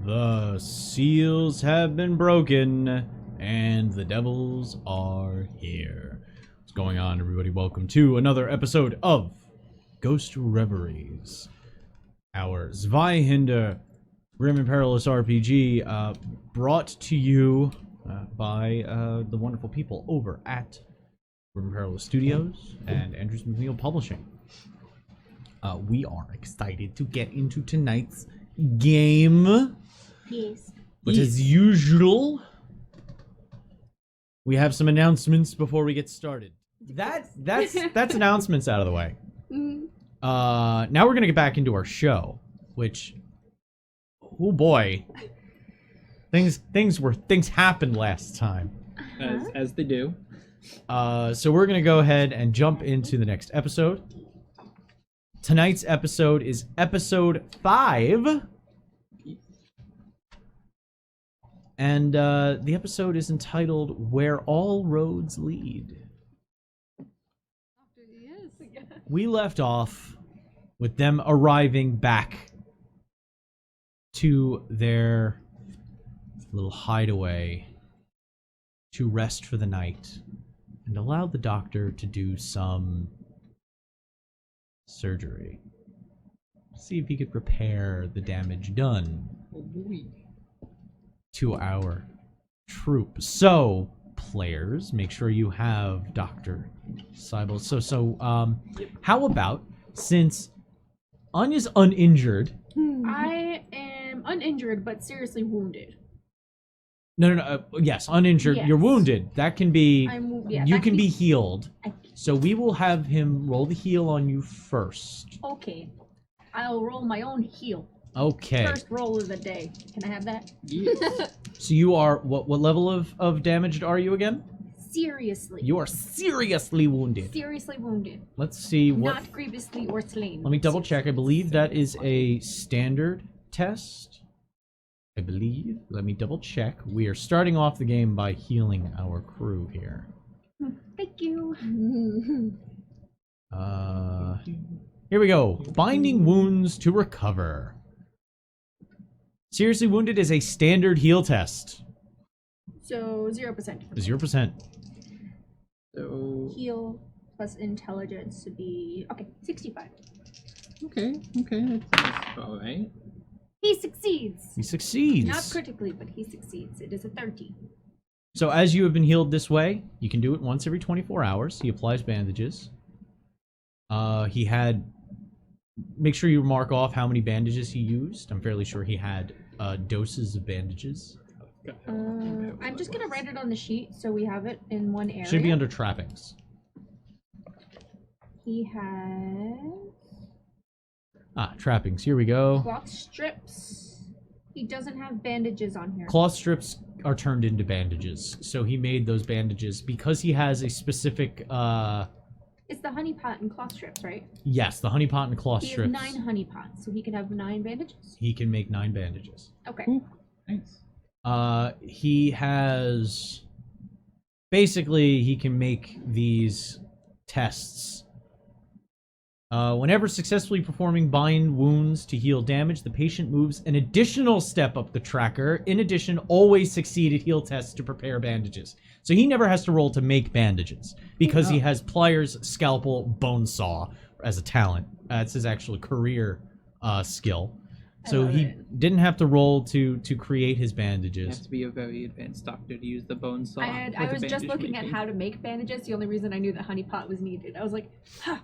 The seals have been broken, and the devils are here. What's going on, everybody? Welcome to another episode of Ghost Reveries, our Zweihander grim and perilous RPG, brought to you by the wonderful people over at Grim and Perilous Studios and Andrews McNeil Publishing. We are excited to get into tonight's game. Yes. But as usual, we have some announcements before we get started. That's announcements out of the way. Mm-hmm. Now we're gonna get back into our show, which, oh boy, things happened last time. As they do. So we're gonna go ahead and jump into the next episode. Tonight's episode is episode 5. And the episode is entitled Where All Roads Lead. We left off with them arriving back to their little hideaway to rest for the night and allow the doctor to do some surgery. See if he could repair the damage done to our troop. So, players, make sure you have Dr. Seibel. How about, since Anya's uninjured... I am uninjured, but seriously wounded. No, yes, uninjured. Yes. You're wounded. That can be... you can be be healed. So we will have him roll the heal on you first. Okay. I'll roll my own heal. Okay. First roll of the day. Can I have that? Yes. So you are... What level of damaged are you again? Seriously. You are seriously wounded. Seriously wounded. Let's see what... Not grievously or slain. Let me double check. I believe that is a standard test. I believe. Let me double check. We are starting off the game by healing our crew here. Thank you. Here we go. Binding wounds to recover. Seriously wounded is a standard heal test. So 0%. 0%. So Heal plus intelligence to be 65. okay, that's all right. He succeeds. He succeeds. Not critically, but he succeeds. It is a 13. So as you have been healed this way, you can do it once every 24 hours. He applies bandages. He had... Make sure you mark off how many bandages he used. I'm fairly sure he had doses of bandages. I'm just going to write it on the sheet so we have it in one area. Should be under trappings. He has... Trappings. Here we go. cloth strips. He doesn't have bandages on here. Cloth strips are turned into bandages. So he made those bandages because he has a specific... It's the honey pot and cloth strips, right? Yes, the honey pot and cloth He strips. has 9 honey pots, so he can have 9 bandages? He can make 9 bandages. Okay. Ooh, nice. He has... Basically, he can make these tests. Whenever successfully performing bind wounds to heal damage, the patient moves an additional step up the tracker. In addition, always succeed at heal tests to prepare bandages. So he never has to roll to make bandages because he has pliers, scalpel, bone saw as a talent. It's his actual career skill. So he didn't have to roll to create his You bandages. have to be a very advanced doctor to use the bone saw. I for the was just bandage looking at making. how to make bandages. The only reason I knew that honey pot was needed. I was like, huh.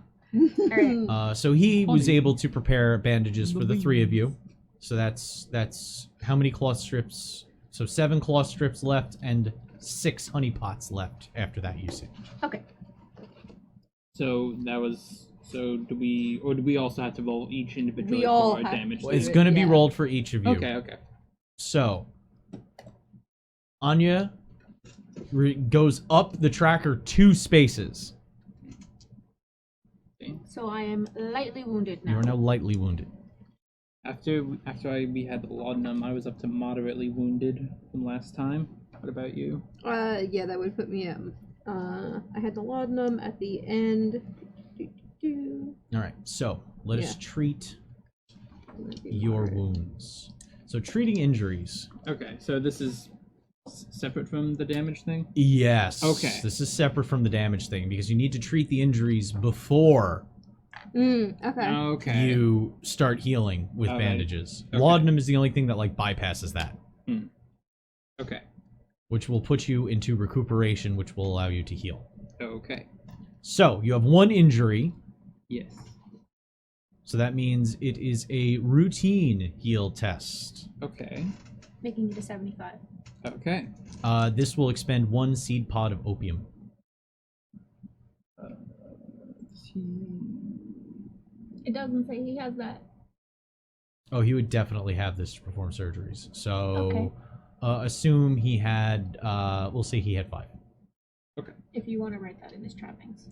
Alright. So he was able to prepare bandages for the 3 of you. So that's how many cloth strips? So 7 cloth strips left and 6 honey pots left after that usage. Okay. So that was... So do we also have to roll each individually We all for our have damage? to. Well, it's it, going to be yeah. rolled for each of you. Okay. So Anya goes up the tracker 2 spaces. So I am lightly wounded You now. are now lightly wounded. After we had the laudanum, I was up to moderately wounded from last time. What about you? Yeah, that would put me at. I had the laudanum at the end. All right, so let us treat your wounds. So treating injuries. Okay, so this is separate from the damage thing? Yes. Okay. This is separate from the damage thing because you need to treat the injuries before Okay. you start healing with All right. bandages. Okay. Laudanum is the only thing that like bypasses that, Okay. which will put you into recuperation, which will allow you to heal. Okay. So you have one injury, Yes. so that means it is a routine heal test. Okay. Making it a 75. Okay. This will expend 1 seed pod of opium. It doesn't say he has that. Oh, he would definitely have this to perform surgeries. So, Okay. Assume he had, we'll say he had 5. Okay. If you want to write that in his trappings.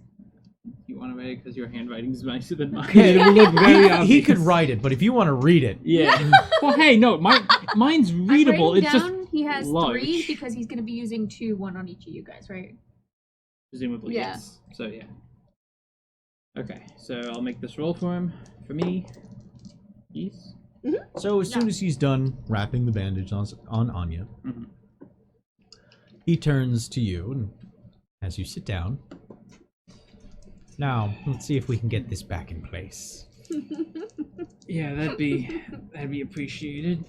You want to write it because your handwriting's nicer than mine. Yeah, It will look very obvious. He could write it, but if you want to read it, Yeah. Well, hey, no, mine's readable. I'm It's writing just down he has large. 3 because he's going to be using 2, 1 on each of you guys, right? presumably Yeah. yes. So yeah. Okay, so I'll make this roll for him. For me. Yes. so as soon as he's done wrapping the bandage on Anya, Mhm. he turns to you, and as you sit down, now let's see if we can get this back in place. Yeah, that'd be appreciated.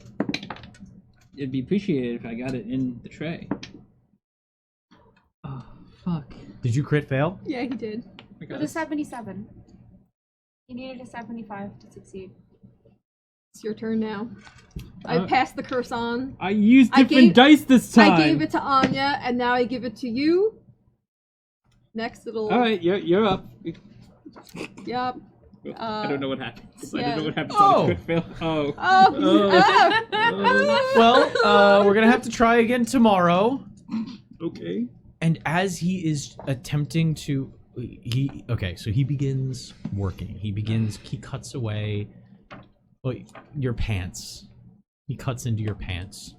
It'd be appreciated if I got it in the tray. Oh fuck! Did you crit fail? Yeah, he did. I It got was a it. 77. He needed a 75 to succeed. It's your turn now. I Uh, passed the curse on. I used I different gave- dice this time. I gave it to Anya, and now I give it to you. Next, it'll. All right, you're up. Yup. I don't know what happened. I yeah. don't know what happened Oh. on the crit fail. Oh. Oh. Well, we're gonna have to try again tomorrow. Okay. And as he is attempting to, so he begins working. He cuts away your pants. He cuts into your pants.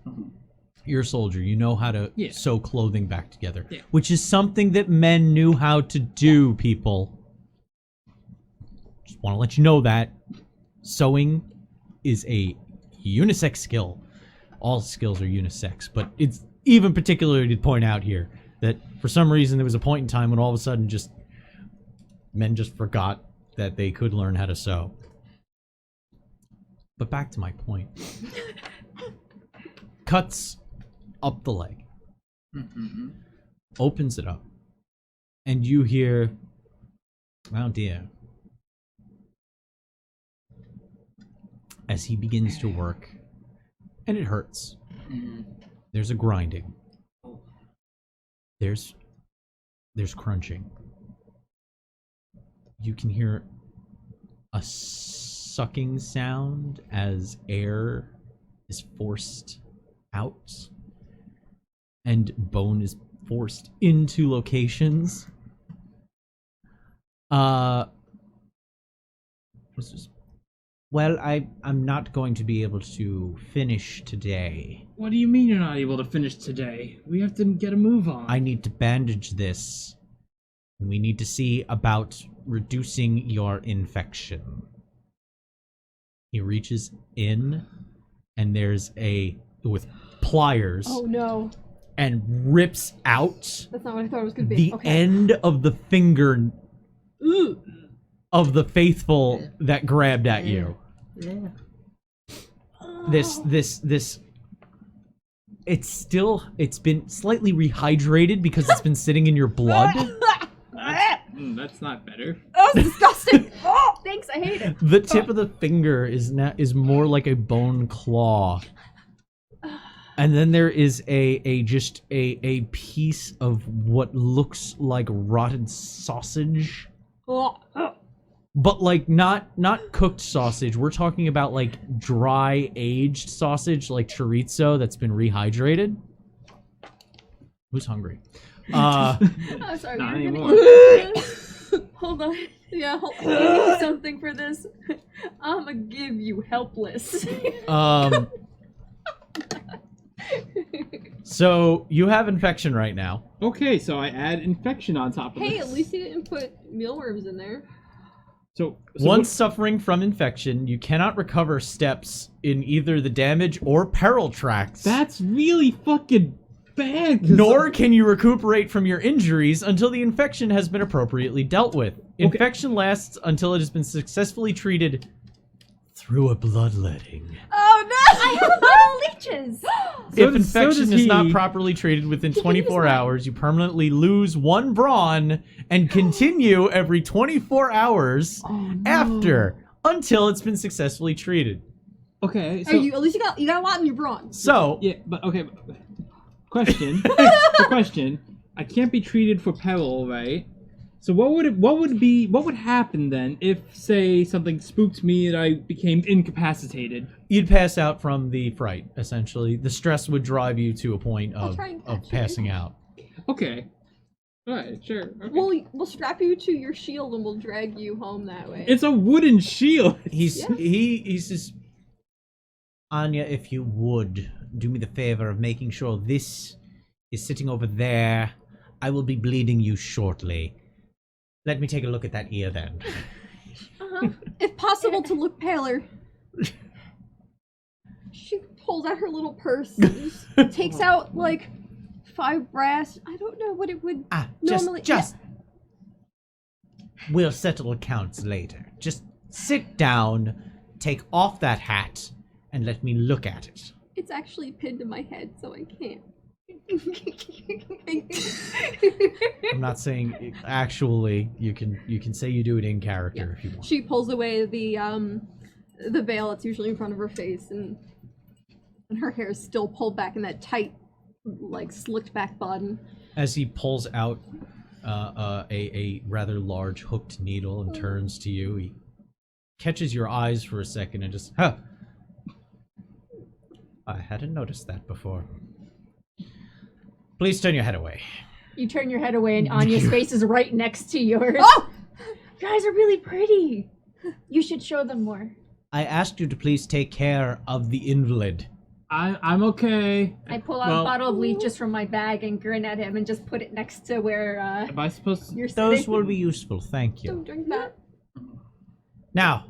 You're a soldier. You know how to Yeah. sew clothing back together, Yeah. which is something that men knew how to do, people. Just want to let you know that sewing is a unisex skill. All skills are unisex, but it's even particularly to point out here that for some reason there was a point in time when all of a sudden men just forgot that they could learn how to sew. But back to my point. Cuts up the leg. Mm-hmm. Opens it up. And you hear, oh dear. As he begins to work. And it hurts. There's a grinding. There's crunching. You can hear a sucking sound as air is forced out and bone is forced into locations. What's this? Well, I'm not going to be able to finish today. What do you mean you're not able to finish today? We have to get a move on. I need to bandage this. And we need to see about reducing your infection. He reaches in, and there's with pliers, Oh no. and rips out That's not what I thought it was gonna be. the Okay. end of the finger Ooh. of the faithful that grabbed at you. Yeah. This it's been slightly rehydrated because it's been sitting in your blood. That's not better. Oh, it's disgusting. Oh, thanks, I hate it. The tip of the finger is more like a bone claw. And then there is a piece of what looks like rotted sausage. Oh. But like not cooked sausage. We're talking about like dry aged sausage, like chorizo that's been rehydrated. Who's hungry? Oh, sorry. Not we were anymore. gonna... Hold on. Yeah. Give me something for this. I'ma give you helpless. So you have infection right now. Okay, so I add infection on top of Hey, this. at least he didn't put mealworms in there. So Once suffering from infection, you cannot recover steps in either the damage or peril tracks. that's really fucking bad. 'Cause Nor can you recuperate from your injuries until the infection has been appropriately dealt with. Infection lasts until it has been successfully treated through a bloodletting. Oh no! I have bottle leeches. If infection is not he. properly treated within 24 hours, you permanently lose 1 brawn and continue every 24 hours after until it's been successfully treated. Okay, so Hey, at least you got a lot in your bronze. So, yeah, but okay. Question. The question. I can't be treated for peril, right? So what would happen then if, say, something spooked me and I became incapacitated? you'd pass out from the fright, essentially. The stress would drive you to a point of try and catch you. passing out. Okay. Alright, sure. Okay. We'll strap you to your shield and we'll drag you home that way. It's a wooden shield. He says, Anya, if you would, do me the favor of making sure this is sitting over there. I will be bleeding you shortly. Let me take a look at that ear then. If possible, to look paler. She pulls out her little purse, and just takes out like 5 brass. I don't know what it would normally. Just. We'll settle accounts later. Just sit down, take off that hat, and let me look at it. It's actually pinned to my head, so I can't. I'm not saying actually. You can say you do it in character if you want. She pulls away the veil that's usually in front of her face, and her hair is still pulled back in that tight, like slicked back bun. As he pulls out a rather large hooked needle and turns to you, he catches your eyes for a second and just, huh. I hadn't noticed that before. Please turn your head away. You turn your head away, and Anya's face is right next to yours. Oh! Your eyes are really pretty. You should show them more. I asked you to please take care of the invalid. I'm okay. I pull out a bottle of leeches from my bag and grin at him and just put it next to where Am I supposed to? you're sitting. Those will be useful, thank you. Don't drink that. Now,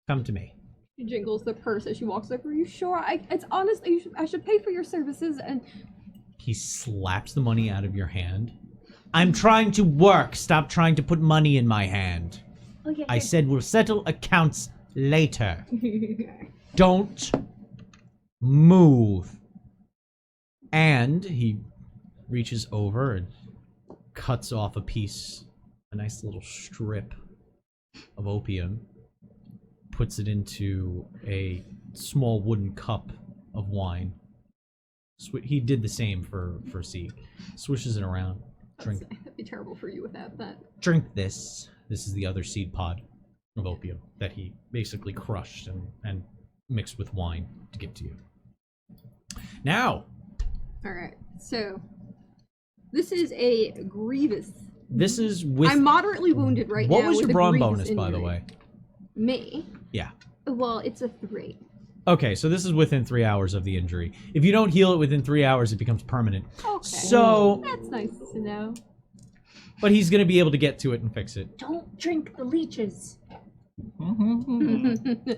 come to me. She jingles the purse as she walks over. Are you sure? It's honest. I should pay for your services, and He slaps the money out of your hand. I'm trying to work. Stop trying to put money in my hand. Okay. I said we'll settle accounts later. Don't move. And he reaches over and cuts off a nice little strip of opium, puts it into a small wooden cup of wine. He did the same for C. Swishes it around. Drink. that'd be terrible for you without that. Drink this. This is the other seed pod of opium that he basically crushed and mixed with wine to give to you. Now, All right. So this is a grievous. this is with. I'm moderately wounded right now. What was with your a brawn grievous bonus, by the injury. way? Me? Yeah. Well, it's a 3. Okay, so this is within 3 hours of the injury. If you don't heal it within 3 hours, it becomes permanent. Okay. So, That's nice to know. but he's gonna be able to get to it and fix it. Don't drink the leeches. Mm-hmm.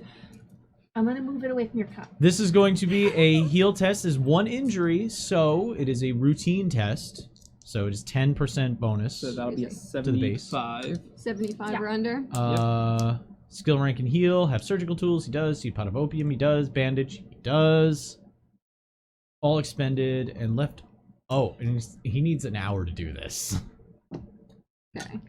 I'm gonna move it away from your cup. This is going to be a heal test as 1 injury, so it is a routine test. So it is 10% bonus. So that'll be a the base. 75. 75 Yeah. or under. Skill rank and heal. Have surgical tools. He does. Seed pot of opium. He does. Bandage. He does. All expended and left. Oh, and he needs an hour to do this. Okay.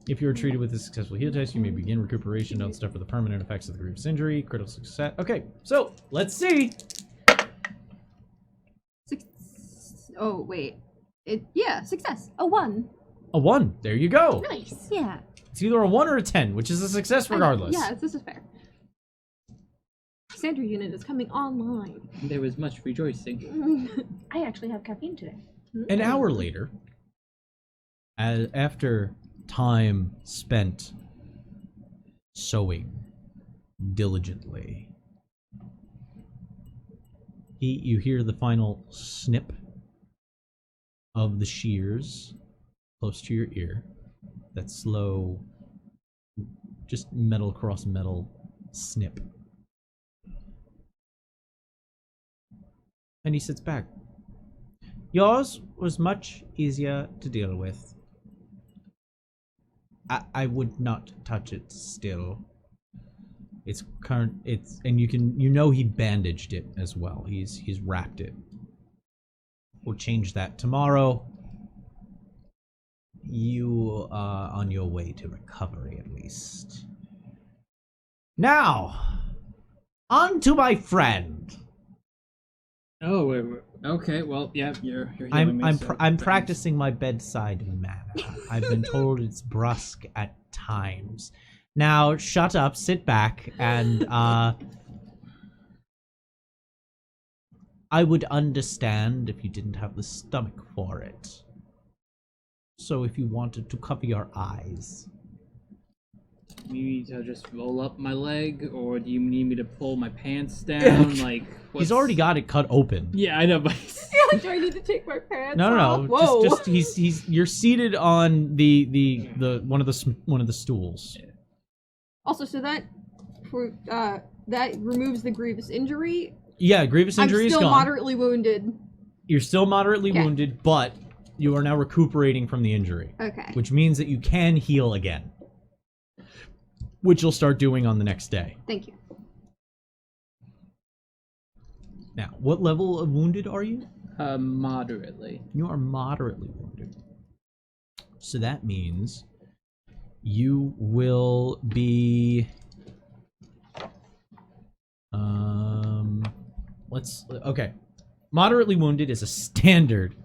If you are treated with a successful heal test, you may begin recuperation. Don't suffer the permanent effects of the grievous injury. Critical success. Okay, so let's see. Oh wait. Success. A 1. A 1. There you go. Nice. Yeah. It's either a 1 or a 10, which is a success regardless. Yeah, this is fair. Sandra unit is coming online. There was much rejoicing. I actually have caffeine today. An hour later, after time spent sewing diligently, you hear the final snip of the shears close to your ear. that slow, just metal across metal snip. And he sits back. Yours was much easier to deal with. I would not touch it still. It's current. And you know he bandaged it as well. He's wrapped it. We'll change that tomorrow. You are on your way to recovery, at least. Now, on to my friend. Oh, okay. Well, yeah, you're healing me, so I'm thanks. practicing my bedside manner. I've been told it's brusque at times. Now, shut up, sit back, and I would understand if you didn't have the stomach for it. So if you wanted to cover your eyes. Maybe to just roll up my leg, or do you need me to pull my pants down? Like, He's already got it cut open. Yeah, I know, but Do I need to take my pants No. off? Whoa. Just he's you're seated on the one of the stools. Also, so that removes the grievous injury. Yeah, grievous injury I'm is still gone. moderately wounded. You're still moderately Okay. wounded, but you are now recuperating from the injury. Okay. Which means that you can heal again. Which you'll start doing on the next day. Thank you. Now, what level of wounded are you? moderately. You are moderately wounded. So that means you will be... Okay. Moderately wounded is a standard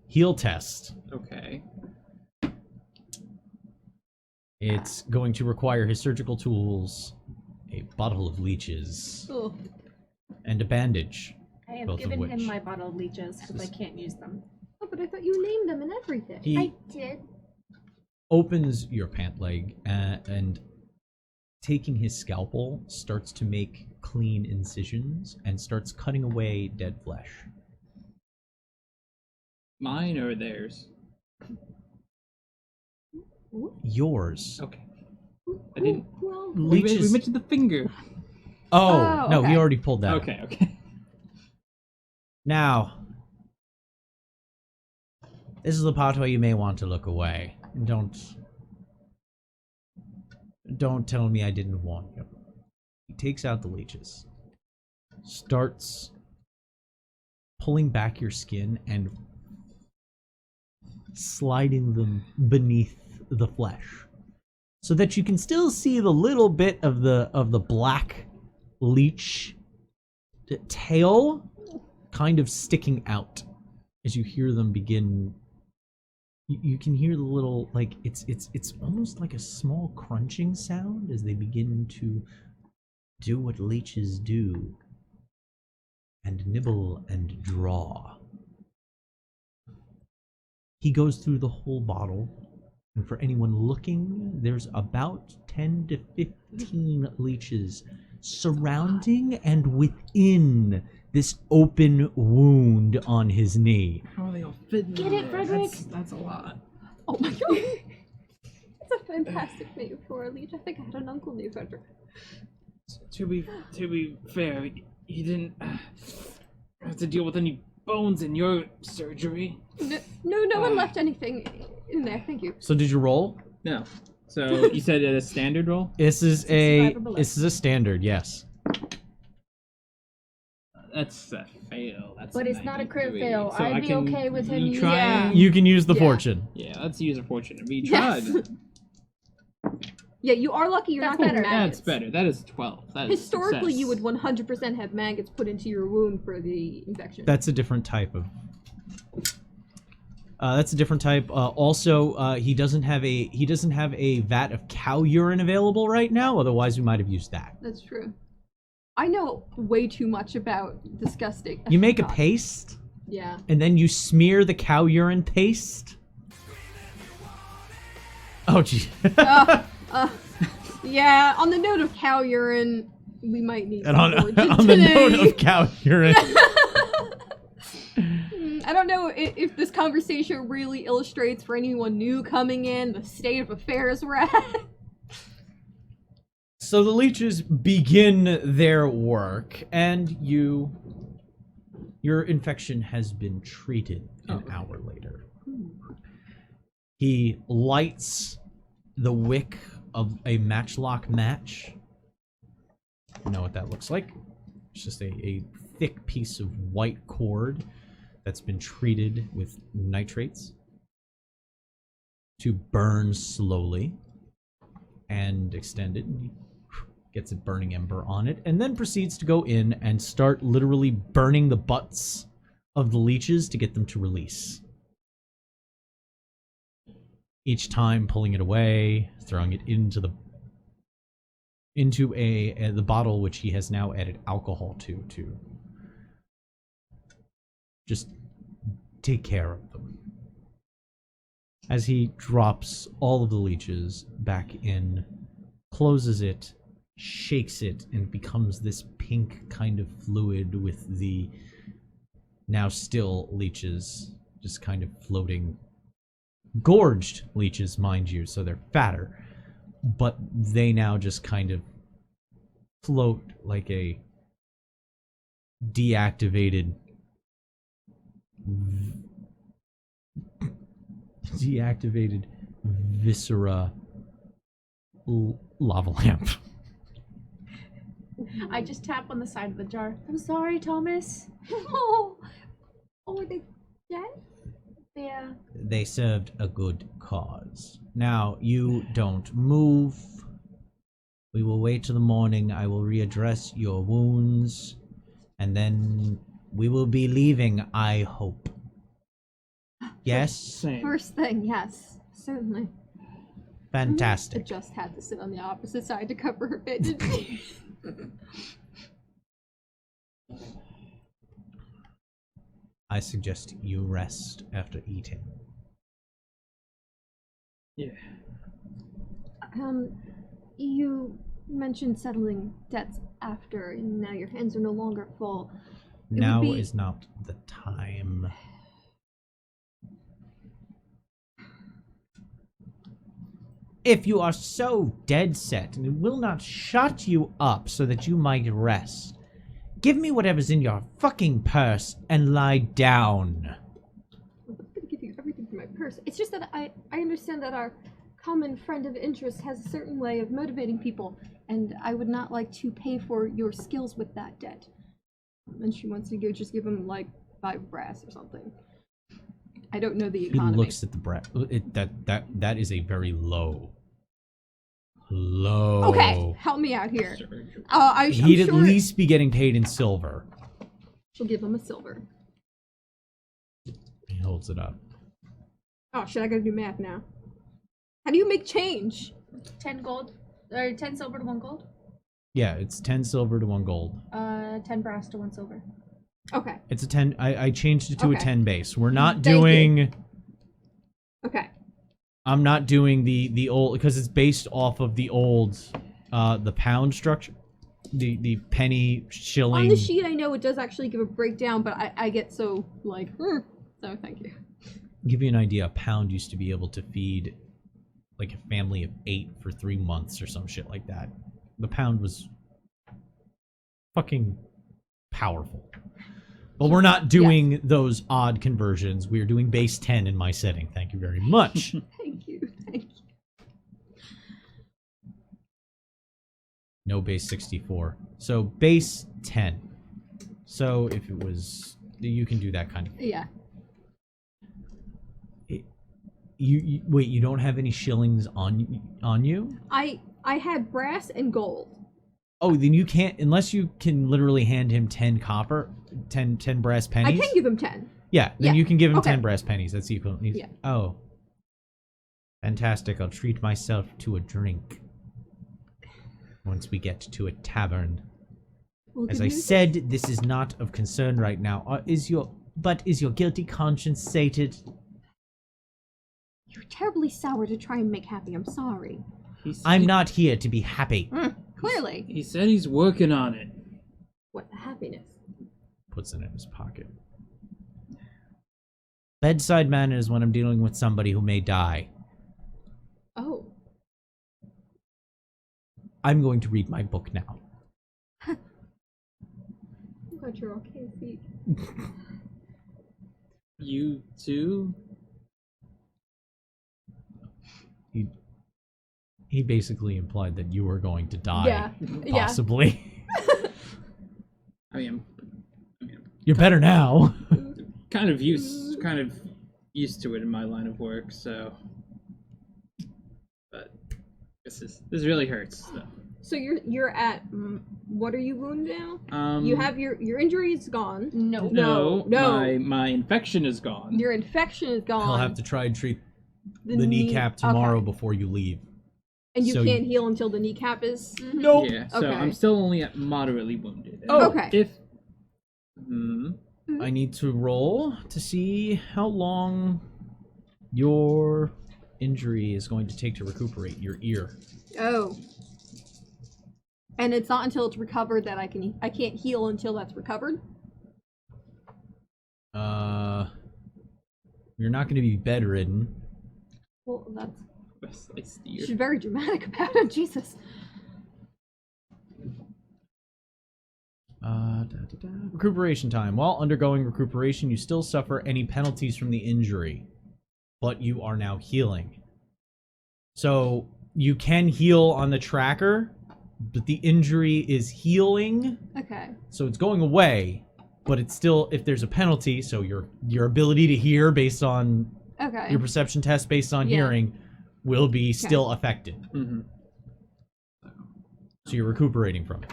heal test. Okay. It's going to require his surgical tools, a bottle of leeches, Oh. and a bandage. I have Both of given which. him my bottle of leeches because I can't use them. Oh, but I thought you named them and everything. He I did. opens your pant leg and taking his scalpel starts to make clean incisions and starts cutting away dead flesh. Mine or theirs? Yours. Okay. I didn't. Well, We Leeches. mentioned the finger. Oh, no, he okay. already pulled that. Okay, okay. Now, this is the part where you may want to look away. Don't tell me I didn't warn you. He takes out the leeches, starts pulling back your skin and sliding them beneath the flesh, so that you can still see the little bit of the black leech tail kind of sticking out as you hear them begin. You can hear the little, like, it's almost like a small crunching sound as they begin to do what leeches do and nibble and draw. He goes through the whole bottle, and for anyone looking, there's about 10 to 15 leeches surrounding and within this open wound on his knee. How are they all fitting? Get it, Frederick? That's a lot. oh my god. It's a fantastic name for a leech. I think I had an uncle named Frederick. To be fair, you didn't have to deal with any bones in your surgery. No one left anything in there. Thank you. So did you roll? No. So you said a standard roll? This is survive or below. this is a standard, yes. That's a fail. That's But it's not a crit 93. fail. So I'd I be can okay with him retry using- it? You can use the Yeah. fortune. Yeah, let's use a fortune. We Yes. tried. Yeah, you are lucky you're That's not getting better. maggots. That's better. That is 12. That is Historically, success. you would 100% have maggots put into your wound for the infection. That's a different type of. That's a different type. Also, he doesn't have a vat of cow urine available right now. Otherwise, we might have used that. That's true. I know way too much about disgusting. You make a God. paste, Yeah. and then you smear the cow urine paste. Oh, gee. Yeah, on the note of cow urine, we might need And some fortune on the today. note of cow urine. I I don't know if this conversation really illustrates for anyone new coming in the state of affairs we're at. So the leeches begin their work, and your infection has been treated an hour later. He lights the wick of a matchlock match. You know what that looks like? It's just a thick piece of white cord that's been treated with nitrates to burn slowly and extended. He gets a burning ember on it, and then proceeds to go in and start literally burning the butts of the leeches to get them to release. Each time pulling it away, throwing it into the bottle, which he has now added alcohol to just take care of them. As he drops all of the leeches back in, closes it, shakes it, and becomes this pink kind of fluid with the now still leeches just kind of floating. Gorged leeches, mind you, so they're fatter, but they now just kind of float like a deactivated viscera lava lamp. I just tap on the side of the jar. I'm sorry, Thomas. Oh, are they dead? Yeah. They served a good cause. Now, you don't move. We will wait till the morning. I will readdress your wounds, and then we will be leaving, I hope. Yes? Same. First thing, yes, certainly. I Fantastic. just had to sit on the opposite side to cover her bitch. I suggest you rest after eating. Yeah. You mentioned settling debts after, and now your hands are no longer full. Now is not the time. If you are so dead set and it will not shut you up so that you might rest, give me whatever's in your fucking purse and lie down. I'm gonna give you everything from my purse. It's just that I understand that our common friend of interest has a certain way of motivating people, and I would not like to pay for your skills with that debt. And she wants to go just give him like 5 brass or something. I don't know the economy. He looks at the brass. That is a very low. Okay, help me out here. He'd at least be getting paid in silver. She'll give him a silver. He holds it up. Oh shit, I gotta do math now. How do you make change? 10 gold. Or 10 silver to 1 gold. Yeah, it's 10 silver to 1 gold. 10 brass to 1 silver. Okay. It's a 10. I changed it to a 10 base. We're not Thank doing. you. Okay. I'm not doing the old, because it's based off of the old, the pound structure, the penny, shilling. On the sheet, I know it does actually give a breakdown, but I get so like, so thank you. Give you an idea. A pound used to be able to feed like a family of 8 for 3 months or some shit like that. The pound was fucking powerful. But we're not doing those odd conversions. We are doing base 10 in my setting. Thank you very much. Thank you. Thank you. No base 64. So base 10. So if it was, you can do that kind of thing. Yeah. You wait, you don't have any shillings on you? I had brass and gold. Oh, then you can't, unless you can literally hand him 10 copper, 10 brass pennies. I can give him 10. Yeah, then you can give him Okay. 10 brass pennies. That's equal. Yeah. Oh. Fantastic. I'll treat myself to a drink once we get to a tavern. Well, As good I news said, this is not of concern right now. Is your guilty conscience sated? You're terribly sour to try and make happy. I'm sorry. I'm not here to be happy. Clearly. He said he's working on it. What happiness? Puts it in his pocket. Bedside manner is when I'm dealing with somebody who may die. Oh. I'm going to read my book now. I'm glad you're okay, Zeke. You too? He basically implied that you were going to die. Yeah. Possibly. I mean, You're better now. kind of used to it in my line of work, so. But this really hurts. So you're at what are you wounded now? You have your injury is gone. No. My infection is gone. Your infection is gone. I'll have to try and treat the kneecap tomorrow before you leave. And you can't heal until the kneecap is. Nope. Yeah, so I'm still only at moderately wounded. Oh, okay. If I need to roll to see how long your injury is going to take to recuperate your ear. Oh. And it's not until it's recovered that I can't heal until that's recovered? You're not going to be bedridden. Well, that's steer. she's very dramatic about it, Jesus. Recuperation time. While undergoing recuperation, you still suffer any penalties from the injury, but you are now healing. So you can heal on the tracker, but the injury is healing. Okay. So it's going away, but it's still, if there's a penalty, so your ability to hear based on your perception test based on hearing will be still affected. Mm-hmm. So you're recuperating from it.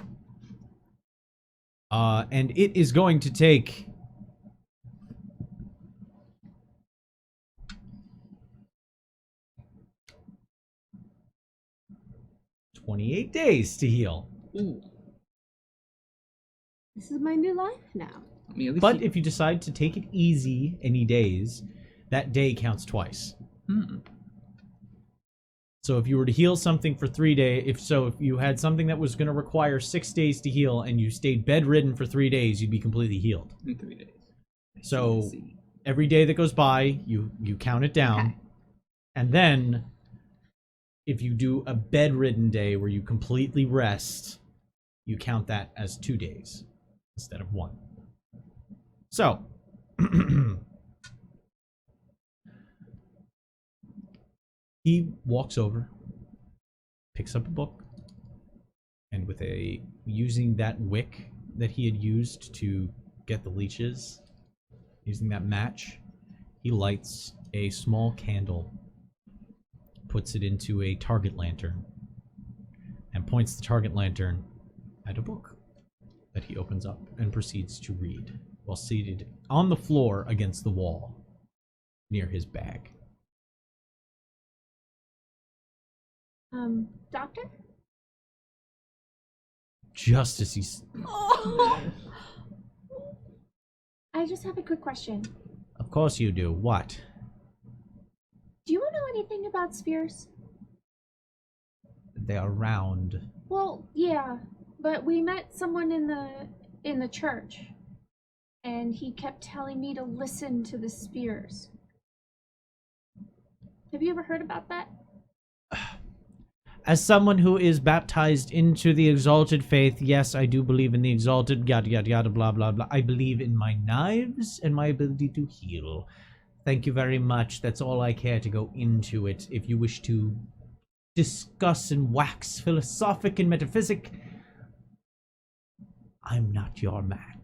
And it is going to take 28 days to heal. Ooh. This is my new life now. I mean, at least But if you decide to take it easy any days, that day counts twice. So if you were to heal something for 3 days, if you had something that was going to require 6 days to heal and you stayed bedridden for 3 days, you'd be completely healed. in 3 days. So every day that goes by, you count it down. Okay. And then if you do a bedridden day where you completely rest, you count that as 2 days instead of 1. So he walks over, picks up a book, and using that wick that he had used to get the leeches, using that match, he lights a small candle, puts it into a target lantern, and points the target lantern at a book that he opens up and proceeds to read while seated on the floor against the wall near his bag. Doctor? Just as he's... Oh. I just have a quick question. Of course you do. What? Do you know anything about spheres? They are round. Well, yeah, but we met someone in the church, and he kept telling me to listen to the spheres. Have you ever heard about that? As someone who is baptized into the exalted faith, yes, I do believe in the exalted, yada yada yada, blah blah blah. I believe in my knives and my ability to heal. Thank you very much. That's all I care to go into it. If you wish to discuss and wax philosophic and metaphysic, I'm not your man.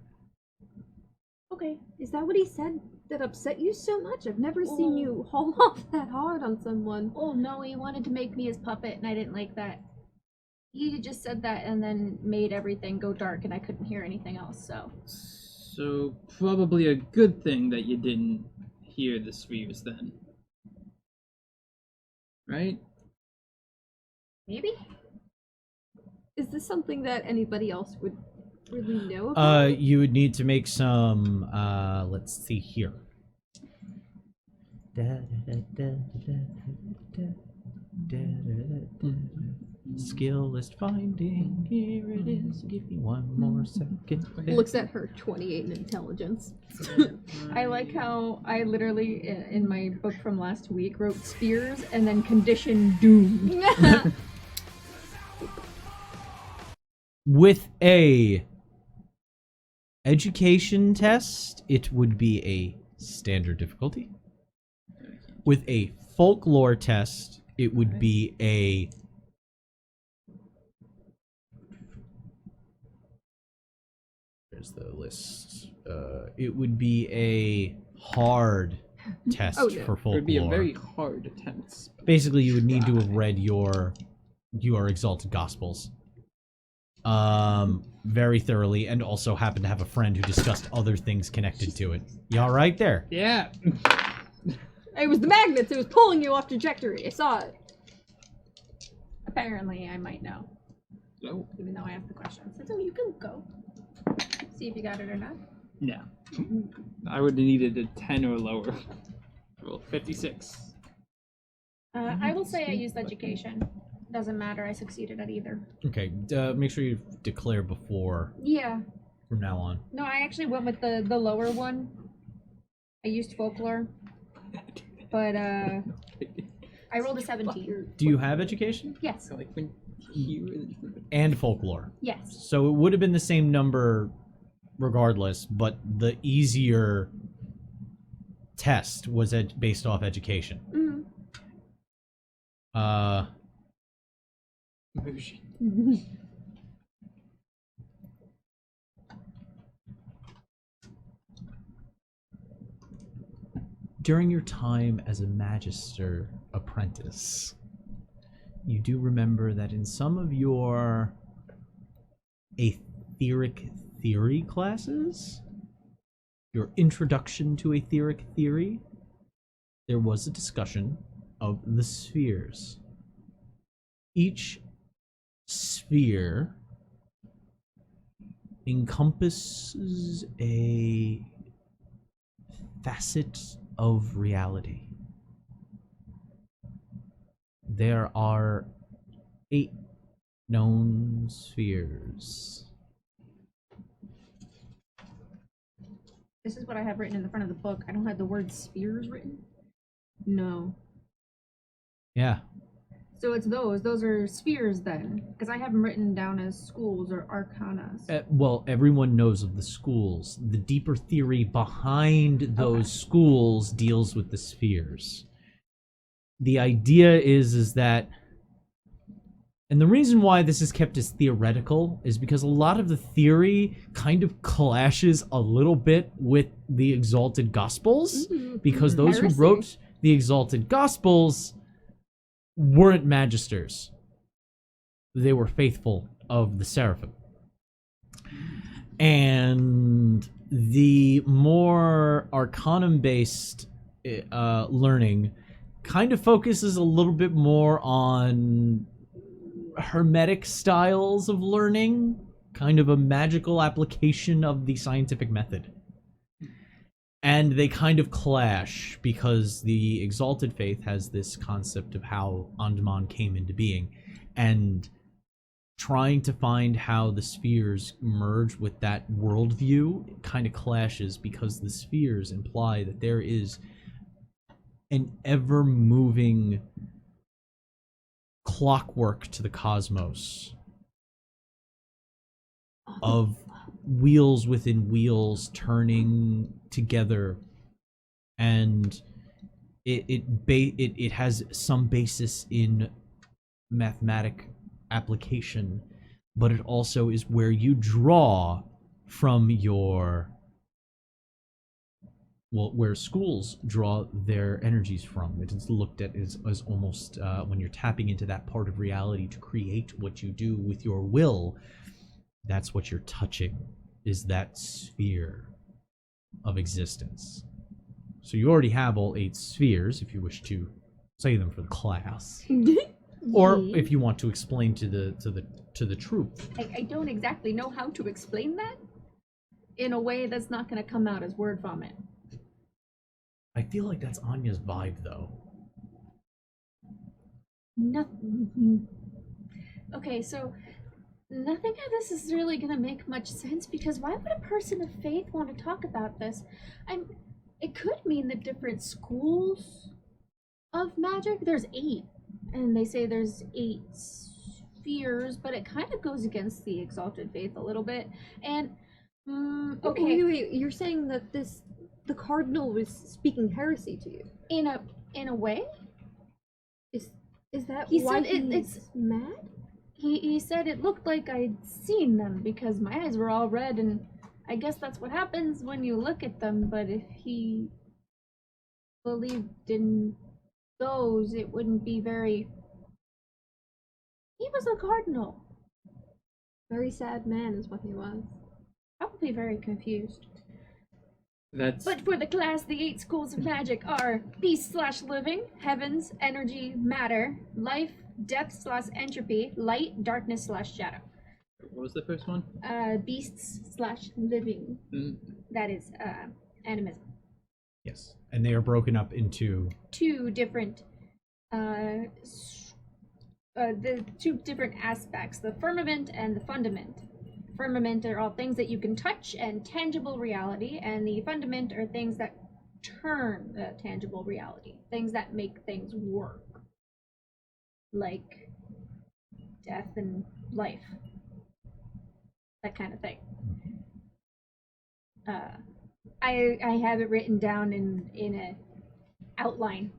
Okay. Is that what he said that upset you so much? I've never seen you haul off that hard on someone. Oh no, he wanted to make me his puppet, and I didn't like that. He just said that and then made everything go dark, and I couldn't hear anything else, so. So, probably a good thing that you didn't hear the spheres then. Right? Maybe? Is this something that anybody else would really know about? You would need to make some, let's see here. Skill list finding. Here it is. Give me one more second. Looks at her 28 in intelligence. I like how I literally, in my book from last week, wrote spears and then condition doomed. With a education test, it would be a standard difficulty. With a folklore test, it would be a there's the list. It would be a hard test Oh, no. for It folklore. would be a very hard attempt. Basically, you would need to have read your Exalted Gospels very thoroughly, and also happen to have a friend who discussed other things connected to it. You all right there? Yeah. It was the magnets. It was pulling you off trajectory. I saw it. Apparently, I might know, No. even though I asked the questions. So you can go. See if you got it or not. No. I would have needed a 10 or lower. Well, 56. I will say I used education. Doesn't matter, I succeeded at either. Okay, make sure you declare before Yeah. from now on. No, I actually went with the lower one. I used folklore. But, I rolled a 17. Do you have education? Yes. So, like, when you... And folklore. Yes. So it would have been the same number regardless, but the easier test was based off education. Mm. Motion. During your time as a magister apprentice, you do remember that in some of your etheric theory classes, your introduction to etheric theory, there was a discussion of the spheres. Each sphere encompasses a facet of reality. There are 8 known spheres. This is what I have written in the front of the book. I don't have the word spheres written. No. Yeah. So it's those. Those are spheres then. Because I have them written down as schools or arcanas. Well, everyone knows of the schools. The deeper theory behind those schools deals with the spheres. The idea is that, and the reason why this is kept as theoretical is because a lot of the theory kind of clashes a little bit with the Exalted Gospels, because those who Heresy. wrote the Exalted Gospels weren't magisters. They were faithful of the Seraphim. And the more Arcanum-based learning kind of focuses a little bit more on hermetic styles of learning, kind of a magical application of the scientific method. And they kind of clash because the Exalted Faith has this concept of how An Domhan came into being, and trying to find how the spheres merge with that worldview kind of clashes, because the spheres imply that there is an ever-moving clockwork to the cosmos of wheels within wheels turning together, and it has some basis in mathematic application, but it also is where you draw from your, well, where schools draw their energies from. It is looked at as almost when you're tapping into that part of reality to create what you do with your will. That's what you're touching, is that sphere of existence. So you already have all 8 spheres, if you wish to say them for the class, or if you want to explain to the truth. I don't exactly know how to explain that in a way that's not going to come out as word vomit. I feel like that's Anya's vibe, though. Nothing. Okay, so nothing of this is really gonna make much sense because why would a person of faith want to talk about this? It could mean the different schools of magic. There's 8, and they say there's 8 spheres, but it kind of goes against the exalted faith a little bit. And okay, Wait, you're saying that the cardinal was speaking heresy to you? in a way, Is that He why said he's it's mad? he said it looked like I'd seen them because my eyes were all red, and I guess that's what happens when you look at them. But if he believed in those, it wouldn't be very. He was a cardinal. Very sad man is what he was. Probably very confused. That's But for the class, the 8 schools of magic are beast/living, heavens, energy, matter, life, depth/entropy, light, darkness/shadow. what was the first one? Beasts/living. Mm. That is animism. Yes. And they are broken up into 2 different the 2 different aspects, the firmament and the fundament. Firmament are all things that you can touch and tangible reality, and the fundament are things that turn tangible reality, things that make things work, like death and life, that kind of thing. I have it written down in a outline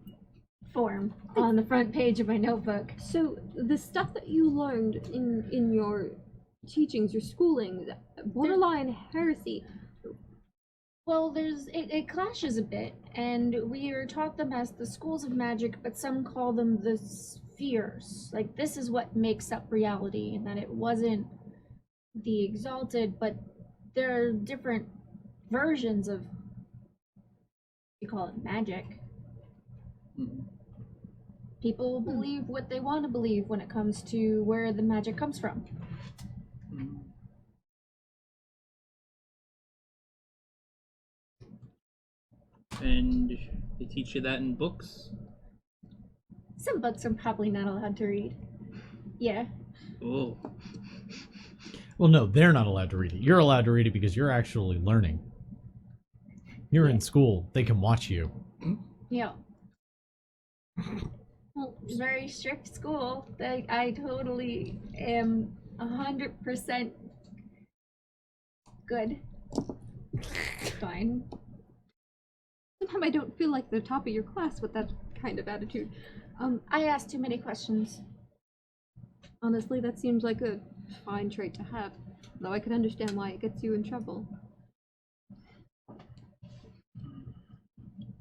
form on the front page of my notebook. So the stuff that you learned in your teachings, your schooling, borderline heresy. Well, it clashes a bit, and we are taught them as the schools of magic, but some call them the spheres. Like, this is what makes up reality, and that it wasn't the exalted, but there are different versions of, you call it magic. People believe what they want to believe when it comes to where the magic comes from. And they teach you that in books? Some books I'm probably not allowed to read. Yeah. Oh. Well, no, they're not allowed to read it. You're allowed to read it because you're actually learning. You're in school. They can watch you. Yeah. Well, very strict school. I totally am 100% good. Fine. Sometimes I don't feel like the top of your class with that kind of attitude. I asked too many questions. Honestly, that seems like a fine trait to have, though I can understand why it gets you in trouble.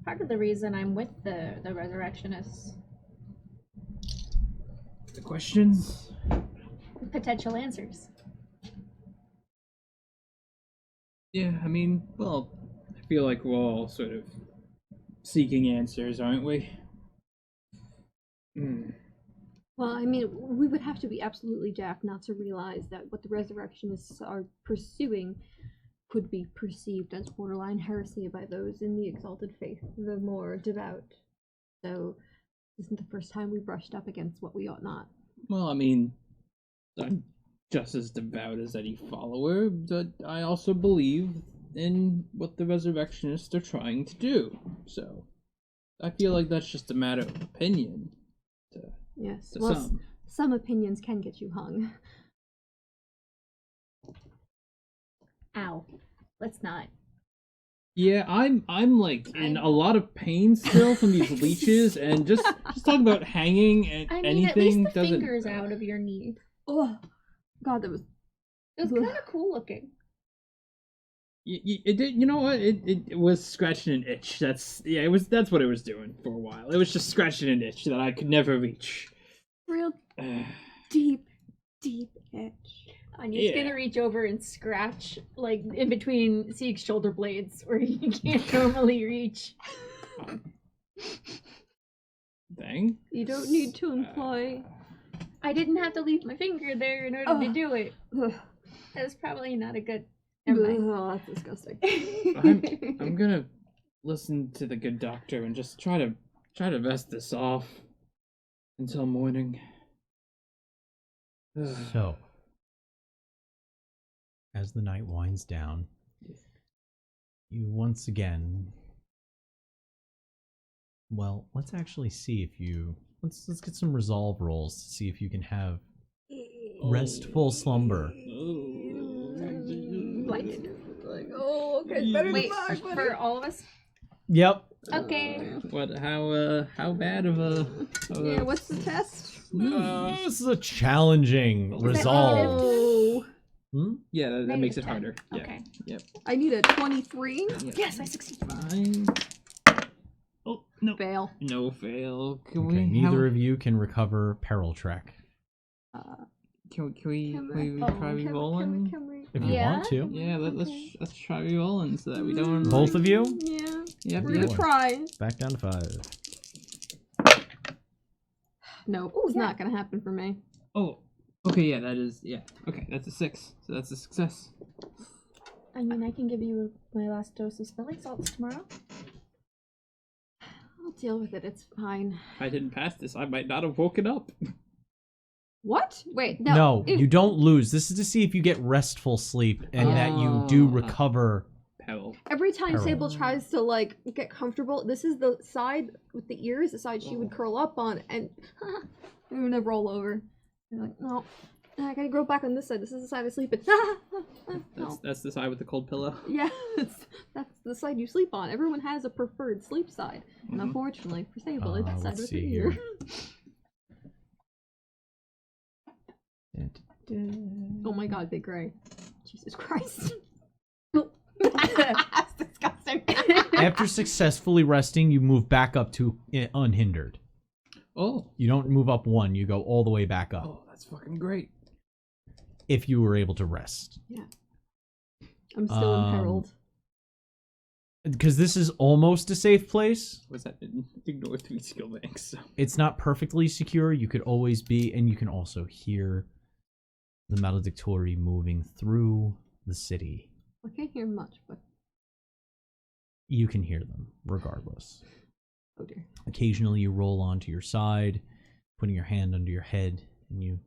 Part of the reason I'm with the resurrectionists. The questions? Potential answers. Yeah, I mean, well, I feel like we're all sort of seeking answers, aren't we? Well, I mean, we would have to be absolutely daft not to realize that what the resurrectionists are pursuing could be perceived as borderline heresy by those in the exalted faith, the more devout. So, this isn't the first time we brushed up against what we ought not. Well, I mean, I'm just as devout as any follower, but I also believe in what the resurrectionists are trying to do. So, I feel like that's just a matter of opinion. Yes, To well, some. some opinions can get you hung. Ow. Let's not. Yeah, I'm like in a lot of pain still from these leeches, and just talk about hanging and I mean, anything at least the doesn't. fingers out of your knee. Oh, God, that was. It was kind of cool looking. It did. You know what? It was scratching an itch. That's what it was doing for a while. It was just scratching an itch that I could never reach. Real deep, deep itch. Anya's Yeah. gonna reach over and scratch, like, in between Sieg's shoulder blades, where you can't normally reach. Dang. You don't need to employ. I didn't have to leave my finger there in order to do it. Ugh. That's probably not a good... Never mind. Oh, that's disgusting. I'm gonna listen to the good doctor and just try to rest this off until morning. So, as the night winds down, you once again. Well, let's actually see if you. Let's get some resolve rolls to see if you can have restful slumber. Blinded. Like, oh, okay, better Wait, than mine, buddy. for all of us? Yep. Okay. What? How bad of a? Yeah, what's the test? This is a challenging resolve. Oh, Yeah, that Negative makes it 10. harder. Yeah. Okay. Yep. I need a 23. Yes, I succeeded. Fine. Oh no! Fail. No fail. Can Okay, we? neither of you can recover peril track Can we Can try re-rolling? Can we? if you want to. Yeah, Okay. let's try re-rolling so that we don't. Both of you, Yeah, Yep. we're Yep. gonna try. back down to 5. Nope, it's not gonna happen for me. Oh. Okay. Yeah. That is. Yeah. Okay. That's a 6. So that's a success. I mean, I can give you my last dose of smelling salts tomorrow. I'll deal with it. It's fine. If I didn't pass this, I might not have woken up. What? Wait, No, Ew. you don't lose. This is to see if you get restful sleep and that you do recover. Pebble. Every time Peril. Sable tries to like get comfortable, this is the side with the ears, the side she would curl up on, and I'm gonna roll over. You're like, no, I gotta go back on this side. This is the side I sleep in. No. That's the side with the cold pillow. Yeah, that's the side you sleep on. Everyone has a preferred sleep side, and unfortunately for Sable, it's the side Let's with see the ear. Oh my God, Big Gray! Jesus Christ! That's disgusting. After successfully resting, you move back up to unhindered. Oh. You don't move up 1, you go all the way back up. Oh, that's fucking great. If you were able to rest. I'm still imperiled. Because this is almost a safe place. Was that ignore 3 skill banks? So. It's not perfectly secure. You could always be, and you can also hear the Maledictori moving through the city. I can't hear much, but You can hear them, regardless. oh dear. Occasionally you roll onto your side, putting your hand under your head, and you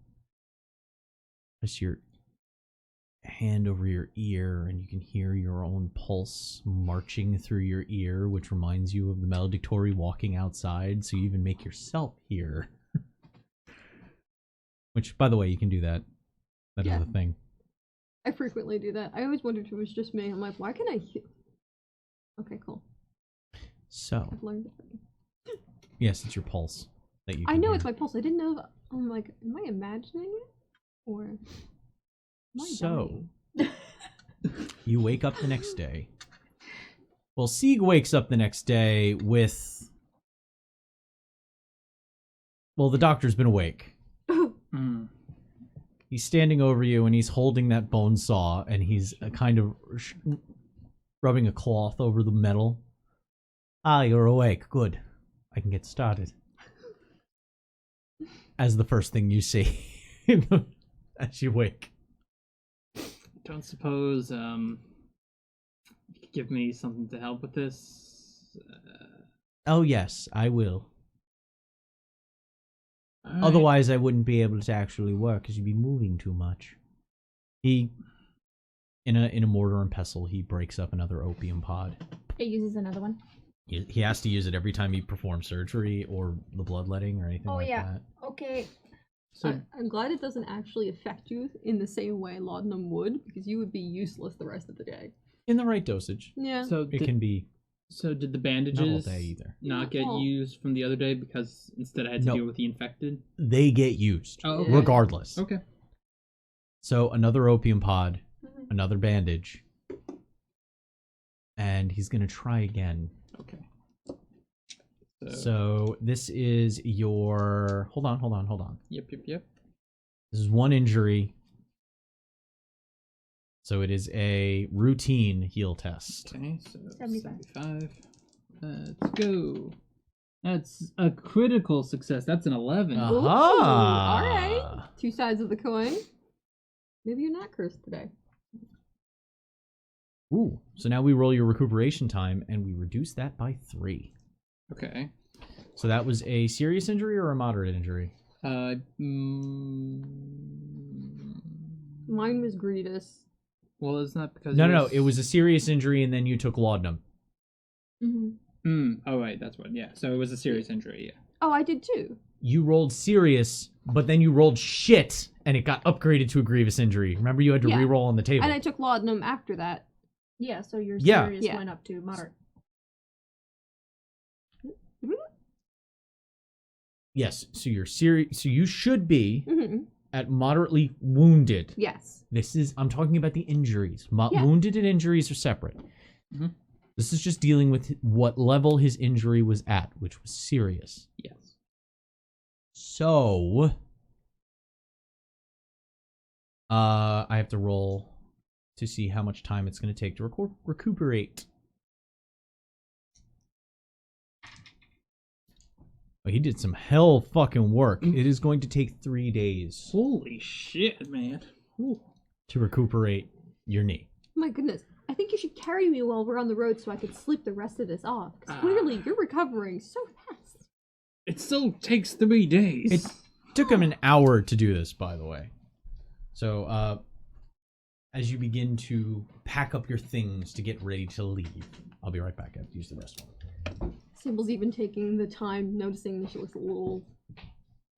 press your hand over your ear, and you can hear your own pulse marching through your ear, which reminds you of the Maledictori walking outside, so you even make yourself hear. Which, by the way, you can do that. That is Yeah. a thing. I frequently do that. I always wondered if it was just me. I'm like, why can I hear? Okay, cool. So, I've learned it. yes, it's your pulse that you I can know hear. it's my pulse. I didn't know. I'm like, am I imagining it? Or am I So, dying? you wake up the next day. Well, Sieg wakes up the next day with... Well, the doctor's been awake. He's standing over you, and he's holding that bone saw, and he's kind of rubbing a cloth over the metal. Ah, you're awake. Good. I can get started. As the first thing you see as you wake. Don't suppose you could give me something to help with this. Oh, yes, I will. All right. Otherwise, I wouldn't be able to actually work, because you'd be moving too much. He, in a mortar and pestle, he breaks up another opium pod. It uses another one. He has to use it every time he performs surgery or the bloodletting or anything like that. Okay. So I'm glad it doesn't actually affect you in the same way laudanum would, because you would be useless the rest of the day. In the right dosage. Yeah. It can be So did the not all bandages day either. not get Oh. used from the other day because instead I had to No. deal with the infected? They get used, Oh, okay. regardless. Okay. So another opium pod, Mhm. another bandage, and he's gonna try again. Okay. So this is your... Hold on. Yep. This is one injury. So it is a routine heal test. Okay, so 75. 75. Let's go. That's a critical success. That's an 11. Aha! All right. Two sides of the coin. Maybe you're not cursed today. Ooh. So now we roll your recuperation time, and we reduce that by 3. Okay. So that was a serious injury or a moderate injury? Mine was Gretus. Well, it's not because No. It was a serious injury, and then you took laudanum. Mm-hmm. Oh, right, that's what. Yeah, so it was a serious injury. Yeah. Oh, I did too. You rolled serious, but then you rolled shit, and it got upgraded to a grievous injury. Remember, you had to Yeah. re-roll on the table. And I took laudanum after that. Yeah, so your Yeah. serious Yeah. went up to moderate. Yes, so you're serious. So you should be Mm-hmm. at moderately wounded. Yes. I'm talking about the injuries. Yeah. Wounded and injuries are separate. Mhm. This is just dealing with what level his injury was at, which was serious. Yes. So, I have to roll to see how much time it's going to take to recuperate. Oh, he did some hell fucking work. It is going to take 3 days Holy shit, man. Ooh. to recuperate your knee. My goodness. I think you should carry me while we're on the road so I could sleep the rest of this off. Because clearly you're recovering so fast. It still takes 3 days. It took him an hour to do this, by the way. So, as you begin to pack up your things to get ready to leave, I'll be right back. I have to use the restroom. Sibyl's even taking the time, noticing that she looks a little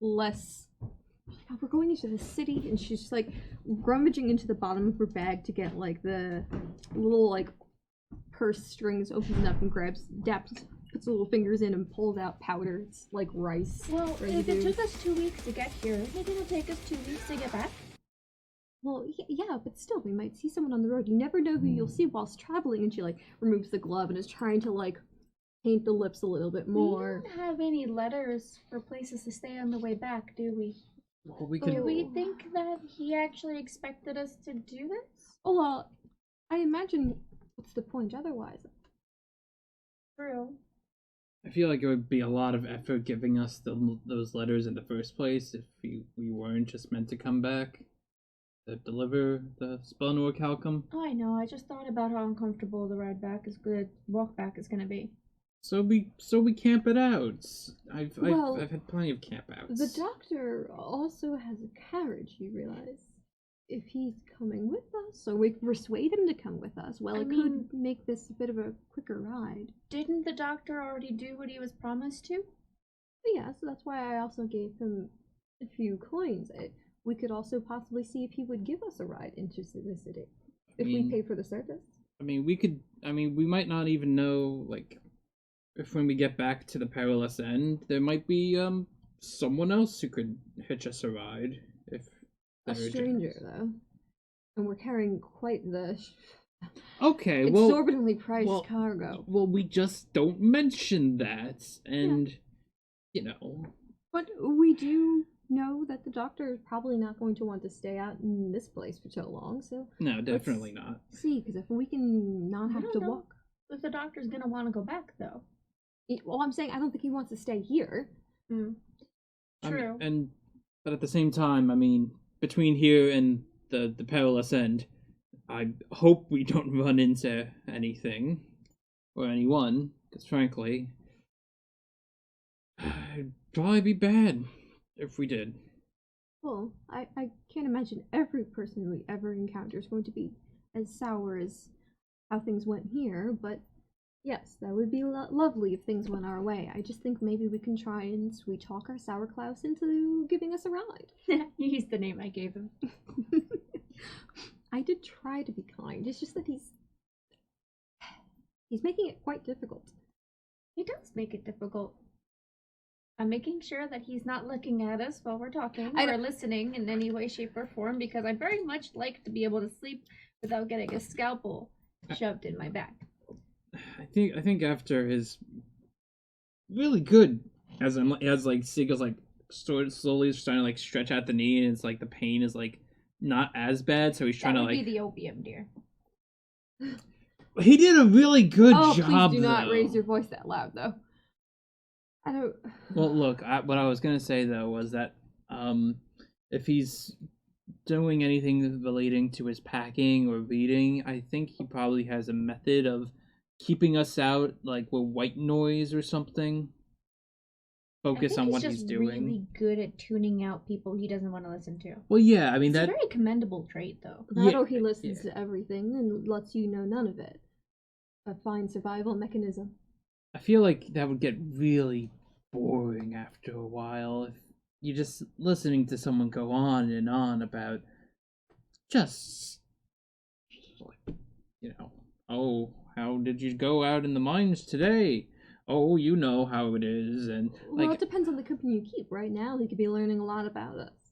less. Oh, we're going into the city, and she's just like rummaging into the bottom of her bag to get like the little like purse strings, opens up and puts little fingers in and pulls out powder. It's like rice. Well, if residue. it took us 2 weeks to get here, maybe it'll take us 2 weeks to get back. Well, yeah, but still, we might see someone on the road. You never know who you'll see whilst traveling. And she like removes the glove and is trying to like paint the lips a little bit more. We don't have any letters or places to stay on the way back, do we? Well, we Do could. we think that he actually expected us to do this? Oh well, I imagine. What's the point otherwise? True. I feel like it would be a lot of effort giving us those letters in the first place if we weren't just meant to come back to deliver the Spellnor Calcum. Oh, I know. I just thought about how uncomfortable the walk back is gonna be. So we camp it out. I've Well, had plenty of camp outs. The doctor also has a carriage, you realize. If he's coming with us, or we persuade him to come with us, well, I it mean- could make this a bit of a quicker ride. Didn't the doctor already do what he was promised to? But yeah, so that's why I also gave him a few coins. We could also possibly see if he would give us a ride into the city. If we pay for the service. we might not even know, like, if when we get back to the perilous end, there might be someone else who could hitch us a ride if A they're stranger, generous. though. And we're carrying quite the Okay, well, exorbitantly priced cargo. well, we just don't mention that, and you know, But we do know that the doctor is probably not going to want to stay out in this place for so long, so no, definitely not. see, because if we can not I have don't to know. walk. If the doctor's gonna want to go back, though. Well, I'm saying I don't think he wants to stay here. True. But at the same time, between here and the perilous end, I hope we don't run into anything or anyone, because frankly, it'd probably be bad if we did. Well, I can't imagine every person we ever encounter is going to be as sour as how things went here, but yes, that would be lovely if things went our way. I just think maybe we can try and sweet talk our Sour Klaus into giving us a ride. You used the name I gave him. I did try to be kind. It's just that he's making it quite difficult. He does make it difficult. I'm making sure that he's not looking at us while we're talking I or don't- listening in any way, shape, or form because I very much like to be able to sleep without getting a scalpel shoved in my back. I think after his really good, as like Seagull's like slowly starting to like stretch out the knee, and it's like the pain is like not as bad, so he's trying That to would like. be the opium, dear. He did a really good Oh, job. please do not though. raise your voice that loud, though. I don't. Well, look, what I was gonna say though was that if he's doing anything relating to his packing or reading, I think he probably has a method of keeping us out, like with white noise or something. focus on what he's he's just doing. really good at tuning out people he doesn't want to listen to. Well, yeah, I mean It's that. a very commendable trait, though. That Yeah, or he listens yeah. to everything and lets you know none of it. A fine survival mechanism. I feel like that would get really boring after a while if you're just listening to someone go on and on about just like, oh, how did you go out in the mines today? Oh, you know how it is, and Well, it depends on the company you keep. Right now, he could be learning a lot about us.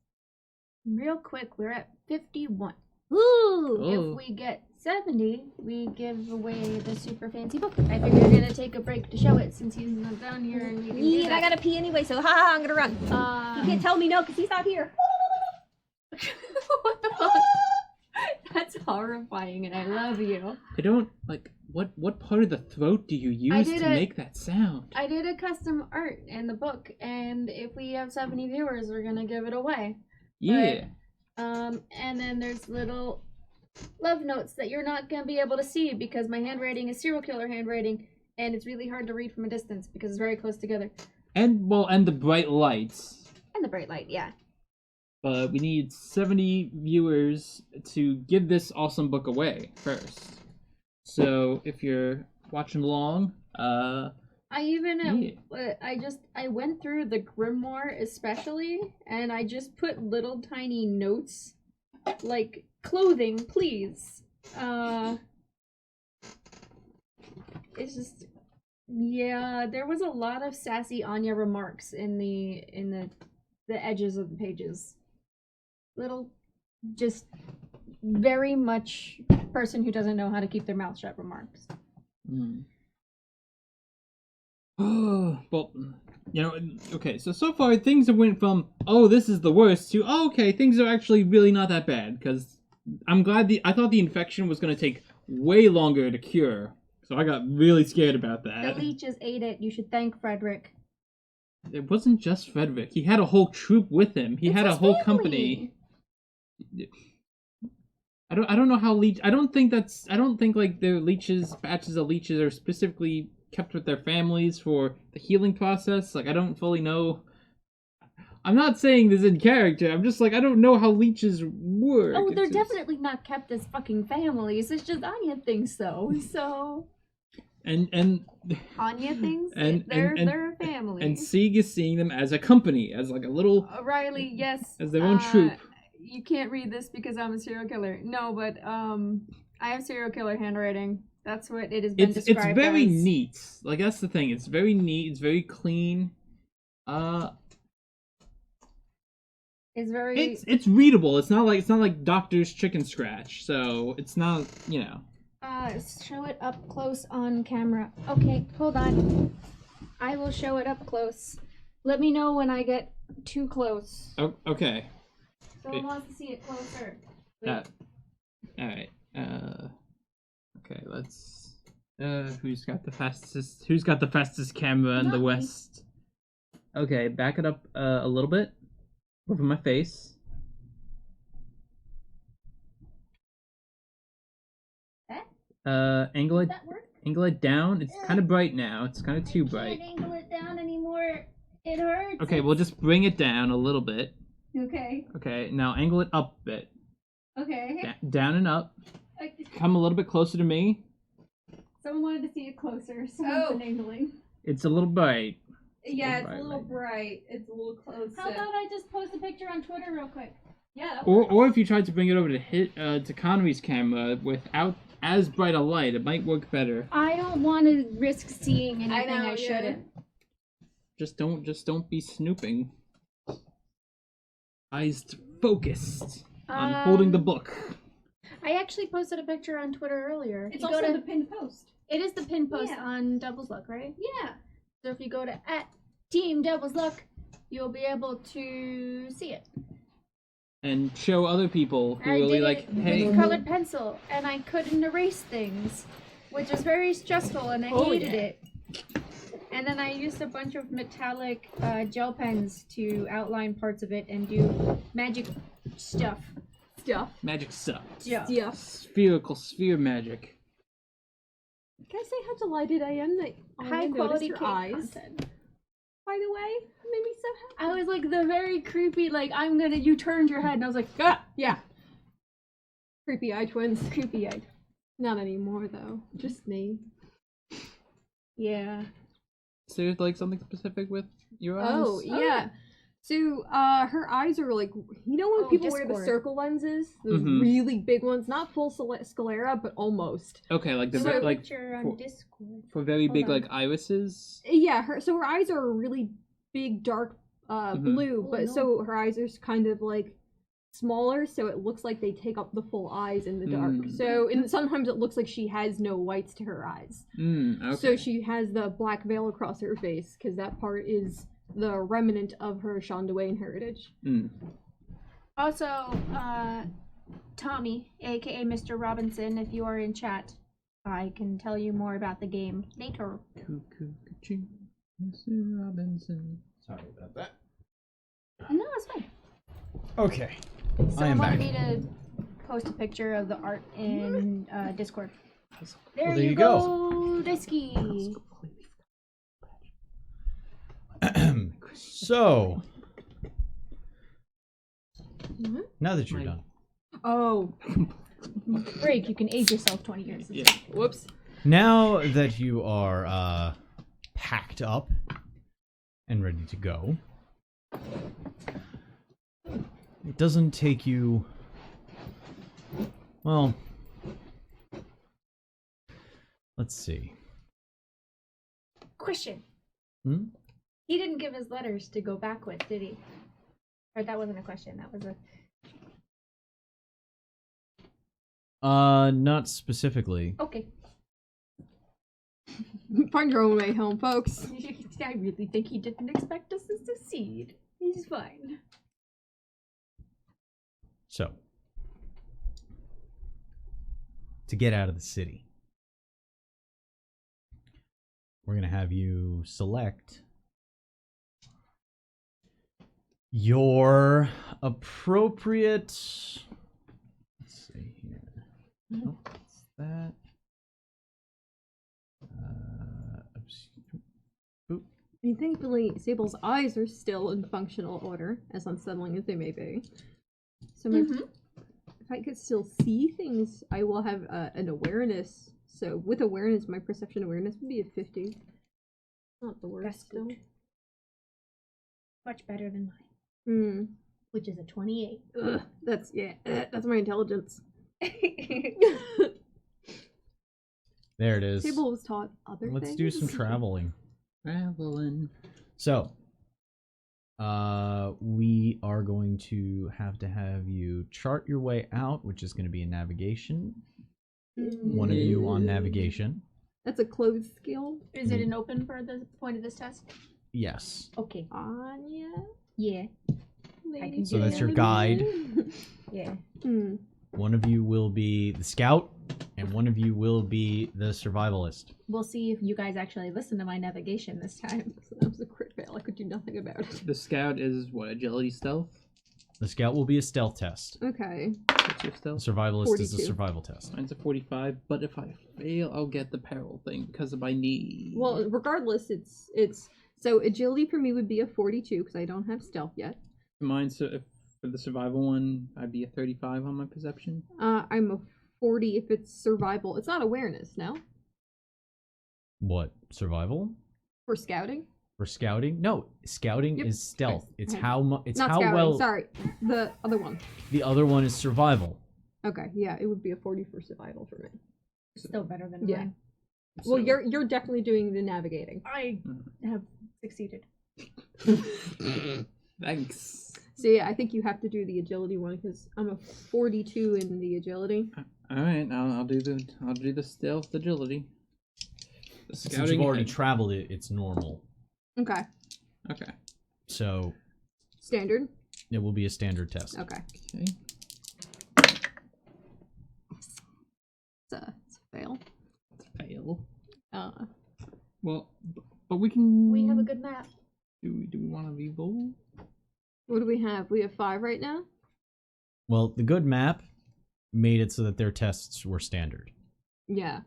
Real quick, we're at 51. Ooh! Oh. If we get 70, we give away the super fancy book. I figured we're gonna take a break to show it since he's not down here and we can do Yeah, I that. gotta pee anyway, so haha, I'm gonna run. He can't tell me no because he's not here. What the fuck? That's horrifying, and I love you. I don't like what part of the throat do you use to make that sound? I did a custom art in the book, and if we have 70 viewers, we're gonna give it away. Yeah. And then there's little love notes that you're not gonna be able to see because my handwriting is serial killer handwriting, and it's really hard to read from a distance because it's very close together. And the bright lights. And the bright light, yeah. But we need 70 viewers to give this awesome book away first. So if you're watching along, I went through the grimoire especially, and I just put little tiny notes like clothing, please. It's just, yeah, there was a lot of sassy Anya remarks in the edges of the pages. Little, just very much person who doesn't know how to keep their mouth shut remarks. Well, okay, so far things have went from, oh, this is the worst, to, oh, okay, things are actually really not that bad, because I thought the infection was going to take way longer to cure, so I got really scared about that. The leeches ate it. You should thank Frederick. It wasn't just Frederick. He had a whole troop with him. He had a whole company. I don't know how leech. I don't think like their batches of leeches are specifically kept with their families for the healing process. Like, I don't fully know. I'm not saying this in character. I'm just like, I don't know how leeches work. Oh, they're definitely not kept as fucking families. It's just Anya thinks so. So. And Anya thinks they're a family. And Sieg is seeing them as a company, as like a little Riley, yes. as their own troop. You can't read this because I'm a serial killer. No, but I have serial killer handwriting. That's what it has been described as. It's very neat. Like, that's the thing. It's very neat. It's very clean. It's very. It's readable. It's not like Doctor's Chicken Scratch. So it's not, Show it up close on camera. Okay, hold on. I will show it up close. Let me know when I get too close. Oh, okay. Someone wants to see it closer. All right. Okay. Let's. Who's got the fastest camera in the West? Okay, back it up a little bit over my face. Angle it. Angle it down. It's kind of bright now. It's kind of too bright. I can't angle it down anymore. It hurts. Okay, we'll just bring it down a little bit. Okay. Okay, now angle it up a bit. Okay. Down and up. Come a little bit closer to me. Someone wanted to see it closer, so I've been angling. It's a little bright. Yeah, it's a little bright. It's a little close. How about I just post a picture on Twitter real quick? Yeah. Or if you tried to bring it over to Connery's camera without as bright a light, it might work better. I don't want to risk seeing anything I shouldn't. Just don't be snooping. Eyes focused on holding the book. I actually posted a picture on Twitter earlier. It's also the pinned post. It is the pinned post on Devil's Luck, right? Yeah. So if you go to @Team Devil's Luck, you'll be able to see it. And show other people who I really did like, it hey. with colored pencil, and I couldn't erase things, which was very stressful, and I hated it. And then I used a bunch of metallic gel pens to outline parts of it and do magic stuff. Magic stuff. Yeah. Spherical sphere magic. Can I say how delighted I am that High quality your cake eyes? content. by the way. It made me so happy. I was like the very creepy, like you turned your head, and I was like, ah, Yeah. Creepy eye twins. creepy eyed. Not anymore though. Just me. Yeah. Is there like something specific with your eyes? Oh yeah. So her eyes are like, you know when people wear the Discord. circle lenses, those Mhm. really big ones, not full sclera, but almost. Okay, like the So- like Picture on for- Discord. for very Hold big on. like irises. Yeah, her eyes are a really big dark blue, Oh, but no. so her eyes are kind of like smaller, so it looks like they take up the full eyes in the dark. Mm. So and sometimes it looks like she has no whites to her eyes. Okay. So she has the black veil across her face because that part is the remnant of her Shondawain heritage. Mm. Also, Tommy, aka Mr. Robinson, if you are in chat, I can tell you more about the game later. Cuckoo, cuckoo, Mr. Robinson. Sorry about that. No, it's fine. Okay. Someone wanted back. me to post a picture of the art in Discord. There, there you you go, Disky. So, Mhm. now that you're My- done, Oh, Break, you can age yourself 20 years. Yeah. whoops. now that you are packed up and ready to go, it doesn't take you. Well, let's see. Question. Hmm? He didn't give his letters to go back with, did he? Or that wasn't a question, that was a... Not specifically. Okay. Find your own way home, folks. I really think he didn't expect us to succeed. He's fine. So, to get out of the city, we're going to have you select your appropriate. Let's see here. Oh, what's that? Boop. I mean, thankfully, Sable's eyes are still in functional order, as unsettling as they may be. So if I could still see things, I will have an awareness. So with awareness, my perception awareness would be a 50. Not the worst, That's still. good. Much better than mine, Hmm. which is a 28. Ugh, that's that's my intelligence. There it is. Sable was taught other Let's things. do some traveling. Traveling. So, we are going to have you chart your way out, which is going to be in navigation. One of you on navigation. That's a closed skill. Is it an open for the point of this test? Yes. Okay. Anya, Yeah. lady. So that's your guide. Yeah. Hmm. One of you will be the scout, and one of you will be the survivalist. We'll see if you guys actually listen to my navigation this time. So that was a crit fail. I could do nothing about it. The scout is what, agility, stealth? The scout will be a stealth test. Okay. What's your The stealth? survivalist is a 42. survival test. Mine's a 45, but if I fail, I'll get the peril thing because of my knee. Well, regardless, it's so agility for me would be a 42 because I don't have stealth yet. Mine's for the survival one, I'd be a 35 on my perception. I'm a 40 if it's survival. It's not awareness, no? What? Survival? For scouting? For scouting? No, scouting Yep. is stealth. It's Okay. how it's Not how scouting, well. sorry. The other one. The other one is survival. Okay, yeah, it would be a 40 for survival for me. Still better than Yeah. mine. Well, So- you're definitely doing the navigating. I have succeeded. Thanks. So yeah, I think you have to do the agility one because I'm a 42 in the agility. All right, I'll do the stealth agility. The Since scouting. you've already traveled it, it's normal. Okay. Okay. So Standard. it will be a standard test. Okay. Okay. It's a fail. Fail. Well, but we can. We have a good map. Do we want to be bold? what do we have? We have 5 right now. Well, the good map made it so that their tests were standard. Yeah.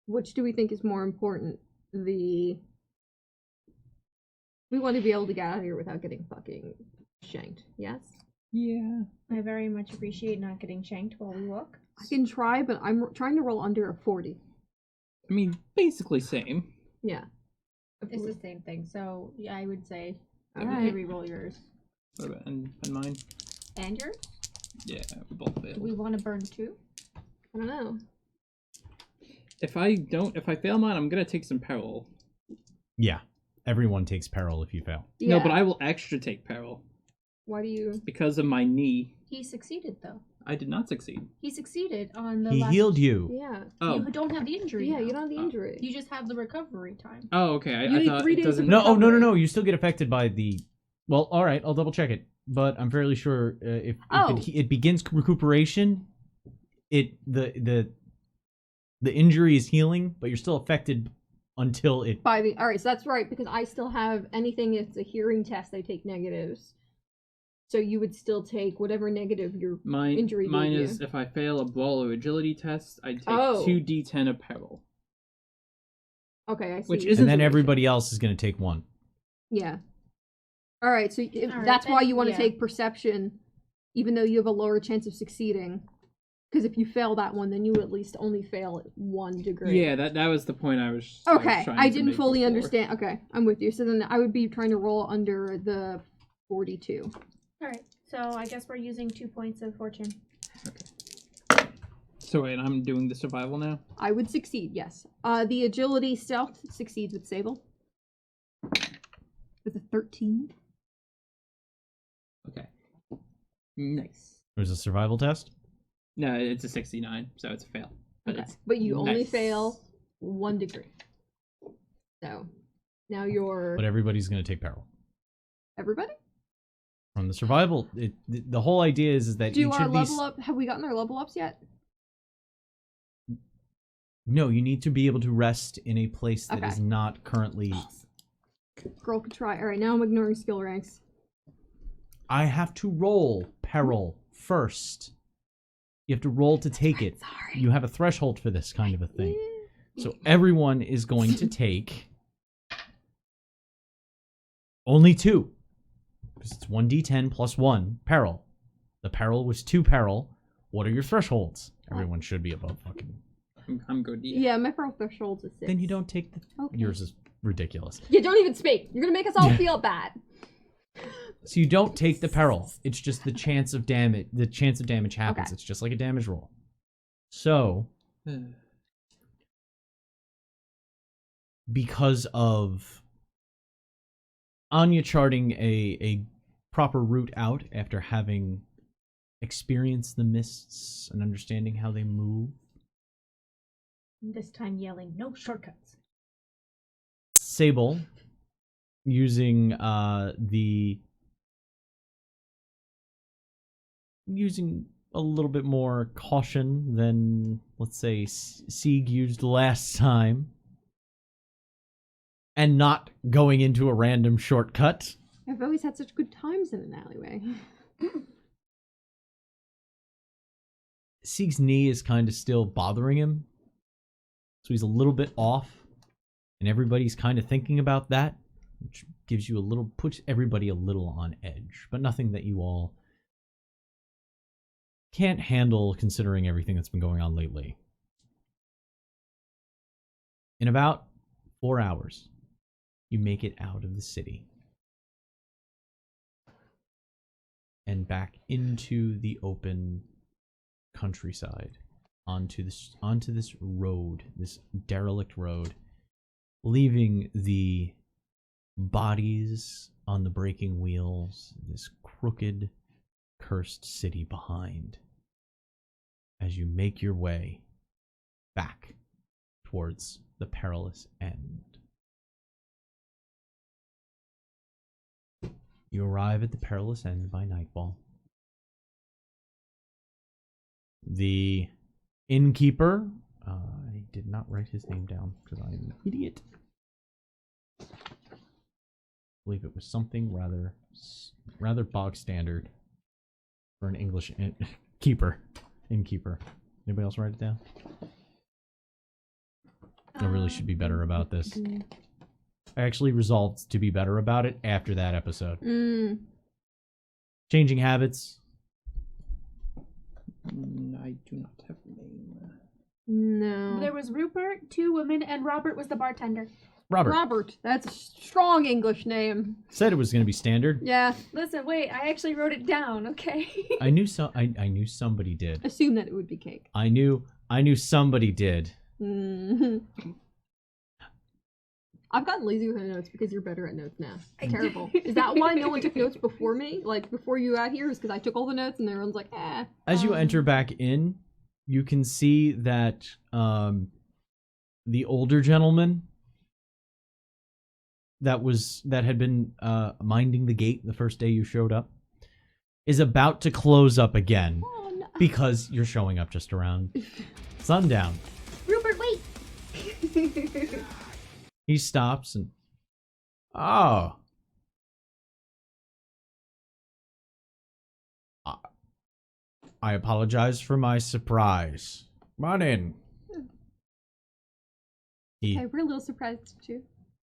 Which do we think is more important? The We want to be able to get out of here without getting fucking shanked. Yes. Yeah. I very much appreciate not getting shanked while we walk. I can try, but I'm trying to roll under a 40. I mean, basically same. Yeah. It's the same thing, so yeah, I would say you Alright. can re-roll yours. What about and mine? And yours? Yeah, we both Do failed. we want to burn too? I don't know. If I fail mine, I'm gonna take some peril. Yeah. Everyone takes peril if you fail. Yeah. No, but I will extra take peril Why do you? because of my knee. He succeeded though. I did not succeed. He succeeded on the He last... healed you. Yeah. Oh. You don't have the injury. Yeah, now. you don't have the injury. You just have the recovery time. Oh, okay. You I need thought 3 it days doesn't. of No, oh, no, no, recovery. no. You still get affected by the... Well, all right. I'll double check it. But I'm fairly sure if it begins recuperation, the injury is healing, but you're still affected until it... By the alright, so that's right, because I still have anything if it's a hearing test, I take negatives. So you would still take whatever negative your injury Mine gave is you. if I fail a brawl or agility test, I take Oh. 2d10 of peril. Okay, I see. Which isn't And then the everybody else is going to take 1. Yeah. Alright, so Alright, that's why then, you want to yeah. take perception, even though you have a lower chance of succeeding. Because if you fail that one, then you would at least only fail at 1 degree. Yeah, that was the point I was. Okay, trying I to didn't make fully before. understand. Okay, I'm with you. So then I would be trying to roll under the 42. Alright, so I guess we're using 2 points of fortune. So wait, I'm doing the survival now. I would succeed, yes. The agility stealth succeeds with Sable. With a 13. Okay. Nice. It was a survival test? No, it's a 69, so it's a fail. But Okay. it's But you only nice. fail 1 degree. So now you're But everybody's going to take peril. everybody? From the survival, the whole idea is that Do each our of these... level up? Have we gotten our level ups yet? No, you need to be able to rest in a place that is Okay. not currently... Girl could try. All right, now I'm ignoring skill ranks. I have to roll peril first. You have to roll to take it. Sorry. You have a threshold for this kind of a thing. So everyone is going to take only 2. Because it's 1d10 plus 1 peril. The peril was 2 peril. What are your thresholds? Everyone should be above fucking... I'm good. Yeah, my peril threshold's a 6. Then you don't take the... Okay. Yours is ridiculous. You don't even speak. You're gonna make us all feel bad. So you don't take the peril. It's just the chance of damage. The chance of damage happens. Okay. It's just like a damage roll. So, because of Anya charting a proper route out after having experienced the mists and understanding how they move, This time yelling, no shortcuts. Sable, using using a little bit more caution than, let's say, Sieg used last time, and not going into a random shortcut. I've always had such good times in an alleyway. Sieg's knee is kind of still bothering him, so he's a little bit off, and everybody's kind of thinking about that, which gives you a little, puts everybody a little on edge, but nothing that you all can't handle considering everything that's been going on lately. In about 4 hours, you make it out of the city and back into the open countryside, onto this road, this derelict road, leaving the bodies on the breaking wheels, this crooked, cursed city behind, as you make your way back towards the perilous end. You arrive at the perilous end by nightfall. The innkeeper, I did not write his name down because I'm an idiot. I believe it was something rather bog standard for an English innkeeper. Anybody else write it down? I really should be better about this. I actually resolved to be better about it after that episode. Changing habits. I do not have a name. No. There was Rupert, 2 women, and Robert was the bartender. Robert. That's a strong English name. Said it was going to be standard. Yeah. Listen, wait, I actually wrote it down, okay? I knew somebody did. Assume that it would be cake. I knew somebody did. I've gotten lazy with my notes because you're better at notes now. Terrible. Is that why no one took notes before me? Like, before you got here? Is because I took all the notes and everyone's like, eh. As you enter back in, you can see that the older gentleman that had been minding the gate the first day you showed up is about to close up again. Oh, no. Because you're showing up just around sundown. Rupert, wait! He stops and... Oh. I apologize for my surprise. Come on in. Okay, we're a little surprised too.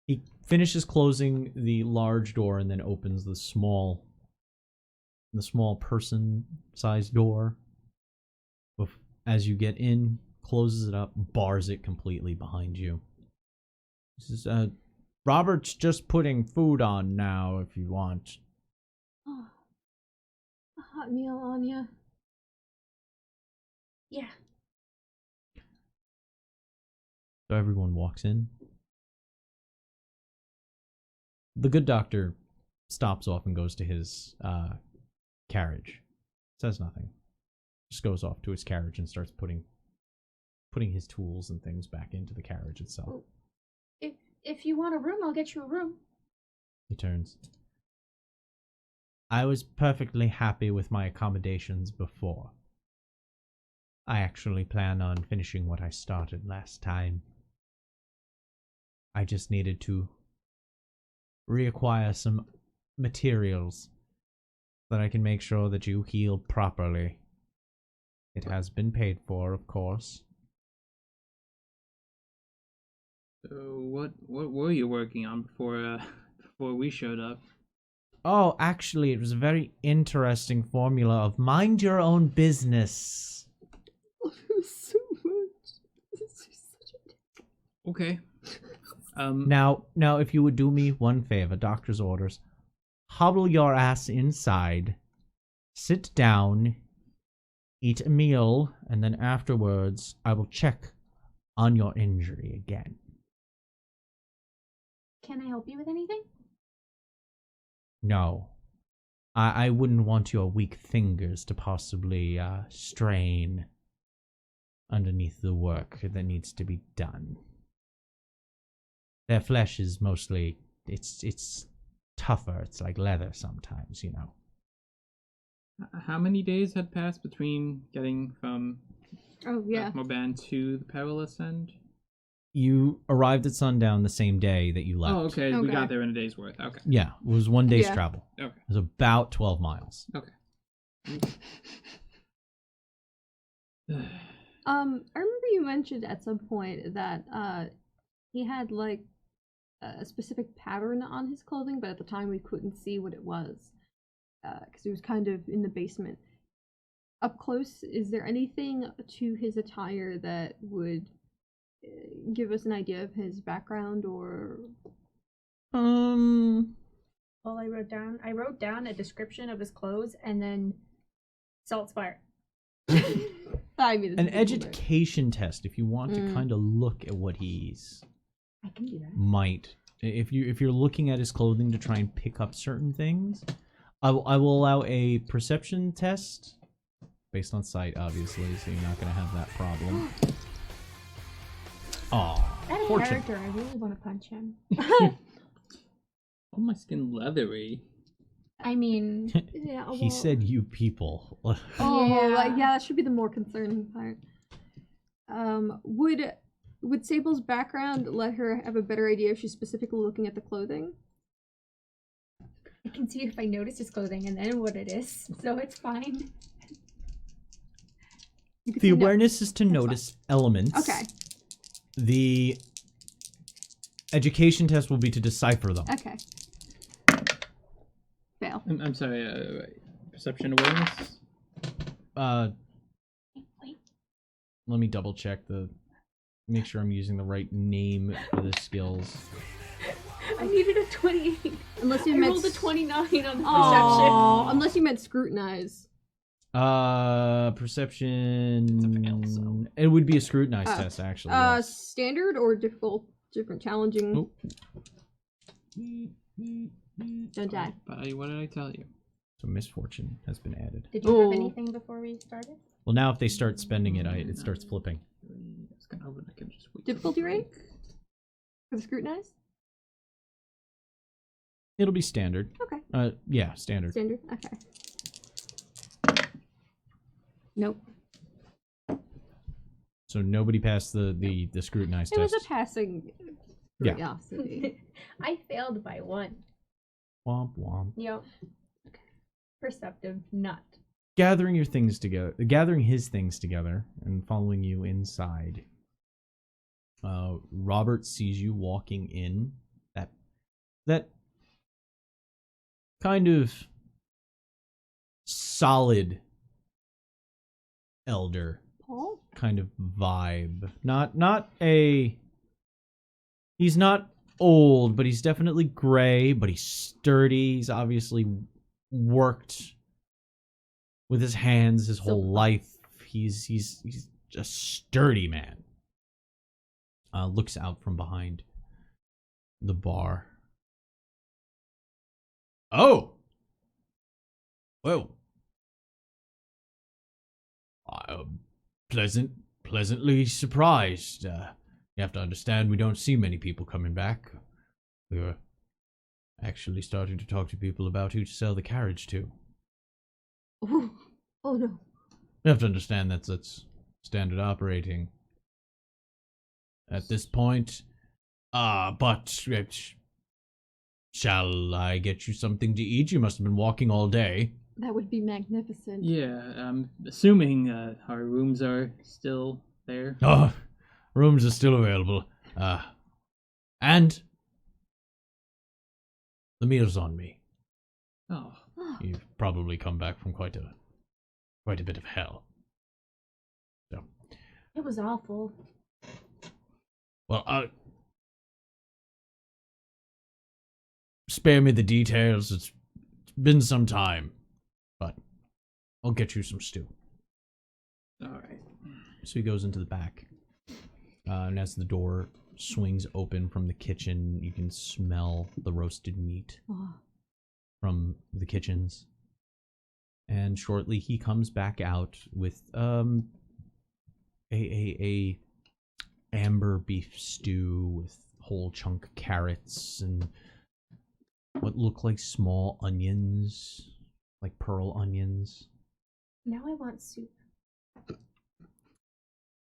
He finishes closing the large door and then opens the small person-sized door. As you get in, closes it up, bars it completely behind you. This is, Robert's just putting food on now, if you want. Oh, a hot meal on ya. Yeah. So everyone walks in. The good doctor stops off and goes to his carriage. Says nothing. Just goes off to his carriage and starts putting his tools and things back into the carriage itself. If you want a room, I'll get you a room. He turns. I was perfectly happy with my accommodations before. I actually plan on finishing what I started last time. I just needed to reacquire some materials so that I can make sure that you heal properly. It has been paid for, of course. So what were you working on before we showed up? Oh, actually, it was a very interesting formula of mind your own business. Love him so much. This is such a... Okay. Now, if you would do me one favor, doctor's orders, hobble your ass inside, sit down, eat a meal, and then afterwards, I will check on your injury again. Can I help you with anything? No. I wouldn't want your weak fingers to possibly strain underneath the work that needs to be done. Their flesh is mostly, it's tougher. It's like leather sometimes, you know. How many days had passed between getting from Moban to the Perilous End? You arrived at sundown the same day that you left. Oh, okay. We got there in a day's worth. Okay. Yeah, it was 1 day's travel. Okay. It was about 12 miles. Okay. I remember you mentioned at some point that he had like a specific pattern on his clothing, but at the time we couldn't see what it was because it was kind of in the basement. Up close, is there anything to his attire that would give us an idea of his background or? Well, I wrote down a description of his clothes and then salt spire. I mean, an education test if you want to kind of look at what he's I can do that. might. If you're looking at his clothing to try and pick up certain things, I will allow a perception test based on sight, obviously, so you're not going to have that problem. Oh, That fortune. character, I really want to punch him. Oh, my skin leathery. I mean, Yeah, He said you people. Oh, yeah, that should be the more concerning part. Would Sable's background let her have a better idea if she's specifically looking at the clothing? I can see if I notice his clothing and then what it is, so it's fine. You could The say no. awareness is to That's notice elements. Okay. The education test will be to decipher them. Okay. Fail. I'm sorry. Perception awareness. Wait. Let me double check make sure I'm using the right name for the skills. I needed a 28. Unless you I meant rolled a 29 on the perception. Oh, unless you meant scrutinize. Perception. It would be a scrutinized test, actually. Yes. Standard or difficult, different, challenging. Oh. Don't die. But what did I tell you? So misfortune has been added. Did you have anything before we started? Well, now if they start spending it, it starts flipping. I was kind of hoping I could just wait. Difficulty rank for the scrutinize. It'll be standard. Okay. Yeah, standard. Standard. Okay. Nope. So nobody passed the scrutinized It test. was a passing Yeah. curiosity. I failed by 1. Womp womp. Yep. Perceptive, not. Gathering his things together, and following you inside. Robert sees you walking in. That kind of solid elder Paul? kind of vibe. He's not old, but he's definitely gray, but he's sturdy. He's obviously worked with his hands his whole life. He's a sturdy man. Looks out from behind the bar. Oh! Well. I'm pleasantly surprised. You have to understand we don't see many people coming back. We were actually starting to talk to people about who to sell the carriage to. Oh no. You have to understand that's standard operating at this point. But shall I get you something to eat? You must have been walking all day. That would be magnificent. Yeah, I'm assuming our rooms are still there. Oh, rooms are still available. And the meal's on me. Oh, You've probably come back from quite a bit of hell. So, It was awful. well, spare me the details. It's been some time, but I'll get you some stew. all right. So he goes into the back, and as the door swings open from the kitchen, you can smell the roasted meat Oh. from the kitchens. And shortly he comes back out with a amber beef stew with whole chunk carrots and what look like small onions, like pearl onions. Now I want soup.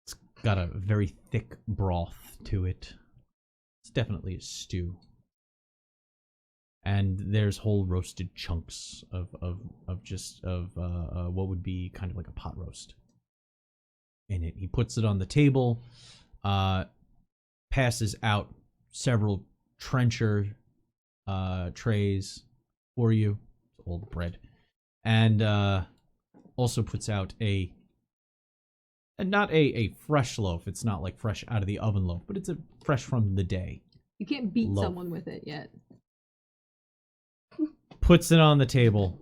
It's got a very thick broth to it. It's definitely a stew. And there's whole roasted chunks of what would be kind of like a pot roast in it. He puts it on the table, passes out several trencher trays for you, all the bread, and also puts out not a fresh loaf. It's not like fresh out of the oven loaf, but it's a fresh from the day. You can't beat Loaf. someone with it yet. Puts it on the table,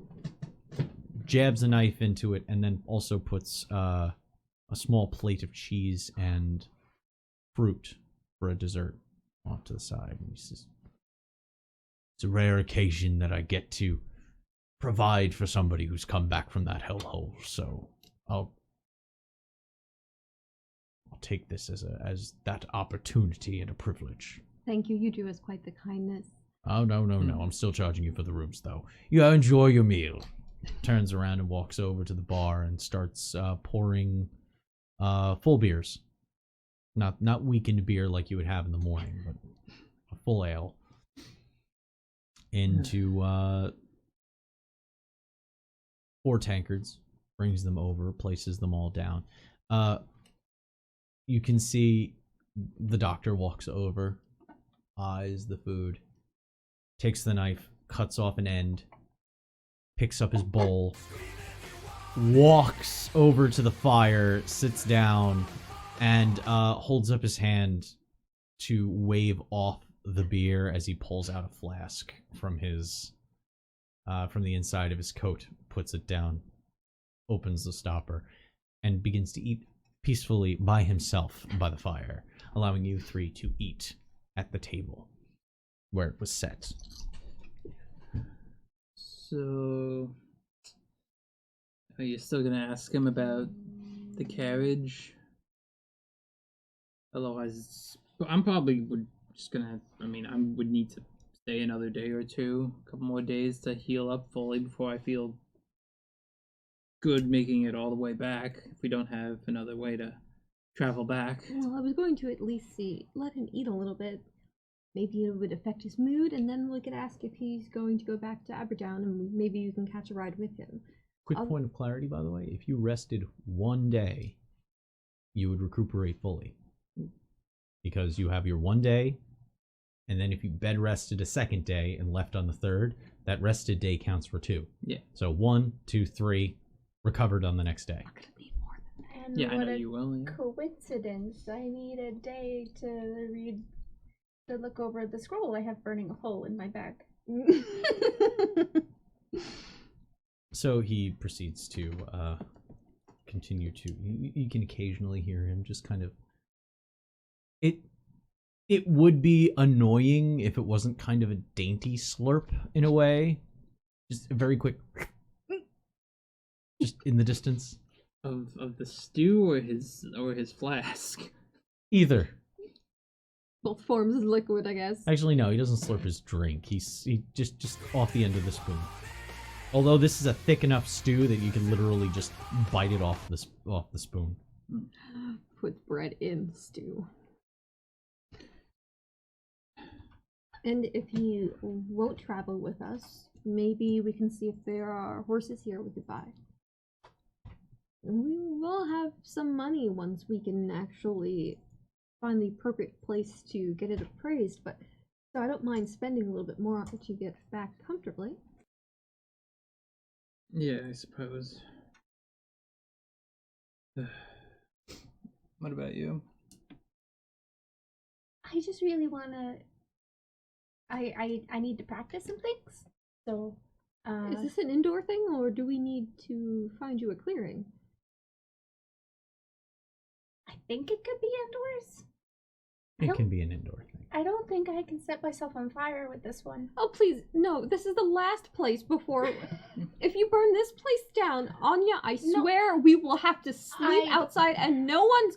jabs a knife into it, and then also puts a small plate of cheese and fruit for a dessert off to the side. And he says, "It's a rare occasion that I get to provide for somebody who's come back from that hellhole, so I'll take this as that opportunity and a privilege." Thank you. You do us quite the kindness. Oh, no. I'm still charging you for the rooms, though. You enjoy your meal. Turns around and walks over to the bar and starts pouring full beers. Not weakened beer like you would have in the morning, but a full ale. Into 4 tankards. Brings them over, places them all down. You can see the doctor walks over. eyes the food, takes the knife, cuts off an end, picks up his bowl, walks over to the fire, sits down, and holds up his hand to wave off the beer as he pulls out a flask from his from the inside of his coat, puts it down, opens the stopper, and begins to eat peacefully by himself by the fire, allowing you three to eat at the table where it was set. So, are you still gonna ask him about the carriage? Otherwise, I'm probably just gonna. I mean, I would need to stay another day or two, a couple more days to heal up fully before I feel good making it all the way back. If we don't have another way to travel back. Well, I was going to at least let him eat a little bit. Maybe it would affect his mood, and then we could ask if he's going to go back to Aberdown, and maybe you can catch a ride with him. Quick point of clarity, by the way. If you rested one day, you would recuperate fully. Because you have your 1 day, and then if you bed rested a second day and left on the third, that rested day counts for 2. Yeah. So 1, 2, 3, recovered on the next day. And Yeah, I what know a you will. Yeah. coincidence. I need a day to look over the scroll I have burning a hole in my back. So he proceeds to continue to. You can occasionally hear him just kind of. It would be annoying if it wasn't kind of a dainty slurp in a way. Just a very quick. Just in the distance. Of the stew or his flask. Either. Both forms of liquid, I guess. Actually, no, he doesn't slurp his drink. He just off the end of the spoon. Although this is a thick enough stew that you can literally just bite it off the spoon. Put bread in stew. And if he won't travel with us, maybe we can see if there are horses here we could buy. We will have some money once we can actually find the appropriate place to get it appraised, but so I don't mind spending a little bit more to get back comfortably. Yeah, I suppose. What about you? I just really wanna. I need to practice some things. So, Is this an indoor thing, or do we need to find you a clearing? I think it could be indoors. It can be an indoor thing. I don't think I can set myself on fire with this one. Oh, please, no, this is the last place before... If you burn this place down, Anya, I swear we will have to sleep outside and no one's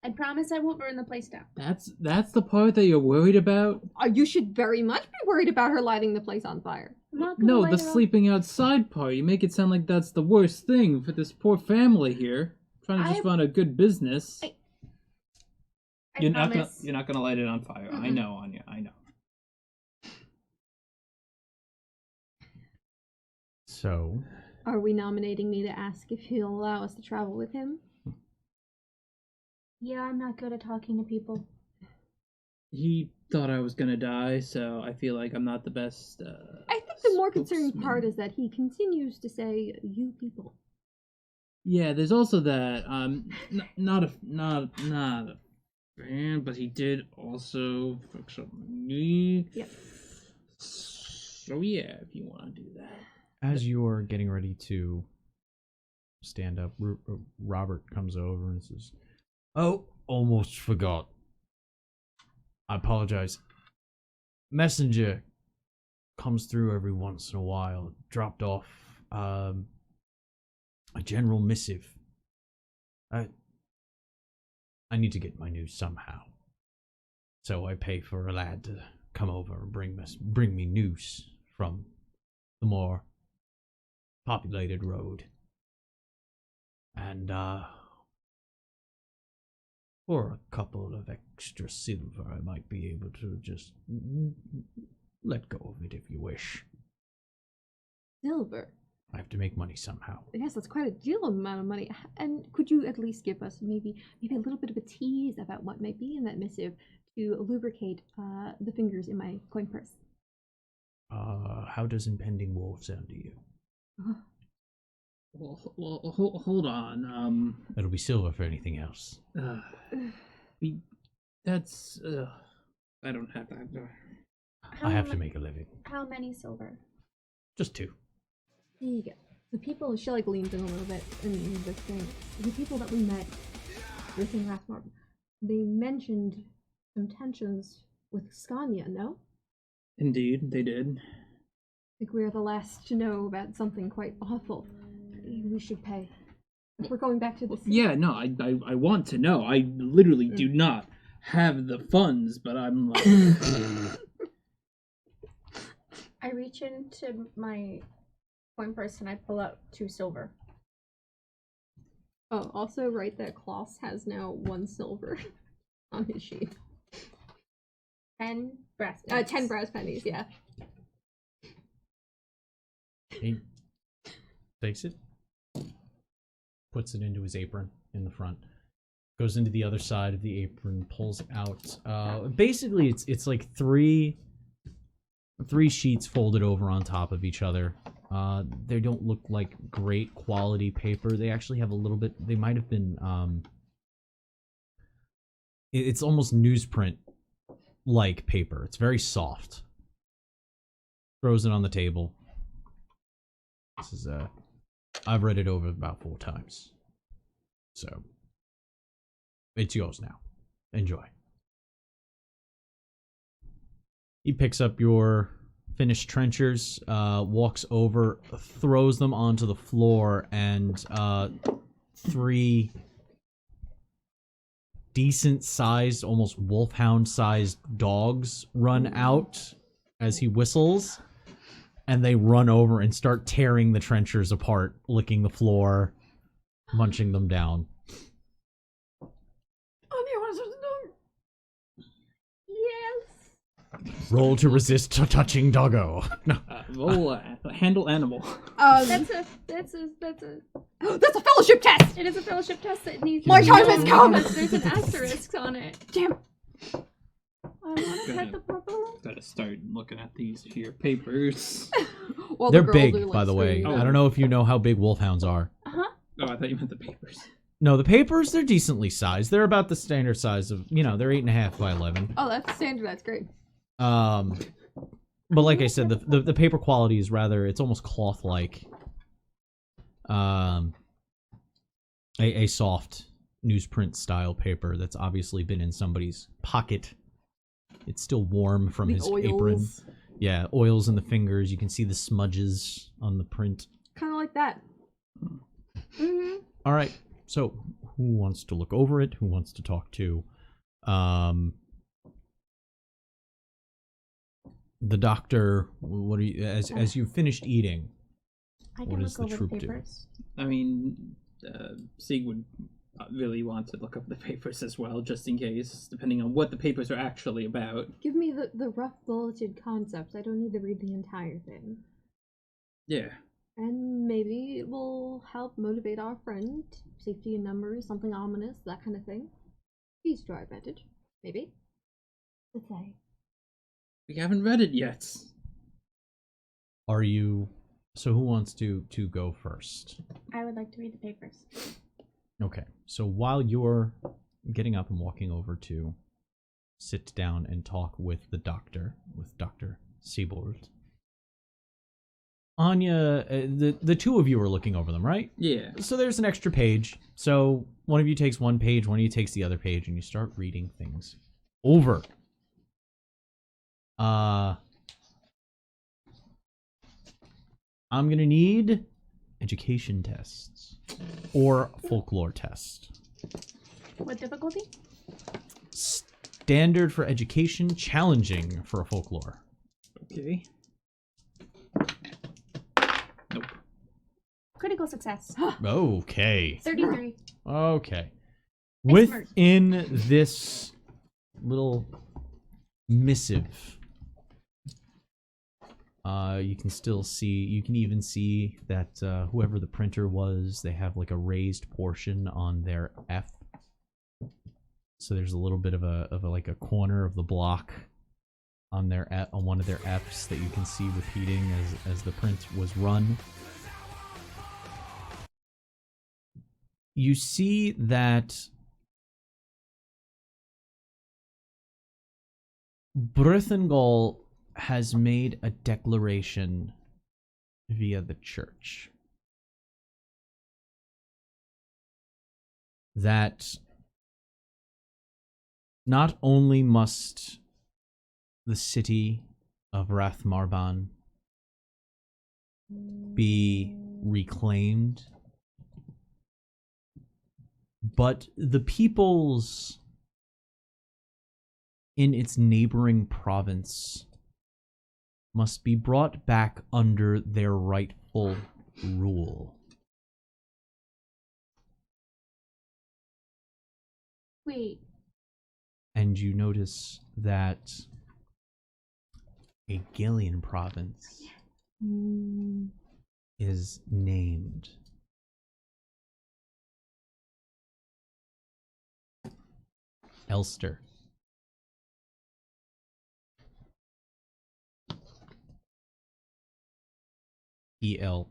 I promise I won't burn the place down. That's the part that you're worried about? You should very much be worried about her lighting the place on fire. I'm not gonna No, light the it on- sleeping outside part. You make it sound like that's the worst thing for this poor family here. Trying to just run a good business. I promise. You're not gonna light it on fire. I know, Anya. I know. So, Are we nominating me to ask if he'll allow us to travel with him? Yeah, I'm not good at talking to people. He thought I was gonna die, so I feel like I'm not the best. I think the more concerning spokesman. part is that he continues to say, you people. Yeah, there's also that. Not a fan, but he did also fuck something me. Yep. So yeah, if you want to do that. as you're getting ready to stand up, Robert comes over and says, "Oh, almost forgot. I apologize. Messenger comes through every once in a while. Dropped off a general missive. I need to get my news somehow. So I pay for a lad to come over and bring me news from the more populated road. And for a couple of extra silver, I might be able to just let go of it if you wish. Silver. I have to make money somehow. Yes, that's quite a deal amount of money. And could you at least give us maybe a little bit of a tease about what might be in that missive to lubricate the fingers in my coin purse. How does impending wolf sound to you? Well, hold on. It'll be silver for anything else. That's I don't have that. I have to make a living. How many silver? Just 2. There you go. The people, she like leans in a little bit and the thing. The people that we met within Rathmore, they mentioned some tensions with Scania, no? Indeed, they did. I think we're the last to know about something quite awful. We should pay. We're going back to the city. Yeah, no, I want to know. I literally do not have the funds, but I'm like... I reach into my coin purse and I pull out 2 silver. Oh, also write that Klaus has now 1 silver on his sheet. 10 brass pennies. 10 brass pennies, yeah. He takes it, puts it into his apron in the front, goes into the other side of the apron, pulls out. Basically, it's like three sheets folded over on top of each other. They don't look like great quality paper. They actually have a little bit. They might have been. It's almost newsprint like paper. It's very soft. Throws it on the table. This is I've read it over about 4 times. So it's yours now. Enjoy. He picks up your finished trenchers, walks over, throws them onto the floor, and 3 decent-sized, almost wolfhound-sized dogs run out as he whistles, and they run over and start tearing the trenchers apart, licking the floor, munching them down. Yes. Roll to resist touching doggo. No. Roll handle animal. That's a That's a fellowship test! It is a fellowship test that needs. My time has come! There's an asterisk on it. Damn. I want to pet the purple. Gotta start looking at these here papers. Well, They're the girls big, are, like, by the way. screaming. I don't know if you know how big wolfhounds are. Oh, I thought you meant the papers. No, the papers, they're decently sized. They're about the standard size of, they're 8.5 by 11. Oh, that's standard. That's great. But like I said, the paper quality is rather, it's almost cloth-like. A soft newsprint style paper that's obviously been in somebody's pocket. It's still warm from his apron. Yeah, oils in the fingers. You can see the smudges on the print. Kind of like that. Mm-hmm. All right. So, who wants to look over it? Who wants to talk to? The doctor. What are you? As you finished eating, I what can does look the over the troop do? papers. I mean, Sieg would really want to look up the papers as well, just in case, depending on what the papers are actually about. Give me the rough bulleted concepts. I don't need to read the entire thing. Yeah. And maybe it will help motivate our friend. Safety in numbers, something ominous, that kind of thing. He's to our advantage. Maybe. Let's say. We haven't read it yet. Are you? So who wants to go first? I would like to read the papers. Okay. So while you're getting up and walking over to sit down and talk with the doctor, with Dr. Siebold, Anya, the 2 of you are looking over them, right? Yeah. So there's an extra page. So one of you takes one page, one of you takes the other page, and you start reading things over. I'm gonna need education tests or folklore test. What difficulty? Standard for education, challenging for a folklore. Okay. Nope. Critical success. Okay. 33. Okay. Excellent. Within this little missive, you can still see, you can even see that whoever the printer was, they have like a raised portion on their F. So there's a little bit of a like a corner of the block on on one of their Fs that you can see repeating as the print was run. You see that Brithengol has made a declaration via the church that not only must the city of Rathmarban be reclaimed, but the peoples in its neighboring province must be brought back under their rightful rule. Wait. And you notice that a Gillian province is named. Elster. Elster.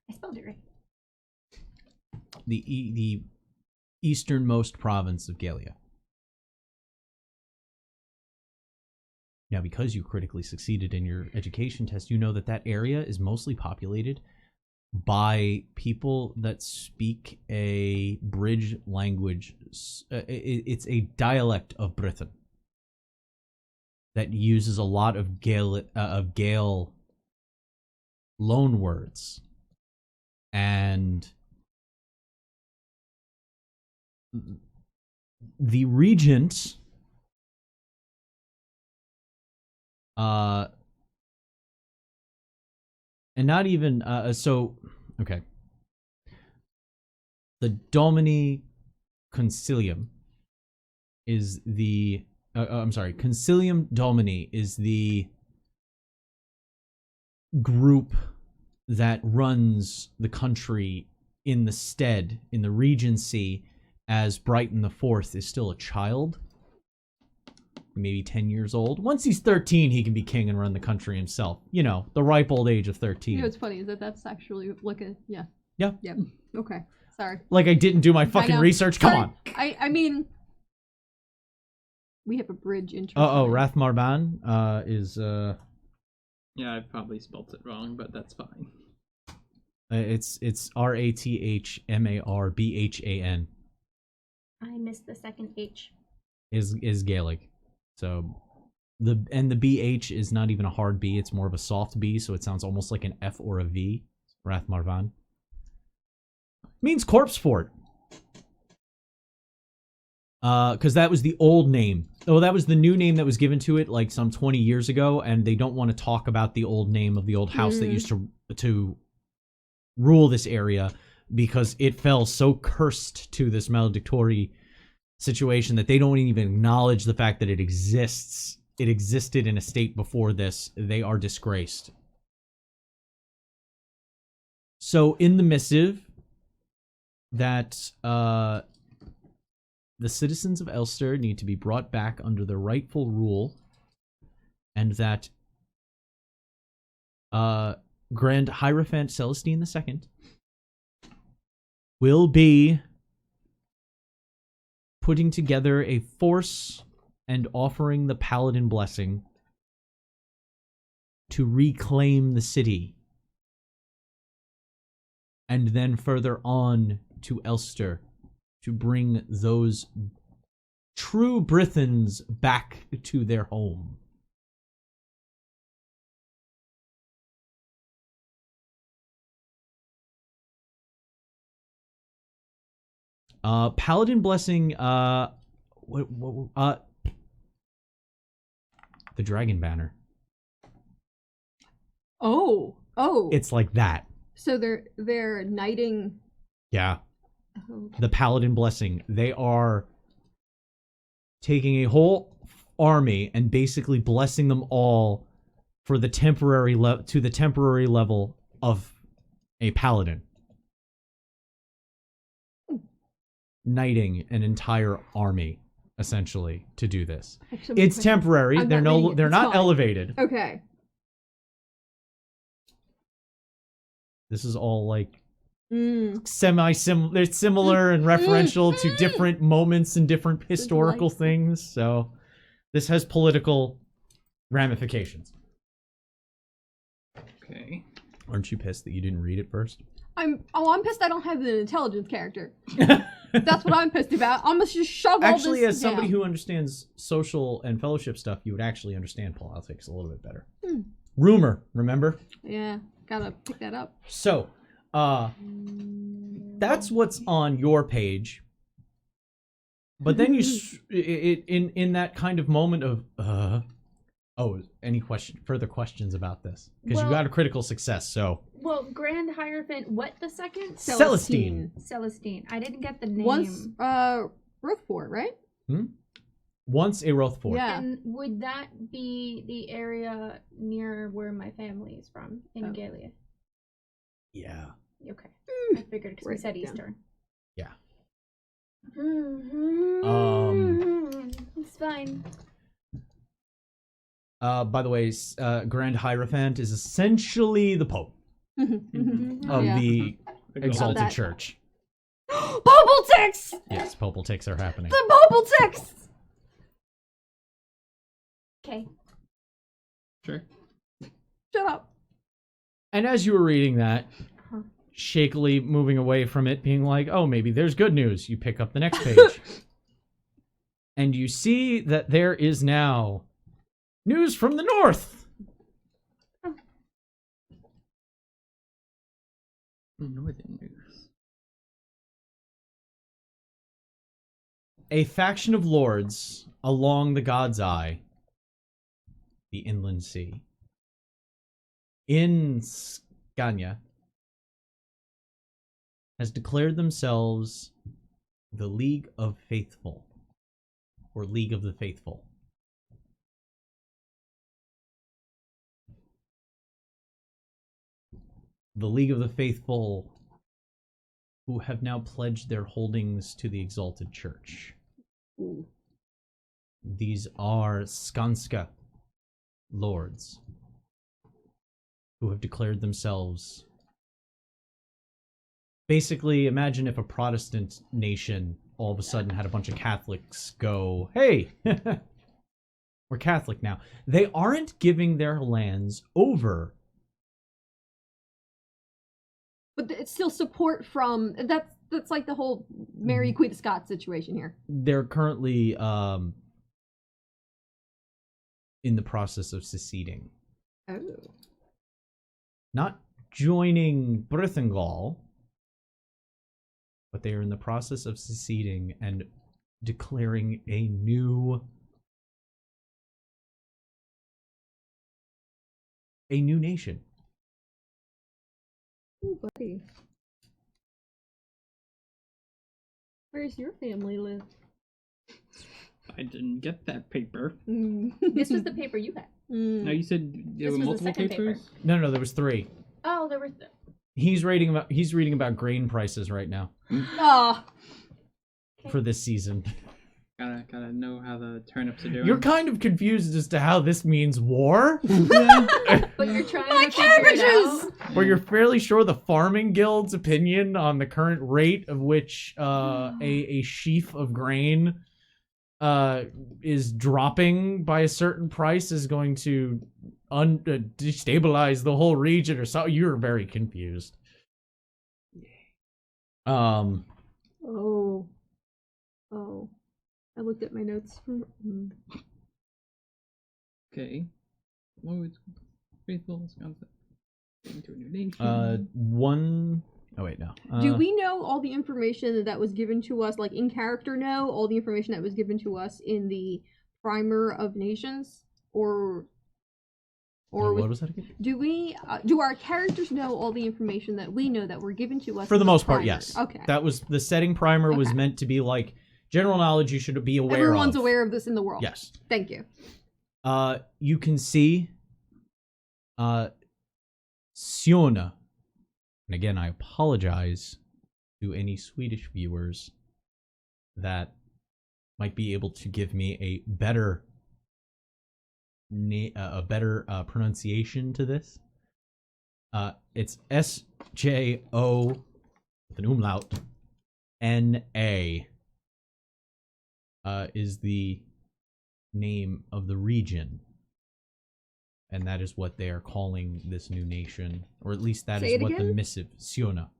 I spelled it right. The easternmost province of Galia. Now, because you critically succeeded in your education test, you know that that area is mostly populated by people that speak a bridge language. It's a dialect of Britain that uses a lot of Gael loan words. And the regent and not even okay, the Domini Concilium is the Concilium Domini is the group that runs the country in the regency, as Brighton the Fourth is still a child, maybe 10 years old. Once he's 13, he can be king and run the country himself. You know, the ripe old age of 13. You know what's funny is that's actually like a Yeah. Yep. Okay. Sorry. Like I didn't do my fucking research. Come on. I mean, we have a bridge intro. Rathmarban is Yeah, I probably spelt it wrong, but that's fine. It's Rathmarbhan. I missed the second H. Is Gaelic. So the BH is not even a hard B, it's more of a soft B, so it sounds almost like an F or a V. Rathmarban means corpse fort. Because that was the old name. Oh, that was the new name that was given to it like some 20 years ago, and they don't want to talk about the old name of the old house that used to rule this area, because it fell so cursed to this maledictory situation that they don't even acknowledge the fact that it exists. It existed in a state before this. They are disgraced. So in the missive that the citizens of Elster need to be brought back under their rightful rule, and that Grand Hierophant Celestine II will be putting together a force and offering the Paladin blessing to reclaim the city, and then further on to Elster to bring those true Britons back to their home. Paladin blessing, the dragon banner. Oh. It's like that. So they're knighting. Yeah. Oh. The Paladin blessing. They are taking a whole army and basically blessing them all for the temporary level of a paladin. knighting an entire army, essentially, to do this. Actually, It's temporary. I'm They're not reading it. they're It's not fine. elevated. Okay. This is all like Mm. they're similar and referential to different moments and different historical Delightful. things. So this has political ramifications. Okay. Aren't you pissed that you didn't read it first? I'm pissed I don't have an intelligence character. That's what I'm pissed about. I'm gonna just shove Actually, all this as somebody down. who understands social and fellowship stuff, you would actually understand politics a little bit better. Hmm. Rumor, remember? Yeah, gotta pick that up. So, that's what's on your page. But then you, in that kind of moment of, any further questions about this? Because you Well- got a critical success, so. Well, Grand Hierophant, what the second? Celestine. Celestine. I didn't get the name. Once, Rothfort, right? Once a Rothfort. Yeah. And would that be the area near where my family is from, in Oh. Galia? Yeah. Okay. I figured because we Write said it down. Eastern. Yeah. It's fine. By the way, Grand Hierophant is essentially the Pope of Yeah. the Exalted that. Church. Politics! Yes, politics are happening. The politics! Okay. Sure. Shut up. And as you were reading that, Huh. shakily moving away from it, being like, oh, maybe there's good news, you pick up the next page. And you see that there is now news from the north. Northern news. A faction of lords along the God's Eye, the inland sea, in Scania, has declared themselves the League of Faithful, or League of the Faithful. The League of the Faithful, who have now pledged their holdings to the Exalted Church. Ooh. These are Skanska lords, who have declared themselves. Basically, imagine if a Protestant nation all of a sudden had a bunch of Catholics go, hey, we're Catholic now. They aren't giving their lands over. But it's still support from that's like the whole Mary Queen of Scots situation here. They're currently in the process of seceding. Oh. Not joining Brithengal, but they are in the process of seceding and declaring a new nation. Ooh, buddy. Where's your family live? I didn't get that paper. This was the paper you had. Now you said there This were was the multiple second paper. papers? No, there was 3. Oh, there were. He's reading about grain prices right now Ah, for this season. Gotta know how the turnips are doing. You're kind of confused as to how this means war, But you're trying my to figure it cabbages! out. or you're fairly sure the farming guild's opinion on the current rate of which a sheaf of grain is dropping by a certain price is going to destabilize the whole region or so. You're very confused. Oh. I looked at my notes. Okay. Lords, faithful, Skanska. Into a new nation. One. Oh wait, no. Do we know all the information that was given to us, like in character? Know all the information that was given to us in the Primer of Nations, or What was that again? do we? Do our characters know all the information that we know that were given to us? For in the most part, primer? yes. Okay. That was the setting primer was Okay. meant to be like general knowledge you should be aware Everyone's of. aware of this in the world. Yes. Thank you. You can see Siona. And again, I apologize to any Swedish viewers that might be able to give me a better pronunciation to this. It's SJO with an umlaut NA is the name of the region, and that is what they are calling this new nation, or at least that Say is it what the again? missive Siona.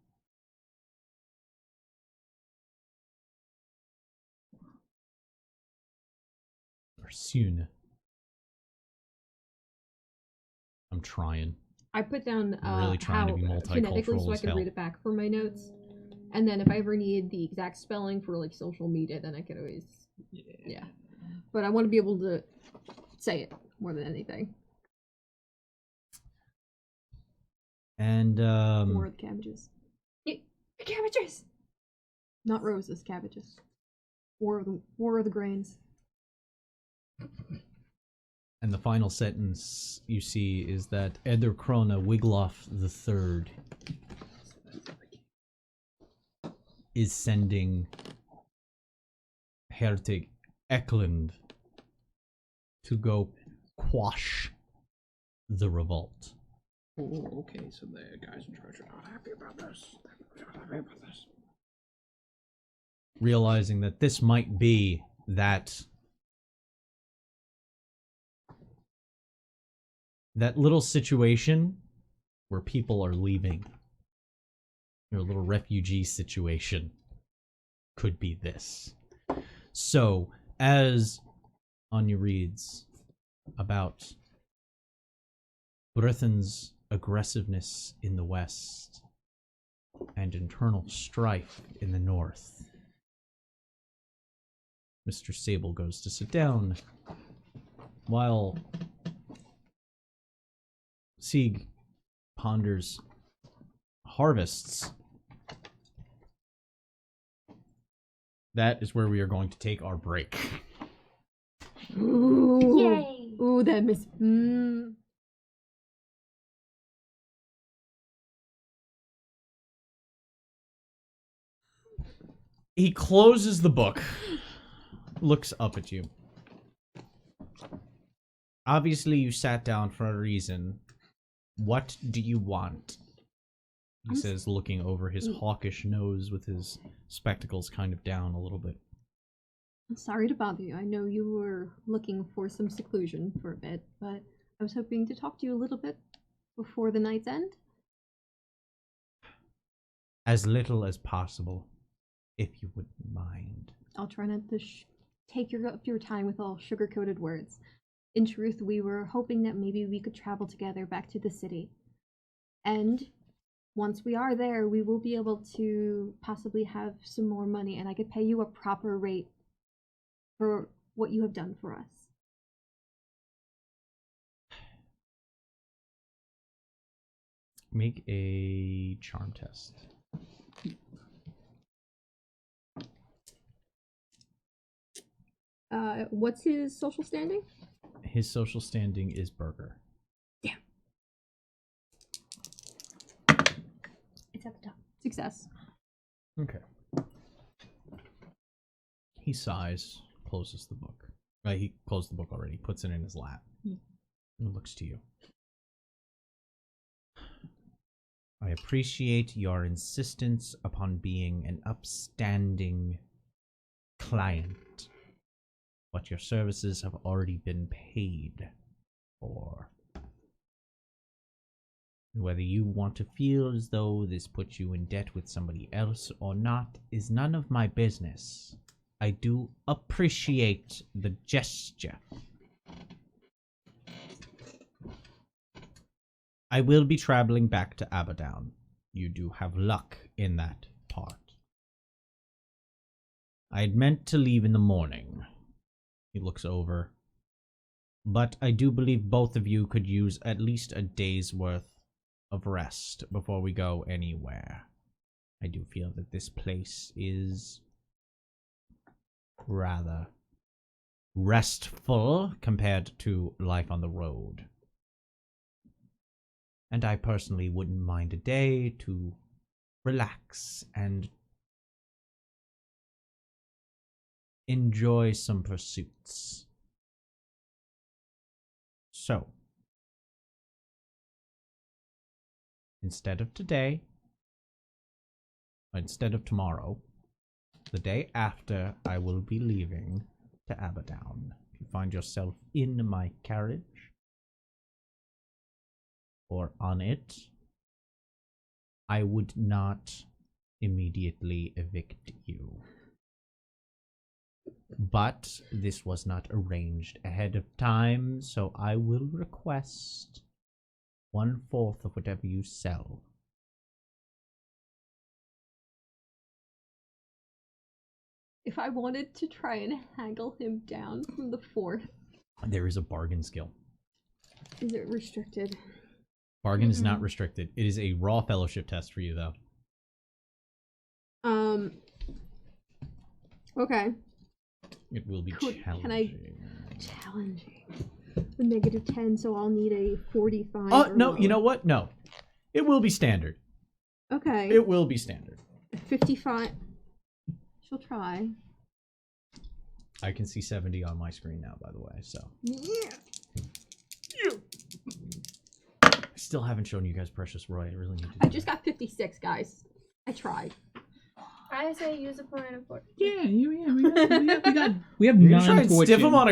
Or Siuna. I'm trying. I put down I'm really trying to be phonetically multicultural so I as can hell. read it back for my notes. And then if I ever need the exact spelling for like social media, then I could always yeah. But I want to be able to say it more than anything. And Or the cabbages. Cabbages! Not roses, cabbages. Or the grains. and the final sentence you see is that Eder Krona Wigloff III is sending Hertig Eklund to go quash the revolt. Oh, okay, so the guys in charge are not happy about this. They're not happy about this. Realizing that this might be that little situation where people are leaving. Your little refugee situation could be this. So, as Anya reads about Brithen's aggressiveness in the west and internal strife in the north, Mr. Sable goes to sit down while Sieg ponders harvests. That is where we are going to take our break. Ooh. Yay! Ooh, that miss. He closes the book, looks up at you. Obviously, you sat down for a reason. What do you want? He says, looking over his hawkish nose with his spectacles kind of down a little bit. I'm sorry to bother you. I know you were looking for some seclusion for a bit, but I was hoping to talk to you a little bit before the night's end. As little as possible, if you wouldn't mind. I'll try not to take your time with all sugar-coated words. In truth, we were hoping that maybe we could travel together back to the city. And once we are there, we will be able to possibly have some more money, and I could pay you a proper rate for what you have done for us. Make a charm test. What's his social standing? His social standing is burger. Damn. It's at the top. Success. Okay. He sighs, closes the book. He closed the book already, puts it in his lap, and looks to you. I appreciate your insistence upon being an upstanding client, but your services have already been paid for. Whether you want to feel as though this puts you in debt with somebody else or not is none of my business. I do appreciate the gesture. I will be traveling back to Abaddon. You do have luck in that part. I had meant to leave in the morning. He looks over. But I do believe both of you could use at least a day's worth of rest before we go anywhere. I do feel that this place is rather restful compared to life on the road. And I personally wouldn't mind a day to relax and enjoy some pursuits. So, instead of today, instead of tomorrow, the day after, I will be leaving to Abaddon. If you find yourself in my carriage or on it, I would not immediately evict you. But this was not arranged ahead of time, so I will request 1/4 of whatever you sell. If I wanted to try and haggle him down from the 4th, There is a bargain skill. is it restricted? Bargain is not restricted. It is a raw fellowship test for you, though. Okay. It will be Can challenging. I challenging? A -10, so I'll need a 45. Oh, or no, lower. you know what? No. It will be standard. Okay. It will be standard. 55. She'll try. I can see 70 on my screen now, by the way, so. Yeah. I still haven't shown you guys Precious Roy. I really need to do I just got 56, guys. I tried. I say use a point of fortune. Yeah, we have You're gonna try 9 and fortune. stiff him on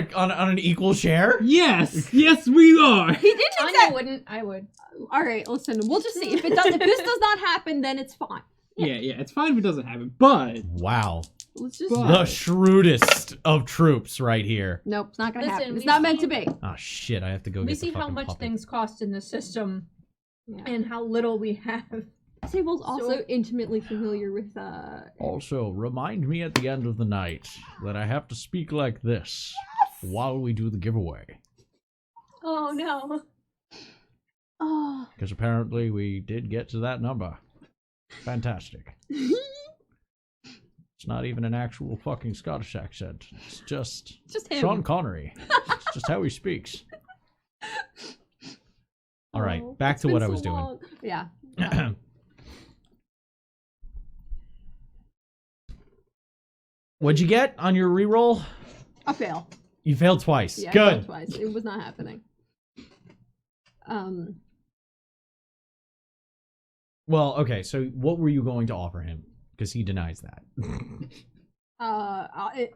an equal share? Yes, yes, we are. He didn't Anya exactly. wouldn't. I would. All right, listen. We'll just see if it does. If this does not happen, then it's fine. Yeah, it's fine if it doesn't happen, but Wow. Let's just. But- The shrewdest of troops right here. Nope, it's not gonna Listen, happen. It's we not meant see- to be. Oh shit, I have to go We get the see how fucking much puppet. things cost in the system Yeah. and how little we have. Sable's also So- intimately familiar with Also, remind me at the end of the night that I have to speak like this while we do the giveaway. Oh no. Oh. Because apparently we did get to that number. Fantastic. It's not even an actual fucking Scottish accent. It's just Just him. Sean Connery. It's just how he speaks. All right, Oh, back it's to been what I so was doing. long. Yeah. What'd you get on your reroll? A fail. You failed twice. Yeah, I Good. failed twice. It was not happening. Well, okay, so what were you going to offer him? Because he denies that.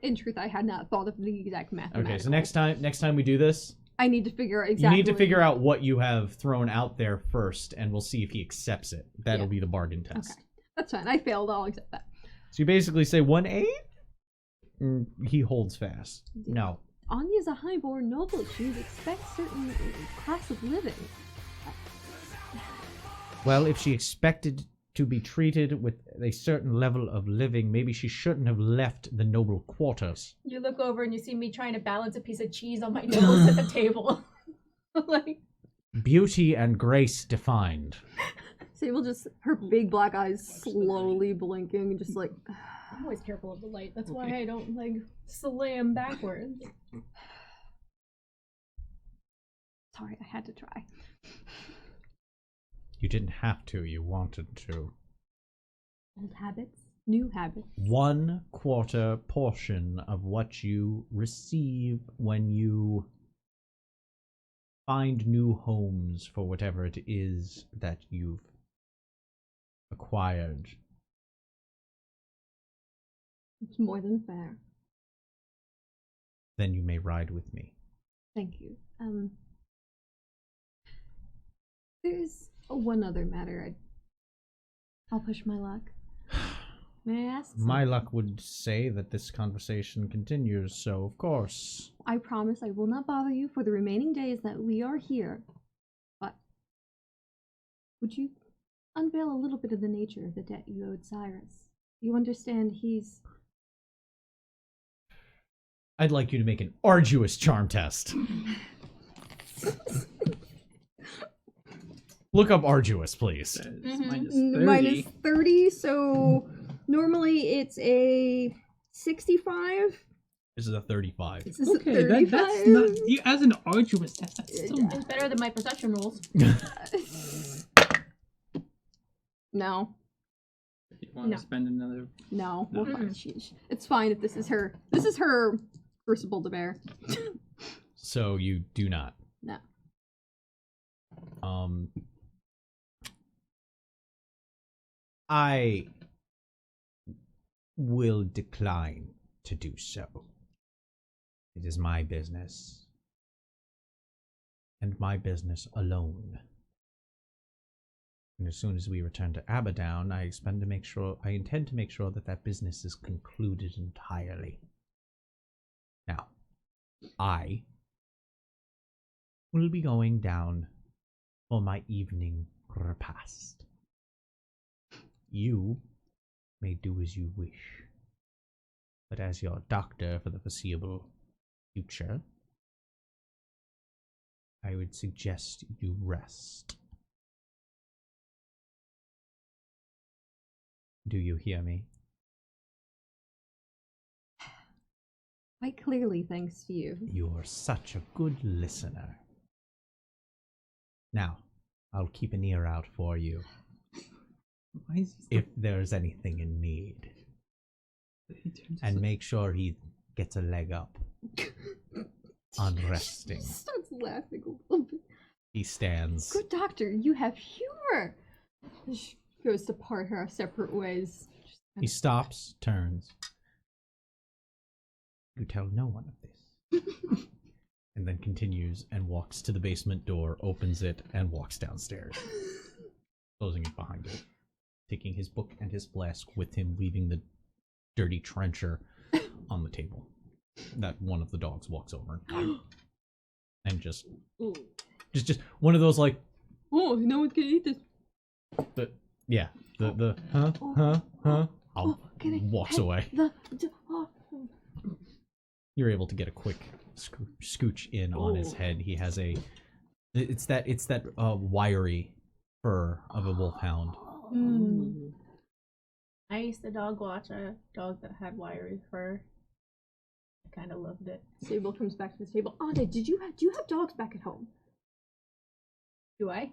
In truth, I had not thought of the exact math. Okay, so next time we do this, I need to figure out exactly. you need to figure out what you have thrown out there first, and we'll see if he accepts it. That'll Yeah. be the bargain test. Okay, that's fine. I failed. I'll accept that. So you basically say 1/8? He holds fast. No. Anya's a highborn noble. She would expect certain class of living. Well, if she expected to be treated with a certain level of living, maybe she shouldn't have left the noble quarters. You look over and you see me trying to balance a piece of cheese on my nose at the table. Like, Beauty and grace defined. Sable just, her big black eyes slowly blinking, just like. I'm always careful of the light. That's why I don't like slam backwards. Sorry, I had to try. You didn't have to, you wanted to. Old habits, new habits. 1/4 portion of what you receive when you find new homes for whatever it is that you've acquired. It's more than fair. Then you may ride with me. Thank you. There's one other matter. I'll push my luck. May I ask? My something? luck would say that this conversation continues, so of course. I promise I will not bother you for the remaining days that we are here. But would you unveil a little bit of the nature of the debt you owed Cyrus? You understand he's... I'd like you to make an arduous charm test. Look up arduous, please. minus 30, so normally it's a 65. This is a 35. This is a Okay, 35. that's not you, as an arduous test. That's still It's better than my perception rules. No. You want No. to spend another? No, No. well, it's fine if this is her. This is her crucible to bear. So you do not. No. I will decline to do so. It is my business. And my business alone. And as soon as we return to Abaddon, I intend to make sure that that business is concluded entirely. Now, I will be going down for my evening repast. You may do as you wish, but as your doctor for the foreseeable future, I would suggest you rest. Do you hear me? Quite clearly, thanks to you. You're such a good listener. Now, I'll keep an ear out for you Why is if there's anything in need. And make sure he gets a leg up on resting. She starts laughing a little bit. He stands. Good doctor, you have humor. She goes to part her separate ways. He stops, turns. You tell no one of this. And then continues and walks to the basement door, opens it, and walks downstairs, closing it behind him, taking his book and his flask with him, leaving the dirty trencher on the table. That one of the dogs walks over and just one of those like, oh, no one can eat this. Walks away. You're able to get a quick scooch in on his head. He has it's that wiry fur of a wolfhound. I used to dog watch a dog that had wiry fur. I kind of loved it. Sable comes back to the table. Ande, do you have dogs back at home? Do I?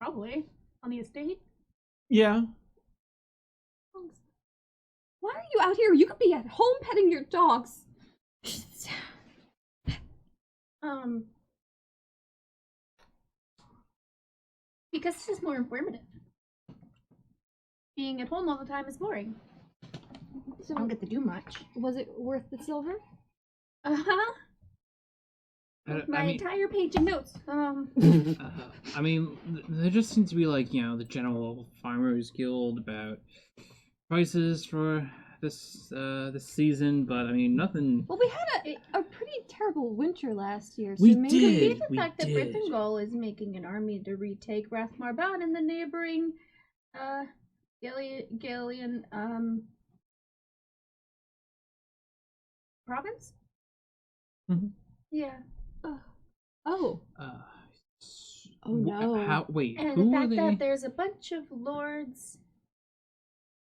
Probably. On the estate? Yeah. Why are you out here? You could be at home petting your dogs. Because this is more informative. Being at home all the time is boring. So I don't get to do much. was it worth the silver? Uh-huh. My entire page of notes. I mean, there just seems to be like, the general farmers guild about prices for this season, but I mean nothing. Well, we had a pretty terrible winter last year. So We maybe did. The fact that Brithengol is making an army to retake Rathmarban and the neighboring Galian province? Mm-hmm. Yeah. Oh no. How? Wait, And who the are fact they? that there's a bunch of lords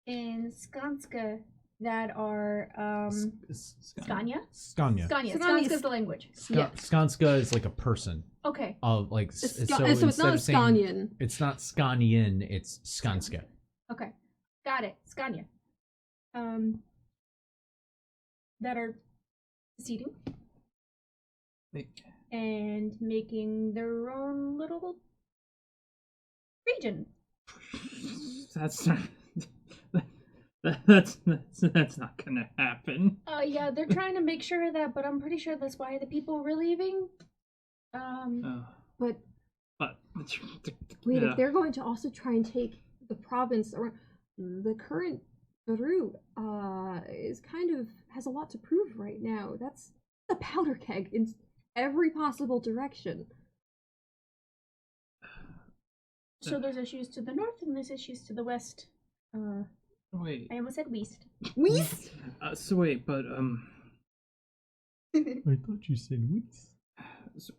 in Skanska that are Scania? Scania. Skanska's the language. Yeah. Skanska is like a person. Okay. Of like So it's instead not of saying- Scanian. It's not Scanian, it's Skanska. Okay. Got it. Scania. That are seceding and making their own little region. That's not. That's not gonna happen. Yeah, they're trying to make sure of that, but I'm pretty sure that's why the people were leaving. But wait, yeah. if they're going to also try and take the province, or the current Baru is has a lot to prove right now. That's a powder keg in every possible direction. So there's issues to the north and there's issues to the west. Wait. I almost said west. West? So wait, but I thought you said Weiss.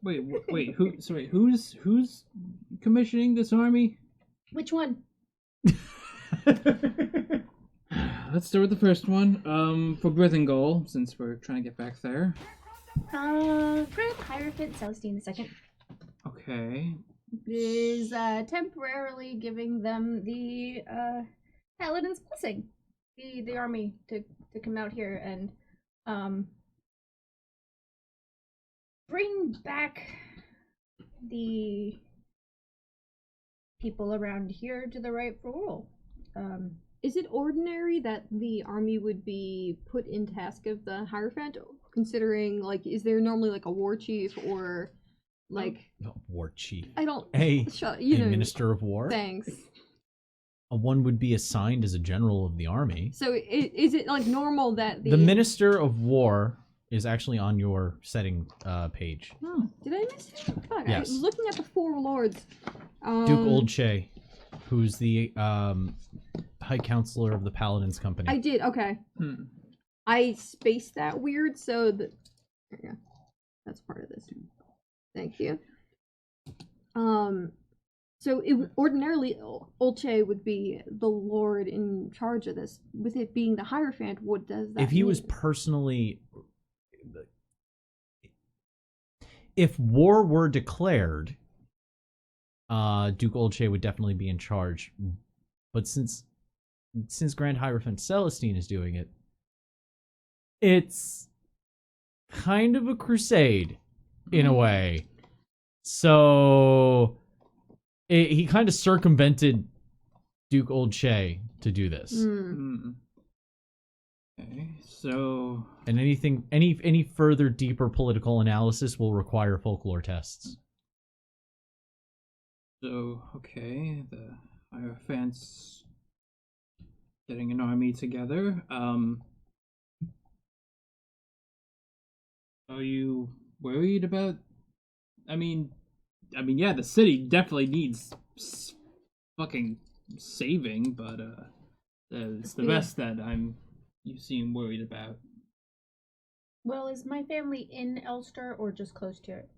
wait. Who's commissioning this army? Which one? Let's start with the first one. For Brithengol, since we're trying to get back there. Grand Hierophant Celestine II Okay. is temporarily giving them the Paladin's blessing the army to come out here and bring back the people around here to the rightful role. Is it ordinary that the army would be put in task of the Hierophant, considering, like, is there normally, like, a war chief or, like... War chief. I don't... A know, minister of war? Thanks. One would be assigned as a general of the army. So is it, like, normal that The minister of war is actually on your setting page. Oh, did I miss him? Fuck, Yes. I was looking at the four lords. Duke Oldche, who's the High Counselor of the Paladins Company. I did, okay. I spaced that weird, so that... There you go. That's part of this. Thank you. So ordinarily, Olche would be the lord in charge of this. With it being the Hierophant, what does that If he mean? was personally... If war were declared, Duke Oldche would definitely be in charge. But since Grand Hierophant Celestine is doing it, it's kind of a crusade, in a way. So he kind of circumvented Duke Oldche to do this. Okay, so... And any further deeper political analysis will require folklore tests. So, okay, the Hierophant's getting an army together. Are you worried about... I mean, yeah, the city definitely needs fucking saving, but it's the rest that you seem worried about. Well, is my family in Elster or just close to it?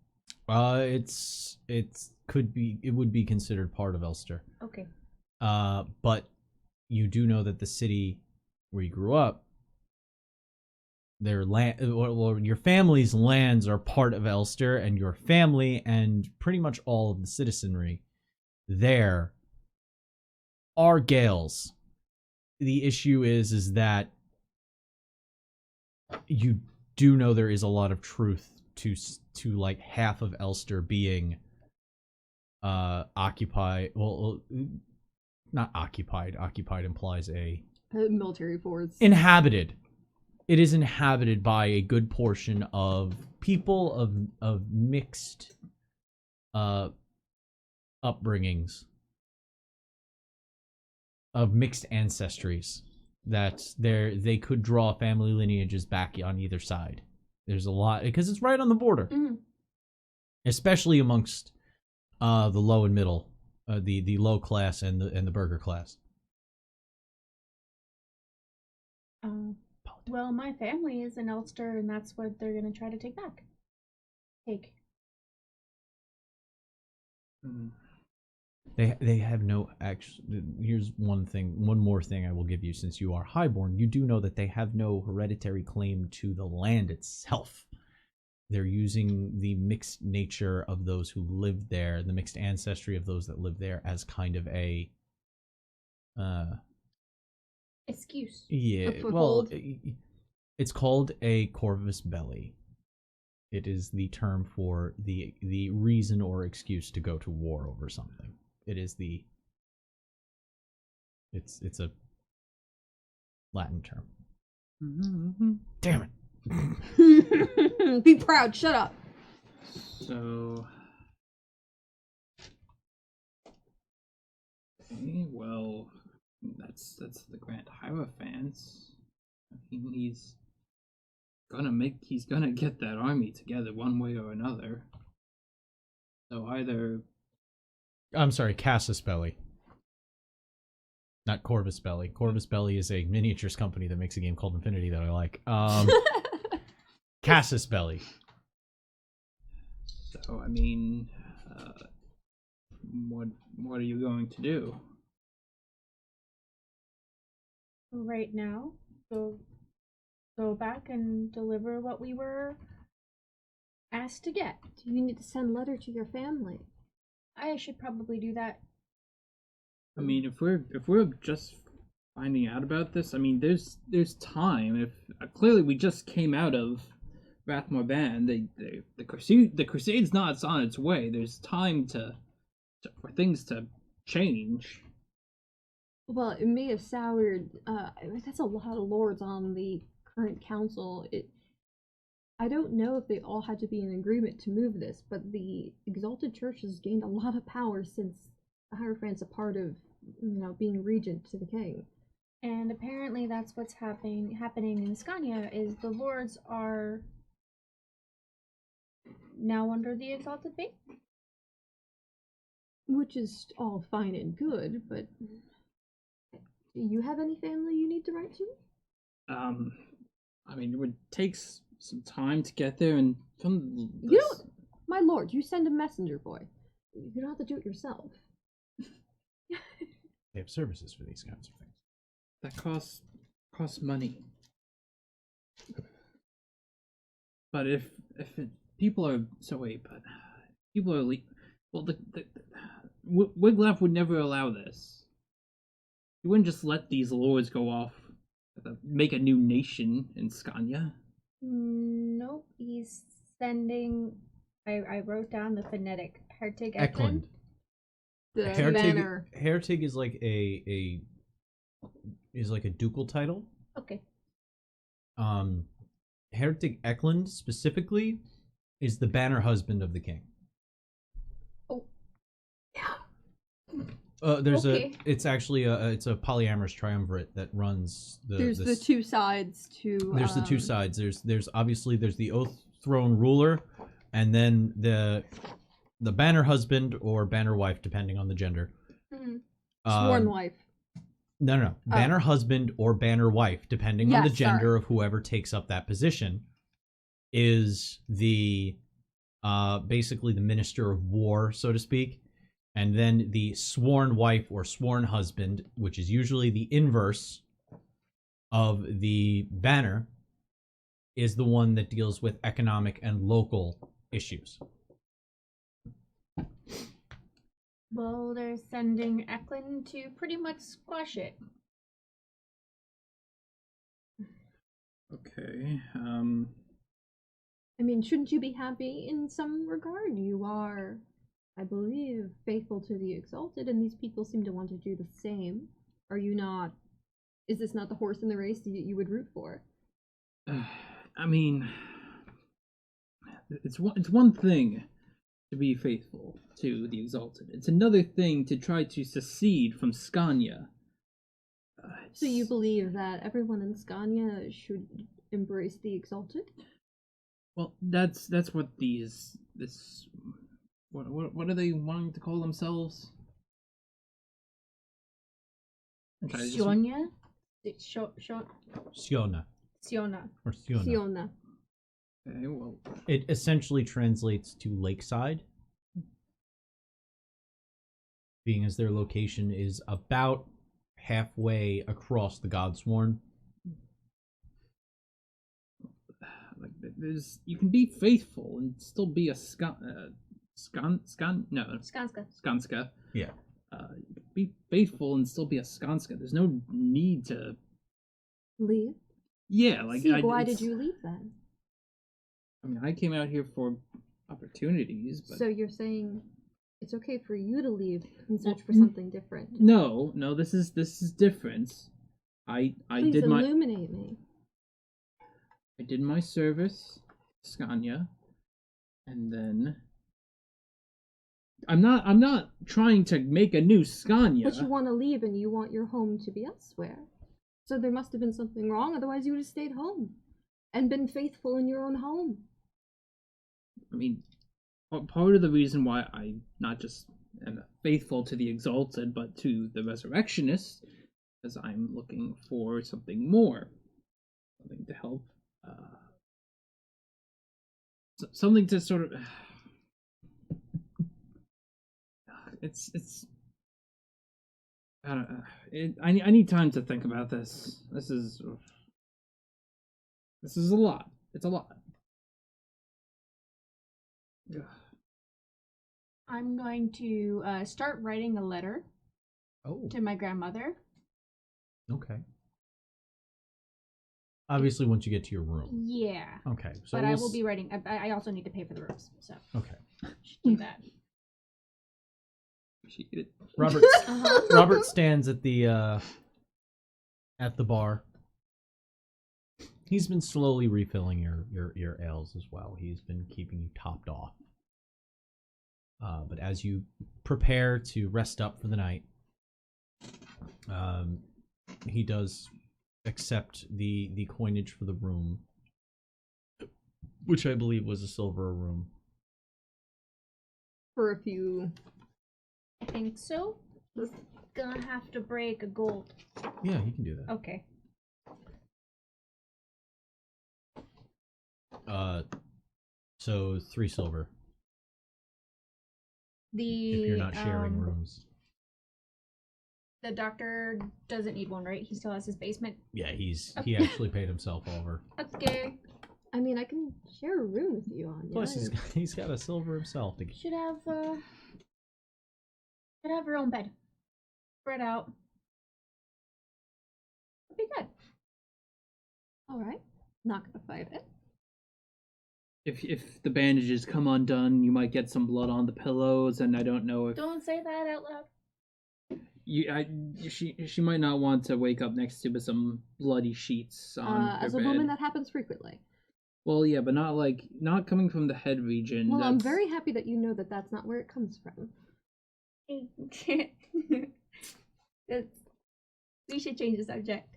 It would be considered part of Elster. Okay. But you do know that the city where you grew up, their land, or your family's lands are part of Elster, and your family and pretty much all of the citizenry there are Gales. The issue is that you do know there is a lot of truth to like half of Elster being occupied. Well, not occupied. Occupied implies a military force. Inhabited. It is inhabited by a good portion of people of mixed upbringings, of mixed ancestries, that they could draw family lineages back on either side. There's a lot, because it's right on the border, especially amongst the low and middle, the low class and the burger class. Well, my family is in Elster, and that's what they're gonna try to take back. They have no actual. Here's one more thing I will give you, since you are highborn. You do know that they have no hereditary claim to the land itself. They're using the mixed nature of those who live there, the mixed ancestry of those that live there, as kind of a excuse. Yeah, well, it's called a corvus belli. It is the term for the reason or excuse to go to war over something. It's a Latin term. Damn it. Be proud, shut up. So... Okay, well, that's the Grand Hierophants. I mean, he's gonna get that army together one way or another. So either... I'm sorry, Casus Belli. Not Corvus Belli. Corvus Belli is a miniatures company that makes a game called Infinity that I like. Casus Belli. So, I mean, what are you going to do? Right now, go back and deliver what we were asked to get. Do you need to send a letter to your family? I should probably do that. I mean, if we're just finding out about this? I mean, there's time. If clearly we just came out of Rathmore Ban, the Crusade's not on its way. There's time for things to change. Well, it may have soured. That's a lot of lords on the current council. I don't know if they all had to be in agreement to move this, but the Exalted Church has gained a lot of power since the Hierophant's a part of, being regent to the king. And apparently that's what's happening in Scania, is the lords are now under the Exalted Faith. Which is all fine and good, but do you have any family you need to write to? I mean, it would take some time to get there, and from You don't, my lord, you send a messenger boy. You don't have to do it yourself. They have services for these kinds of things. that costs money. But if people are people are well, Wiglaf would never allow this. He wouldn't just let these lords go off, make a new nation in Scania. Nope, he's sending. I wrote down the phonetic. Hertig Eklund. Eklund. The banner. Hertig is like a ducal title. Okay. Hertig Eklund specifically is the banner husband of the king. Oh. It's actually it's a polyamorous triumvirate that runs There's the two sides to. There's the two sides. There's obviously the oath throne ruler, and then the banner husband or banner wife, depending on the gender. Mm-hmm. Sworn wife. No. Banner husband or banner wife, depending on the gender of whoever takes up that position, is the basically the minister of war, so to speak. And then the sworn wife or sworn husband, which is usually the inverse of the banner, is the one that deals with economic and local issues. Well, they're sending Eklund to pretty much squash it. Okay. I mean, shouldn't you be happy in some regard? You are, I believe, faithful to the Exalted, and these people seem to want to do the same. Are you not? Is this not the horse in the race that you would root for? I mean, it's one thing to be faithful to the Exalted. It's another thing to try to secede from Scania. So you believe that everyone in Scania should embrace the Exalted? Well, that's what what are they wanting to call themselves? Sionia? Siona. Siona. Or Siona. Siona. Okay, well, It essentially translates to lakeside, being as their location is about halfway across the Godsworn. like you can be faithful and still be a Skanska. Skanska. Yeah. Be faithful and still be a Skanska. There's no need to Leave? Yeah, like See, why did you leave then? I mean, I came out here for opportunities, but So you're saying it's okay for you to leave and search for something different? no, this is different. I Please did my illuminate me. I did my service, Scania, and then I'm not trying to make a new Scania. But you want to leave and you want your home to be elsewhere. So there must have been something wrong, otherwise you would have stayed home and been faithful in your own home. I mean, part of the reason why I not just am faithful to the Exalted, but to the Resurrectionists, is I'm looking for something more, something to help, something to sort of. It's. I don't know. I need time to think about this. This is a lot. It's a lot. I'm going to start writing a letter Oh. to my grandmother Okay. Obviously, once you get to your room. Yeah. Okay. So But I will be writing. I also need to pay for the rooms, so Okay. should do that. Robert. Robert stands at the bar. He's been slowly refilling your ales as well. He's been keeping you topped off. But as you prepare to rest up for the night, he does accept the coinage for the room, which I believe was a silver a room. For a few. I think so. He's gonna have to break a gold. Yeah, he can do that. Okay. So 3 silver The if you're not sharing rooms. The doctor doesn't need one, right? He still has his basement. Yeah, he actually paid himself over. Okay. I mean, I can share a room with you, Anya. Plus, he's got a silver himself. Should have her own bed. Spread out. It'd be good. All right. Not gonna fight it. If the bandages come undone, you might get some blood on the pillows, and I don't know if Don't say that out loud. she might not want to wake up next to some bloody sheets on her As a bed. woman, that happens frequently. Well, yeah, but not coming from the head region. Well, I'm very happy that you know that that's not where it comes from. We should change the subject.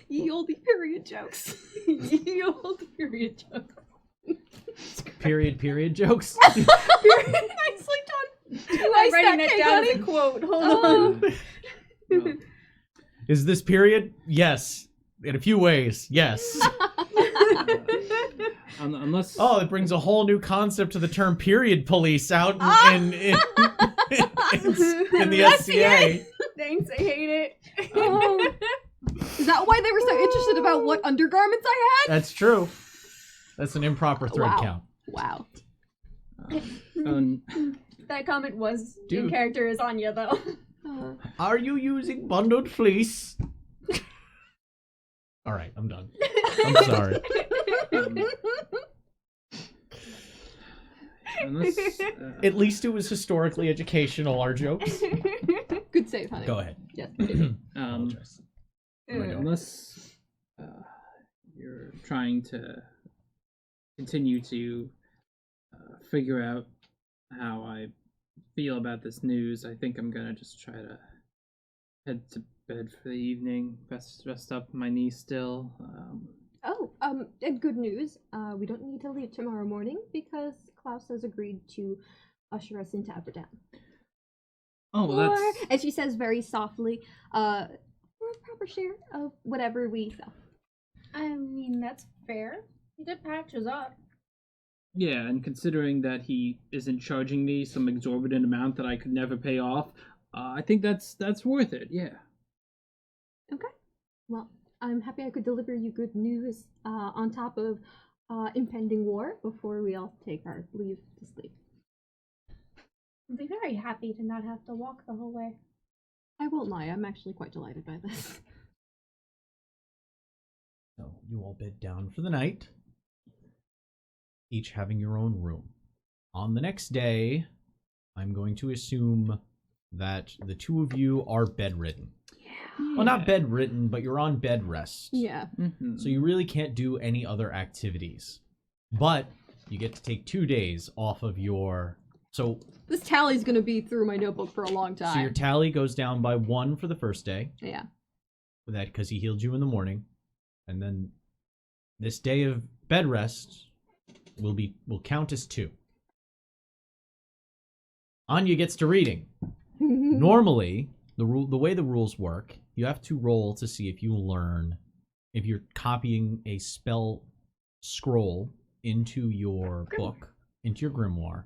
Ye olde period jokes. Ye olde period jokes. Period jokes. Nicely done. I'm writing that down as a quote. Hold on. No. Is this period? Yes. In a few ways, yes. Unless It brings a whole new concept to the term period police out in the SCA. Thanks, I hate it. Oh. Is that why they were so interested about what undergarments I had? That's true. That's an improper thread Wow. count. Wow. That comment was in Dude. character as Anya, though. Are you using bundled fleece? All right, I'm done. I'm sorry. unless At least it was historically educational, our jokes. Good save, honey. Go ahead. Yes. Apologize. unless you're trying to continue to figure out how I feel about this news, I think I'm gonna just try to head to bed for the evening. Rest up my knee still. And good news. We don't need to leave tomorrow morning because Klaus has agreed to usher us into Amsterdam. Oh, well, that's And she says very softly, for a proper share of whatever we sell. I mean, that's fair. He did patch us up. yeah. And considering that he isn't charging me some exorbitant amount that I could never pay off, I think that's worth it. Yeah. Okay. Well, I'm happy I could deliver you good news on top of impending war before we all take our leave to sleep. I'd be very happy to not have to walk the whole way. I won't lie, I'm actually quite delighted by this. So you all bed down for the night, each having your own room. On the next day, I'm going to assume that the two of you are bedridden. Well, not bedridden, but you're on bed rest. Yeah. Mm-hmm. So you really can't do any other activities. But you get to take 2 days off of your... So This tally's gonna be through my notebook for a long time. So your tally goes down by 1 for the first day. Yeah. That because he healed you in the morning, and then this day of bed rest will count as 2. Anya gets to reading. Normally, the way the rules work, you have to roll to see if you learn, if you're copying a spell scroll into your book, into your grimoire.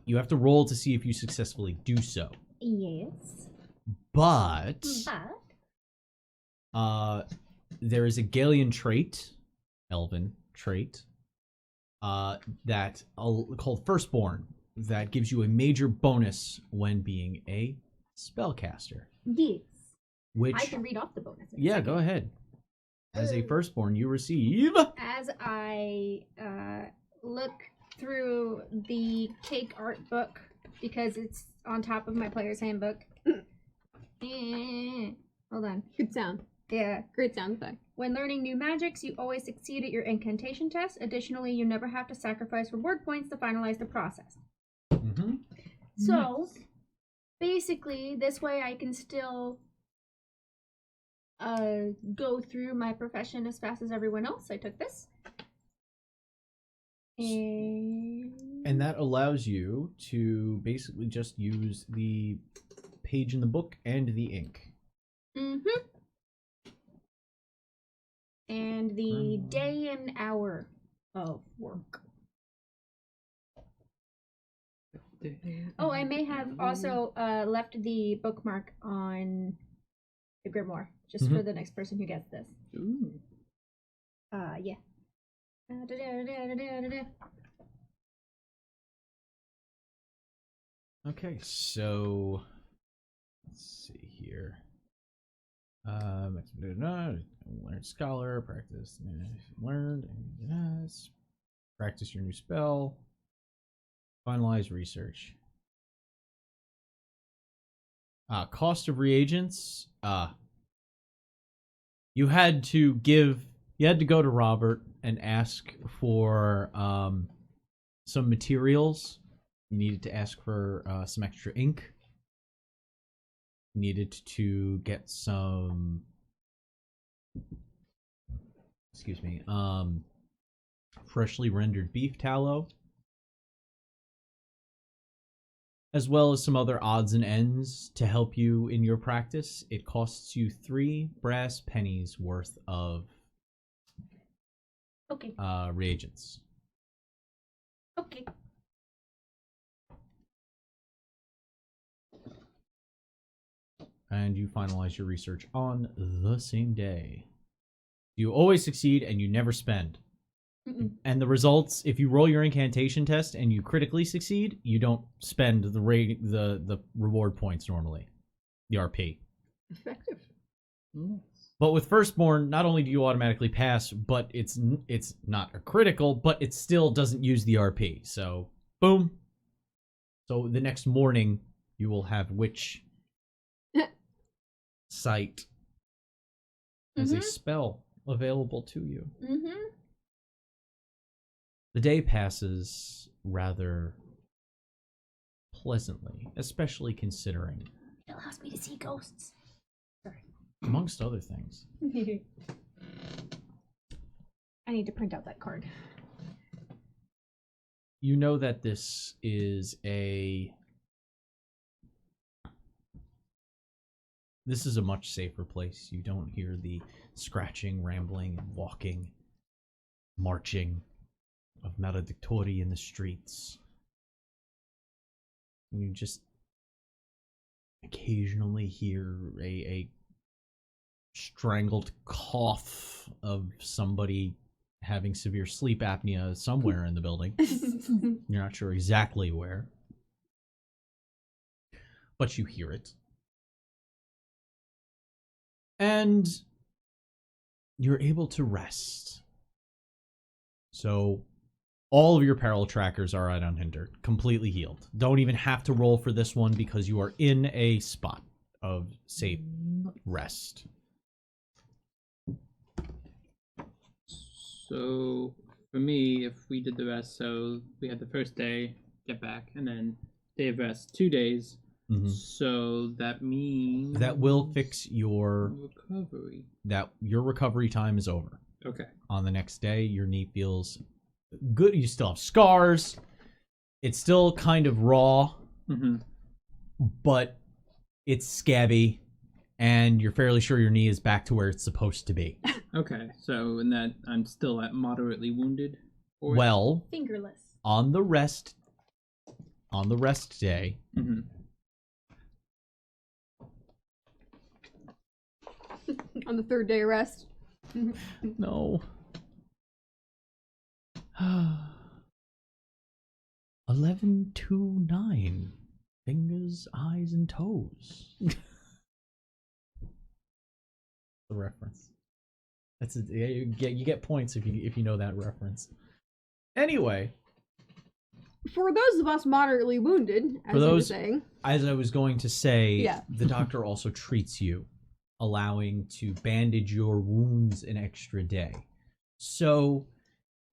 You have to roll to see if you successfully do so. Yes. But there is a Galian trait, Elven trait called Firstborn that gives you a major bonus when being a spellcaster. Yes. Which I can read off the bonus. in a yeah, second. go ahead. As a Firstborn, you receive As I look through the cake art book, because it's on top of my player's handbook. Hold on. Good sound. Yeah. Great sound effect. When learning new magics, you always succeed at your incantation test. Additionally, you never have to sacrifice reward points to finalize the process. Mm-hmm. So, basically, this way I can still go through my profession as fast as everyone else. I took this. And that allows you to basically just use the page in the book and the ink. Mm-hmm. And the day and hour of work. Oh, I may have also left the bookmark on the grimoire, just for the next person who gets this. Ooh. Yeah. Okay, so let's see here. Learn scholar, practice learned, practice your new spell, finalize research. Cost of reagents. You had to go to Robert and ask for some materials. You needed to ask for some extra ink. You needed to get some, freshly rendered beef tallow, as well as some other odds and ends to help you in your practice. It costs you 3 brass pennies worth of Okay. reagents. Okay. And you finalize your research on the same day. You always succeed and you never spend. Mm-mm. And the results, if you roll your incantation test and you critically succeed, you don't spend the reward points normally, the RP. Effective. But with Firstborn, not only do you automatically pass, but it's not a critical, but it still doesn't use the RP. So, boom. So the next morning, you will have Witch Sight as a spell available to you. Mm-hmm. The day passes rather pleasantly, especially considering, It allows me to see ghosts. Sorry. amongst other things, I need to print out that card. you know that this is a much safer place. You don't hear the scratching, rambling, walking, marching of Maledictori in the streets. You just occasionally hear a strangled cough of somebody having severe sleep apnea somewhere in the building. You're not sure exactly where, but you hear it. And you're able to rest. So all of your peril trackers are out unhindered, completely healed. Don't even have to roll for this one because you are in a spot of safe rest. So for me, if we did the rest, so we had the first day, get back, and then day of rest, 2 days. Mhm. So that means That will fix your recovery. your recovery time is over. Okay. On the next day, your knee feels good. You still have scars. It's still kind of raw, but it's scabby, and you're fairly sure your knee is back to where it's supposed to be. Okay. So in that, I'm still at moderately wounded. Or... Well, Fingerless. on the rest day, On the 3rd day of rest. no. 1129. Fingers, eyes, and toes. The reference. That's it. You get points if you know that reference. Anyway, For those of us moderately wounded, as For you were those- saying, as I was going to say, Yeah. the doctor also treats you, allowing to bandage your wounds an extra day. So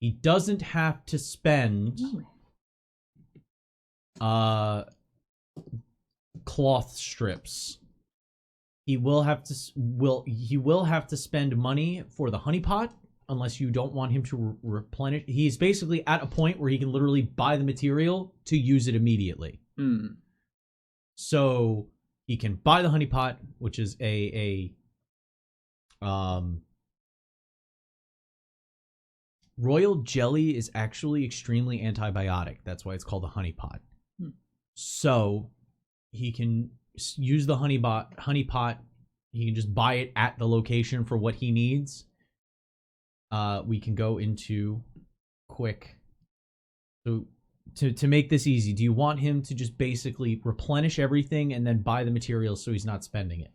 he doesn't have to spend cloth strips. He will have to spend money for the honeypot unless you don't want him to replenish. He's basically at a point where he can literally buy the material to use it immediately. So he can buy the honeypot, which is a royal jelly is actually extremely antibiotic. That's why it's called a honeypot. So he can use the honeypot. He can just buy it at the location for what he needs. We can go into quick. So to make this easy, do you want him to just basically replenish everything and then buy the materials so he's not spending it?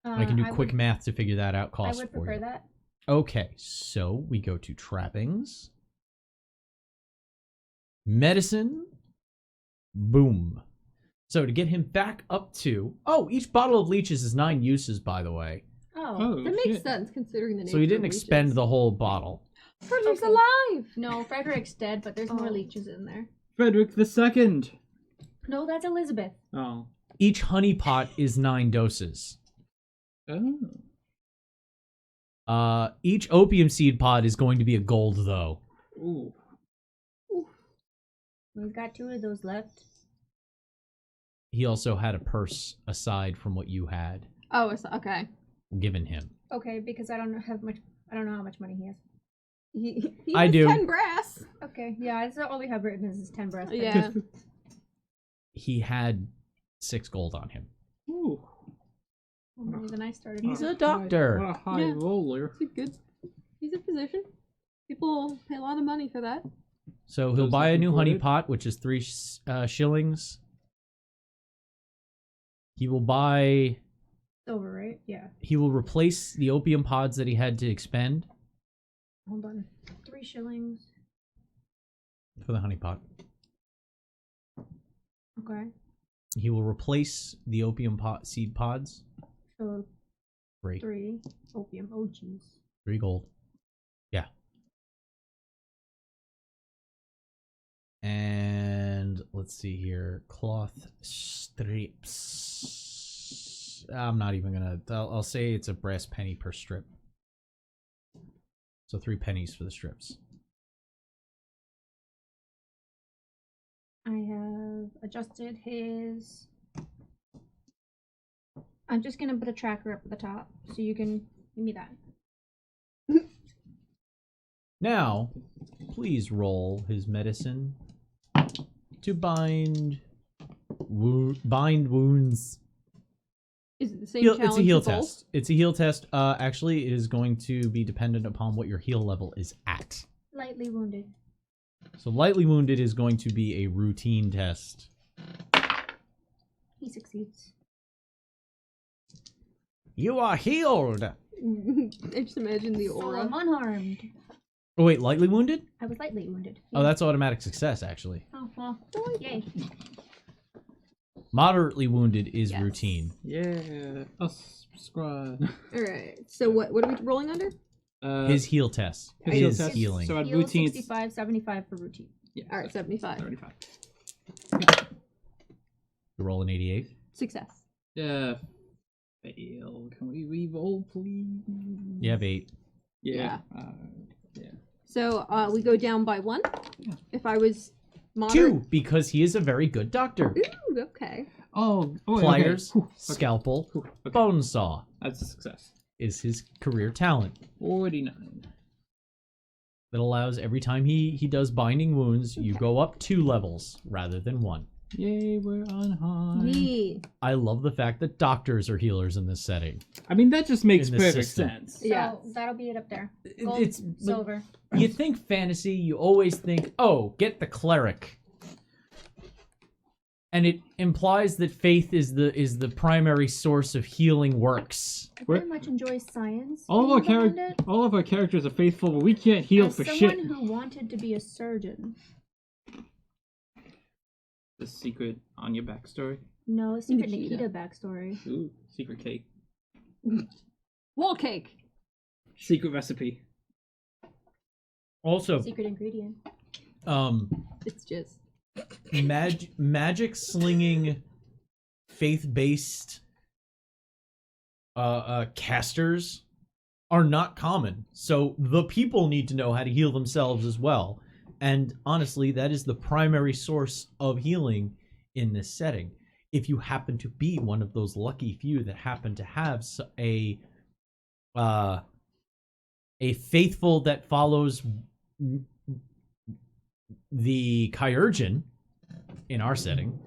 I can do quick math to figure that out cost I would for prefer you. that. Okay, so we go to trappings. Medicine. Boom. So to get him back up to... Oh, each bottle of leeches is 9 uses, by the way. Oh. that makes sense considering the nature So he of didn't leeches. expend the whole bottle. Frederick's Okay. alive! No, Frederick's dead, but there's more Oh. leeches in there. Frederick the Second. No, that's Elizabeth. Oh. Each honeypot is 9 doses. Oh. Each opium seed pod is going to be a gold, though. Ooh. We've got 2 of those left. He also had a purse aside from what you had Oh, okay. given him. Okay, because I don't know how much money he has. He I has do. 10 brass. Okay, yeah, that's all we have written is 10 breaths. Yeah. He had 6 gold on him. Ooh. Well, more than I started. He's with. a doctor. What a high Yeah. roller. He's a good. He's a physician. People pay a lot of money for that. So he'll Those buy a looking new for honey it. pot, which is 3 shillings. He will buy... Silver, right? Yeah. He will replace the opium pods that he had to expend Hold on. 3 shillings. for the honey pot. Okay. He will replace the opium seed pods. So 3. 3 opium. Oh, jeez. 3 gold. Yeah. And let's see here. Cloth strips. I'm not even gonna... I'll say it's a brass penny per strip. So 3 pennies for the strips. I have adjusted his... I'm just gonna put a tracker up at the top, so you can give me that. Now, please roll his medicine to bind wounds. Is it the same challenge? It's a heal for both? test. It's a heal test. Actually, it is going to be dependent upon what your heal level is at. Lightly wounded. So lightly wounded is going to be a routine test. He succeeds. You are healed! I just imagine the So aura. I'm unharmed. Oh wait, lightly wounded? I was lightly wounded. Oh, that's automatic success, actually. Oh, well. Yay. Moderately wounded is Yes. routine. Yeah. Us squad. Alright, so what are we rolling under? His heal test his heal is test. healing. So at Heal routine, 65, 75 for routine. yeah. Alright, 75. 75. You roll an 88. Success. Yeah. Fail. Can we re-roll, please? You have 8. Yeah. Yeah. So we go down by 1. If I was 2, moderate. because he is a very good doctor. Ooh, okay. Oh. Pliers, Okay. Whew, okay. scalpel, Whew, okay. bone saw That's a success. is his career talent. 49. That allows every time he does binding wounds, you go up 2 levels rather than 1. Yay, we're on high. Yee. I love the fact that doctors are healers in this setting. I mean, that just makes In this perfect system. sense. So Yeah. that'll be it up there. Gold, It's silver. you think fantasy, you always think, oh, get the cleric. And it implies that faith is the primary source of healing works. I very much enjoy science. All of our characters are faithful, but we can't heal As for someone shit. who wanted to be a surgeon. The secret on your backstory. No, secret Nikita. Nikita backstory. Ooh, secret cake. Wall cake. Secret recipe. Also, Secret ingredient. It's just. magic slinging faith-based casters are not common. So the people need to know how to heal themselves as well. And honestly, that is the primary source of healing in this setting. If you happen to be one of those lucky few that happen to have a faithful that follows the Kyurgeon in our setting,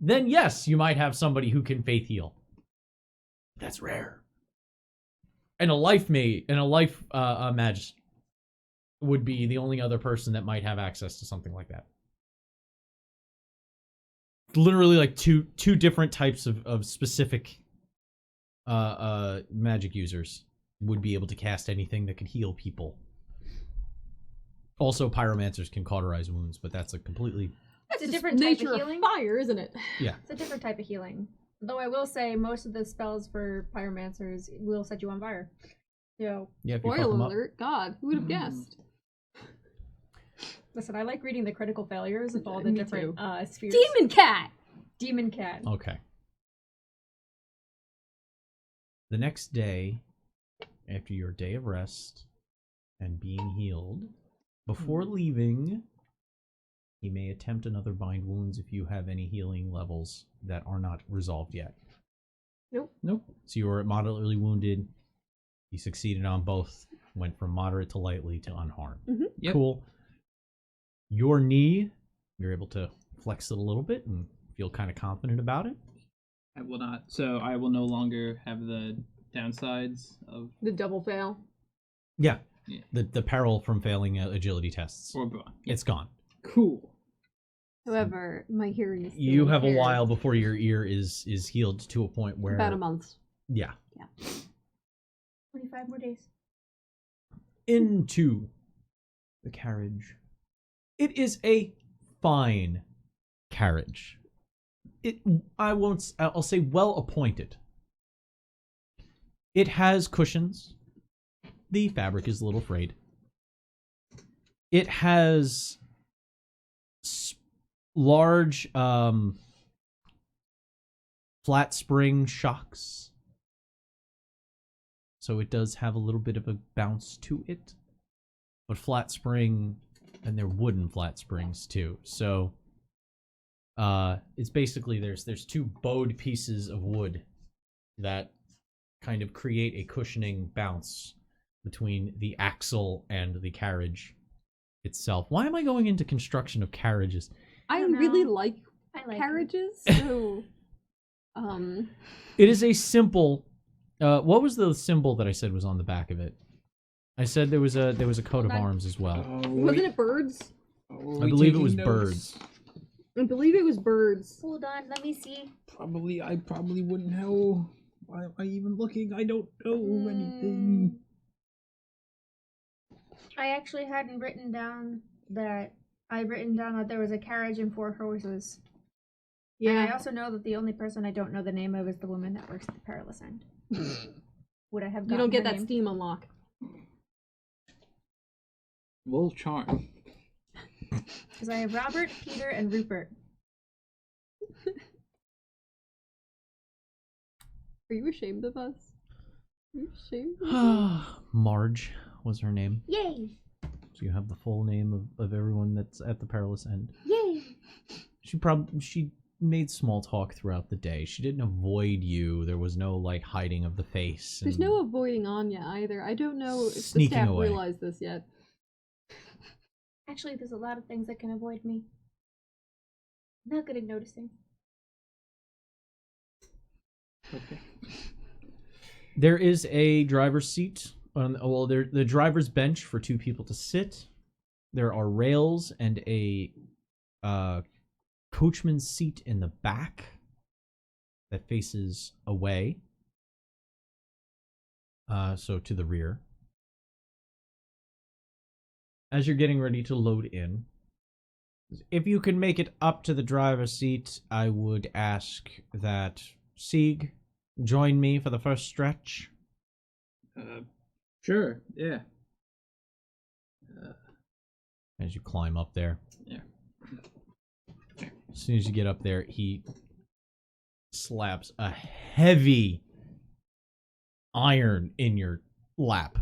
then yes, you might have somebody who can faith heal. That's rare. And a life mage would be the only other person that might have access to something like that. Literally like two different types of specific magic users would be able to cast anything that could heal people. Also, pyromancers can cauterize wounds, but that's a completely... It's a Just different type nature of healing. fire, isn't it? Yeah. It's a different type of healing. Though I will say most of the spells for pyromancers will set you on fire. So, Yeah, if you fuck Spoiler them up. alert. God, who would have guessed? listen, I like reading the critical failures of all the Me different too. spheres. Demon cat! Demon cat. Okay. The next day, after your day of rest and being healed, before leaving, you may attempt another bind wounds if you have any healing levels that are not resolved yet. Nope. So you were moderately wounded. You succeeded on both. Went from moderate to lightly to unharmed. Mhm. Yep. Cool. Your knee, you're able to flex it a little bit and feel kind of confident about it. I will not. So I will no longer have the downsides of The double fail. Yeah. Yeah. The peril from failing agility tests. or gone. It's gone. Cool. However, my hearing is still You have a impaired. while before your ear is healed to a point where... About a month. Yeah. 25 more days. Into the carriage. It is a fine carriage. I'll say well appointed. It has cushions. The fabric is a little frayed. It has large flat spring shocks. So it does have a little bit of a bounce to it. But flat spring, and they're wooden flat springs too. So it's basically there's two bowed pieces of wood that kind of create a cushioning bounce between the axle and the carriage itself. Why am I going into construction of carriages? I don't really know. like I like carriages, so It is a simple. What was the symbol that I said was on the back of it? I said there was a coat of arms as well. wasn't it birds? I believe it was birds. I believe it was birds. Hold on, let me see. I probably wouldn't know. Why am I even looking? I don't know anything. I actually hadn't written down that. I'd written down that there was a carriage and 4 horses. And I Yeah. also know that the only person I don't know the name of is the woman that works at the perilous end. Would I have gotten You don't get her that name? Steam unlock. Will charm. Because I have Robert, Peter, and Rupert. Are you ashamed of us? Are you ashamed of us? Marge was her name. Yay! So you have the full name of everyone that's at the perilous end. Yay! She made small talk throughout the day. She didn't avoid you. There was no like hiding of the face. There's and- no avoiding Anya either. I don't know if the Sneaking staff away. realized this yet. Actually, there's a lot of things that can avoid me. Not good at noticing. Okay. There is a driver's seat. The driver's bench for 2 people to sit. There are rails and a coachman's seat in the back that faces away. So to the rear. As you're getting ready to load in, if you can make it up to the driver's seat, I would ask that Sieg join me for the first stretch. Sure, yeah. As you climb up there. Yeah. As soon as you get up there, he slaps a heavy iron in your lap.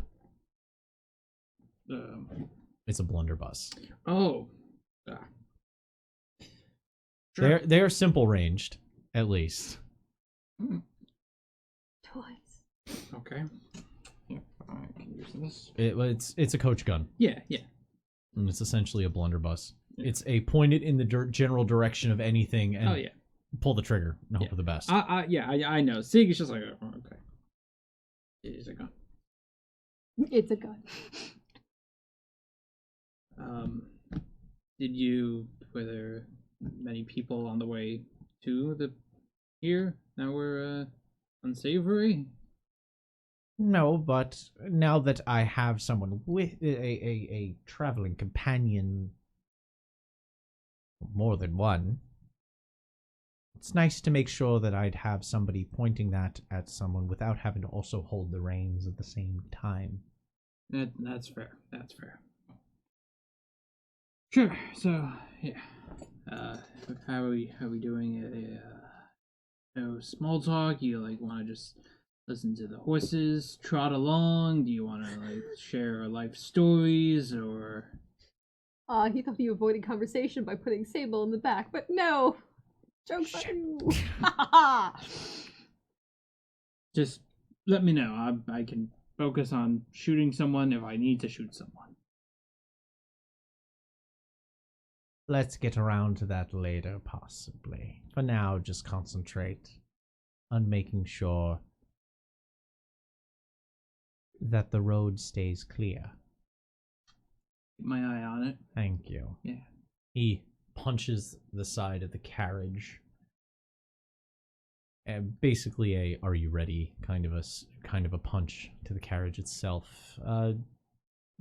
It's a blunderbuss. Oh. Sure. They're simple ranged, at least. Toys. Okay. Yeah, I can use this. It's a coach gun. Yeah. And it's essentially a blunderbuss. Yeah. It's a point it in the general direction of anything and pull the trigger and hope for the best. I know. Sieg is just like, oh, okay. It's a gun. It's a gun. Were there many people on the way to here that were unsavory? No, but now that I have someone with a traveling companion, more than one, it's nice to make sure that I'd have somebody pointing that at someone without having to also hold the reins at the same time. That's fair. That's fair. Sure. So yeah. How are we doing? No small talk. You want to just listen to the horses trot along? Do you want to share our life stories or? He thought he avoided conversation by putting Sable in the back, but no. Joke's on you. Just let me know. I can focus on shooting someone if I need to shoot someone. Let's get around to that later, possibly. For now, just concentrate on making sure that the road stays clear. Keep my eye on it. Thank you. Yeah. He punches the side of the carriage. And basically a "Are you ready?" kind of a punch to the carriage itself.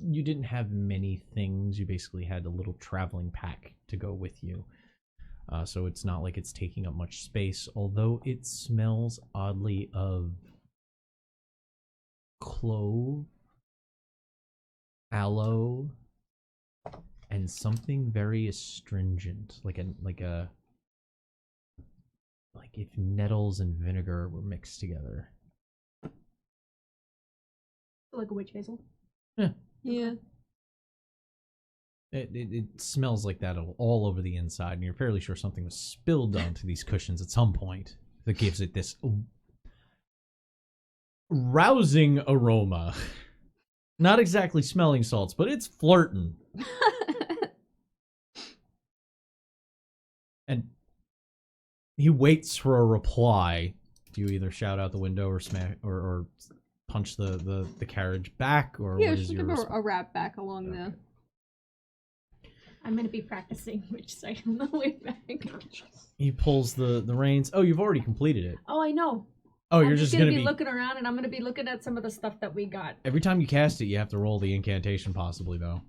You didn't have many things. You basically had a little traveling pack to go with you. So it's not like it's taking up much space, although it smells oddly of clove, aloe, and something very astringent, like if nettles and vinegar were mixed together. Like a witch hazel. Yeah. It smells like that all over the inside, and you're fairly sure something was spilled onto these cushions at some point that gives it this rousing aroma. Not exactly smelling salts, but it's flirting. And he waits for a reply. Do you either shout out the window or smash or punch the carriage back, or Yeah, what is she'll your give her a wrap back along Okay. I'm gonna be practicing which side on the way back. He pulls the reins. Oh, you've already completed it. Oh, I know. Oh, I'm you're just gonna be looking around, and I'm gonna be looking at some of the stuff that we got. every time you cast it, you have to roll the incantation, possibly though.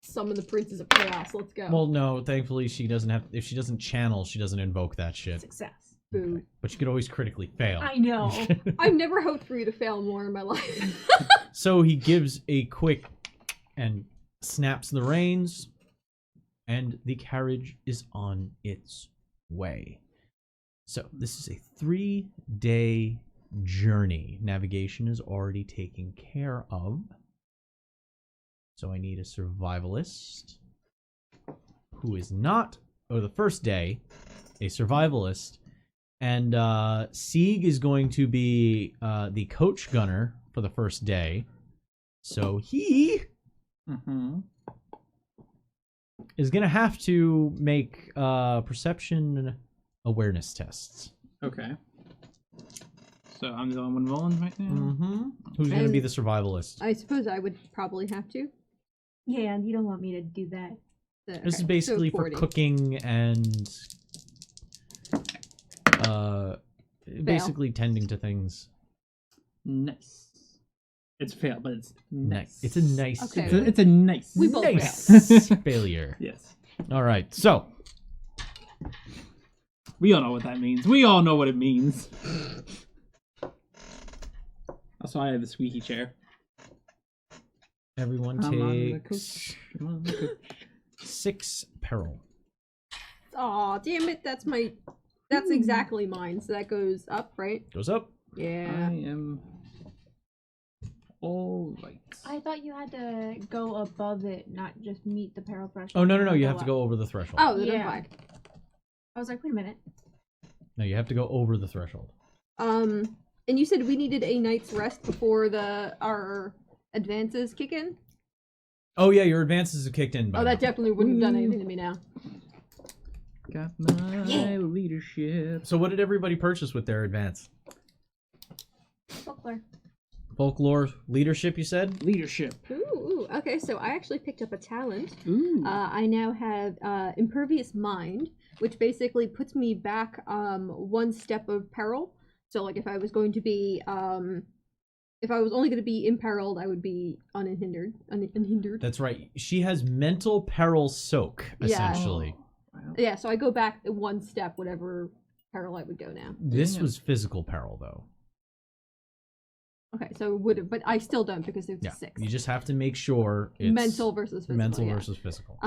Summon the Princes of Chaos. Let's go. Well, no, thankfully she doesn't have. If she doesn't channel, she doesn't invoke that shit. Success. Boo. But you could always critically fail. I know. I've never hoped for you to fail more in my life. So he gives a quick and snaps the reins, and the carriage is on its way. So this is a 3-day journey. Navigation is already taken care of. So I need a survivalist who is not, the first day, a survivalist. And Sieg is going to be the coach gunner for the first day. So he is going to have to make perception awareness tests. Okay. So I'm the only one rolling right now? Who's going to be the survivalist? I suppose I would probably have to. Yeah, you don't want me to do that. This is basically for 40. cooking and basically tending to things. Nice. It's fail, but it's nice. It's a nice. Okay. It's a nice. We both nice failure. Yes. All right, so We all know what that means. We all know what it means. Also, I have the squeaky chair. everyone I'm on the takes coach. I'm on the coach. 6 peril. Aw, damn it, that's exactly mine, so that goes up, right? Goes up. Yeah. I am all right. I thought you had to go above it, not just meet the peril threshold. Oh no, and you go have to up. go over the threshold. Oh, then I'm Yeah. fine. I was like, wait a minute. No, you have to go over the threshold. And you said we needed a night's rest before our advances kick in? Oh yeah, your advances have kicked in. By Oh, that now. definitely wouldn't have done anything to me now. Got my leadership. So what did everybody purchase with their advance? Folklore. Folklore leadership, you said? Leadership. Ooh, okay, so I actually picked up a talent. Ooh. I now have Impervious Mind, which basically puts me back 1 step of peril. So, like, if I was going to be, if I was only going to be imperiled, I would be unhindered. That's right. She has mental peril soak, Yeah. essentially. Wow. Yeah, so I go back 1 step, whatever peril I would go now. This Damn. was physical peril, though. Okay, so it would have, but I still don't because there's Yeah. a 6. You just have to make sure it's Mental versus physical. mental yeah. versus physical.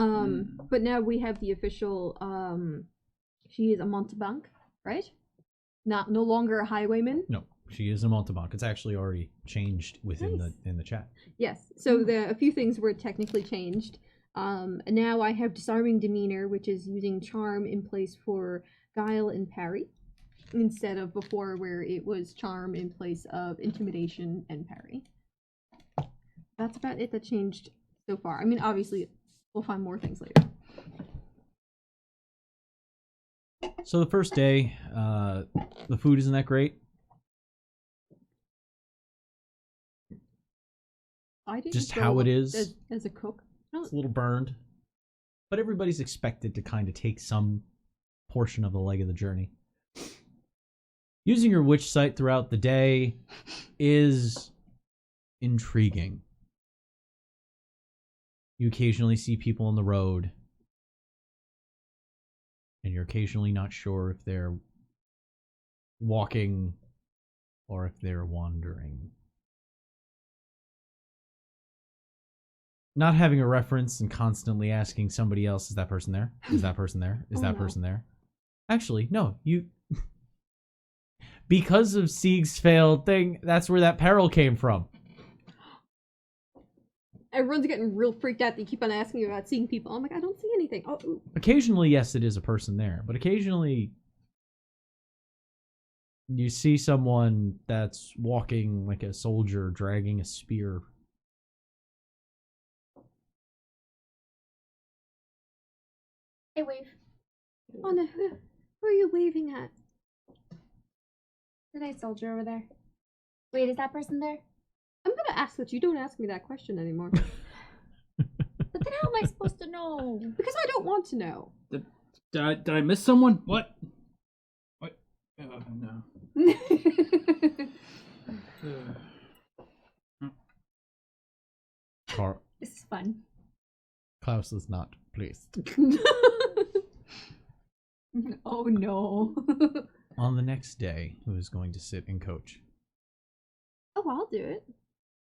But now we have the official, she is a mountebank, right? No longer a highwayman. No, she is a mountebank. It's actually already changed within Nice. the chat. Yes. So a few things were technically changed. And now I have disarming demeanor, which is using charm in place for guile and parry, instead of before where it was charm in place of intimidation and parry. That's about it that changed so far. I mean, obviously, we'll find more things later. So the first day, the food isn't that great. I didn't Just grow how it up is. as a cook. It's a little burned, but everybody's expected to kind of take some portion of the leg of the journey. Using your witch sight throughout the day is intriguing. You occasionally see people on the road, and you're occasionally not sure if they're walking or if they're wandering. Not having a reference and constantly asking somebody else, is that person there? Is that person there? Is Oh, that no. person there? Actually, no, you... Because of Sieg's failed thing, that's where that peril came from. Everyone's getting real freaked out. They keep on asking me about seeing people. I'm like, I don't see anything. Oh, ooh. Occasionally, yes, it is a person there, but occasionally you see someone that's walking like a soldier dragging a spear. Hey, wave. Oh no, who are you waving at? The night soldier over there. Wait, is that person there? I'm gonna ask that you don't ask me that question anymore. But then how am I supposed to know? Because I don't want to know. Did I miss someone? What? What? Oh, no. This is fun. Klaus is not pleased. Oh no. On the next day, who is going to sit and coach? Oh, I'll do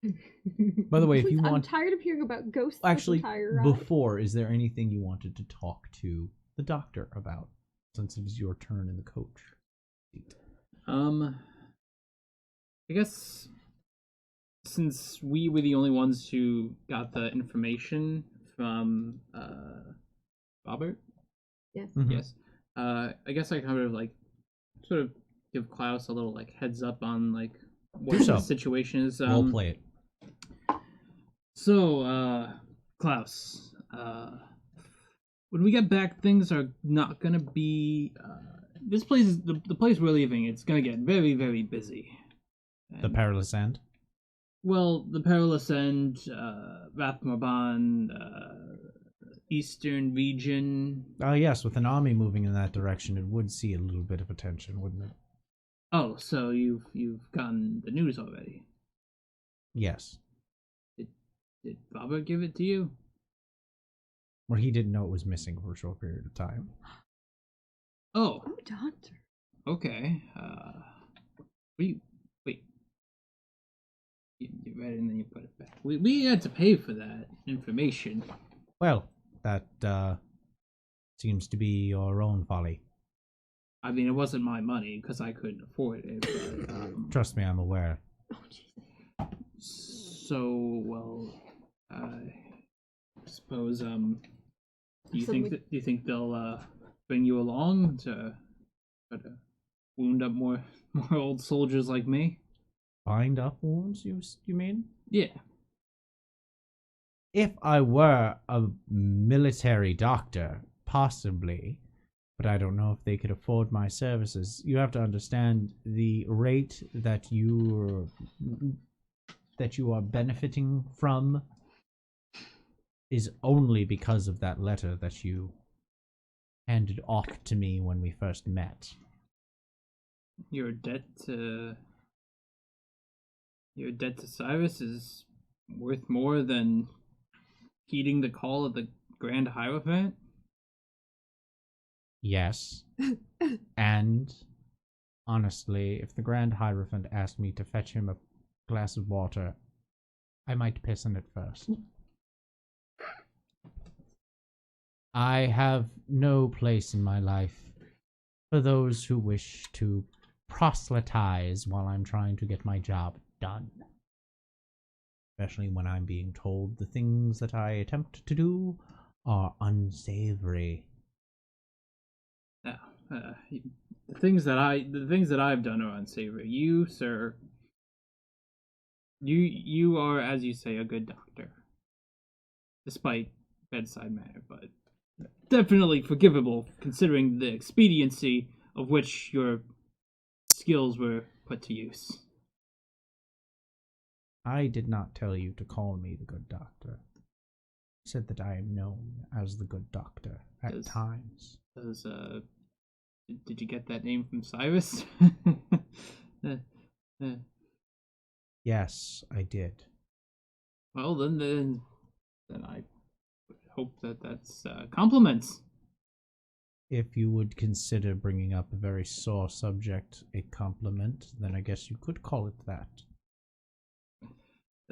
it. By the way, if you I'm want... tired of hearing about ghosts. Actually, this entire ride. before, is there anything you wanted to talk to the doctor about, since it is your turn in the coach seat? I guess since we were the only ones who got the information from Robert, Yes. Mhm. yes, I guess I kind of like sort of give Klaus a little like heads up on like what Do so. the situation is. We'll play it. So, Klaus, when we get back, things are not gonna be. This place is the place we're leaving. It's gonna get very, very busy. The Perilous End. Well, the Perilous End, Rathmorban, eastern region. Yes, with an army moving in that direction, it would see a little bit of attention, wouldn't it? Oh, so you've gotten the news already. Yes. Did Robert give it to you? Or he didn't know it was missing for a short period of time. Oh, Oh, doctor. okay. Wait. You read it and then you put it back. We had to pay for that information. Well, that seems to be your own folly. I mean, it wasn't my money because I couldn't afford it. But, Trust me, I'm aware. Oh, Jesus. so, well, I suppose, do you think they'll bring you along to try to wound up more old soldiers like me? Bind up wounds, you mean? Yeah. If I were a military doctor, possibly, but I don't know if they could afford my services. You have to understand the rate that you are benefiting from is only because of that letter that you handed off to me when we first met. Your debt to Cyrus is worth more than heeding the call of the Grand Hierophant? Yes. And honestly, if the Grand Hierophant asked me to fetch him a glass of water, I might piss in it first. I have no place in my life for those who wish to proselytize while I'm trying to get my job done. Especially when I'm being told the things that I attempt to do are unsavory. No, the things that I've done are unsavory. You, sir, you are, as you say, a good doctor, despite bedside manner, but definitely forgivable considering the expediency of which your skills were put to use. I did not tell you to call me the good doctor. I said that I am known as the good doctor at times. Did you get that name from Cyrus? Yes, I did. Well, then I hope that's compliments. If you would consider bringing up a very sore subject a compliment, then I guess you could call it that.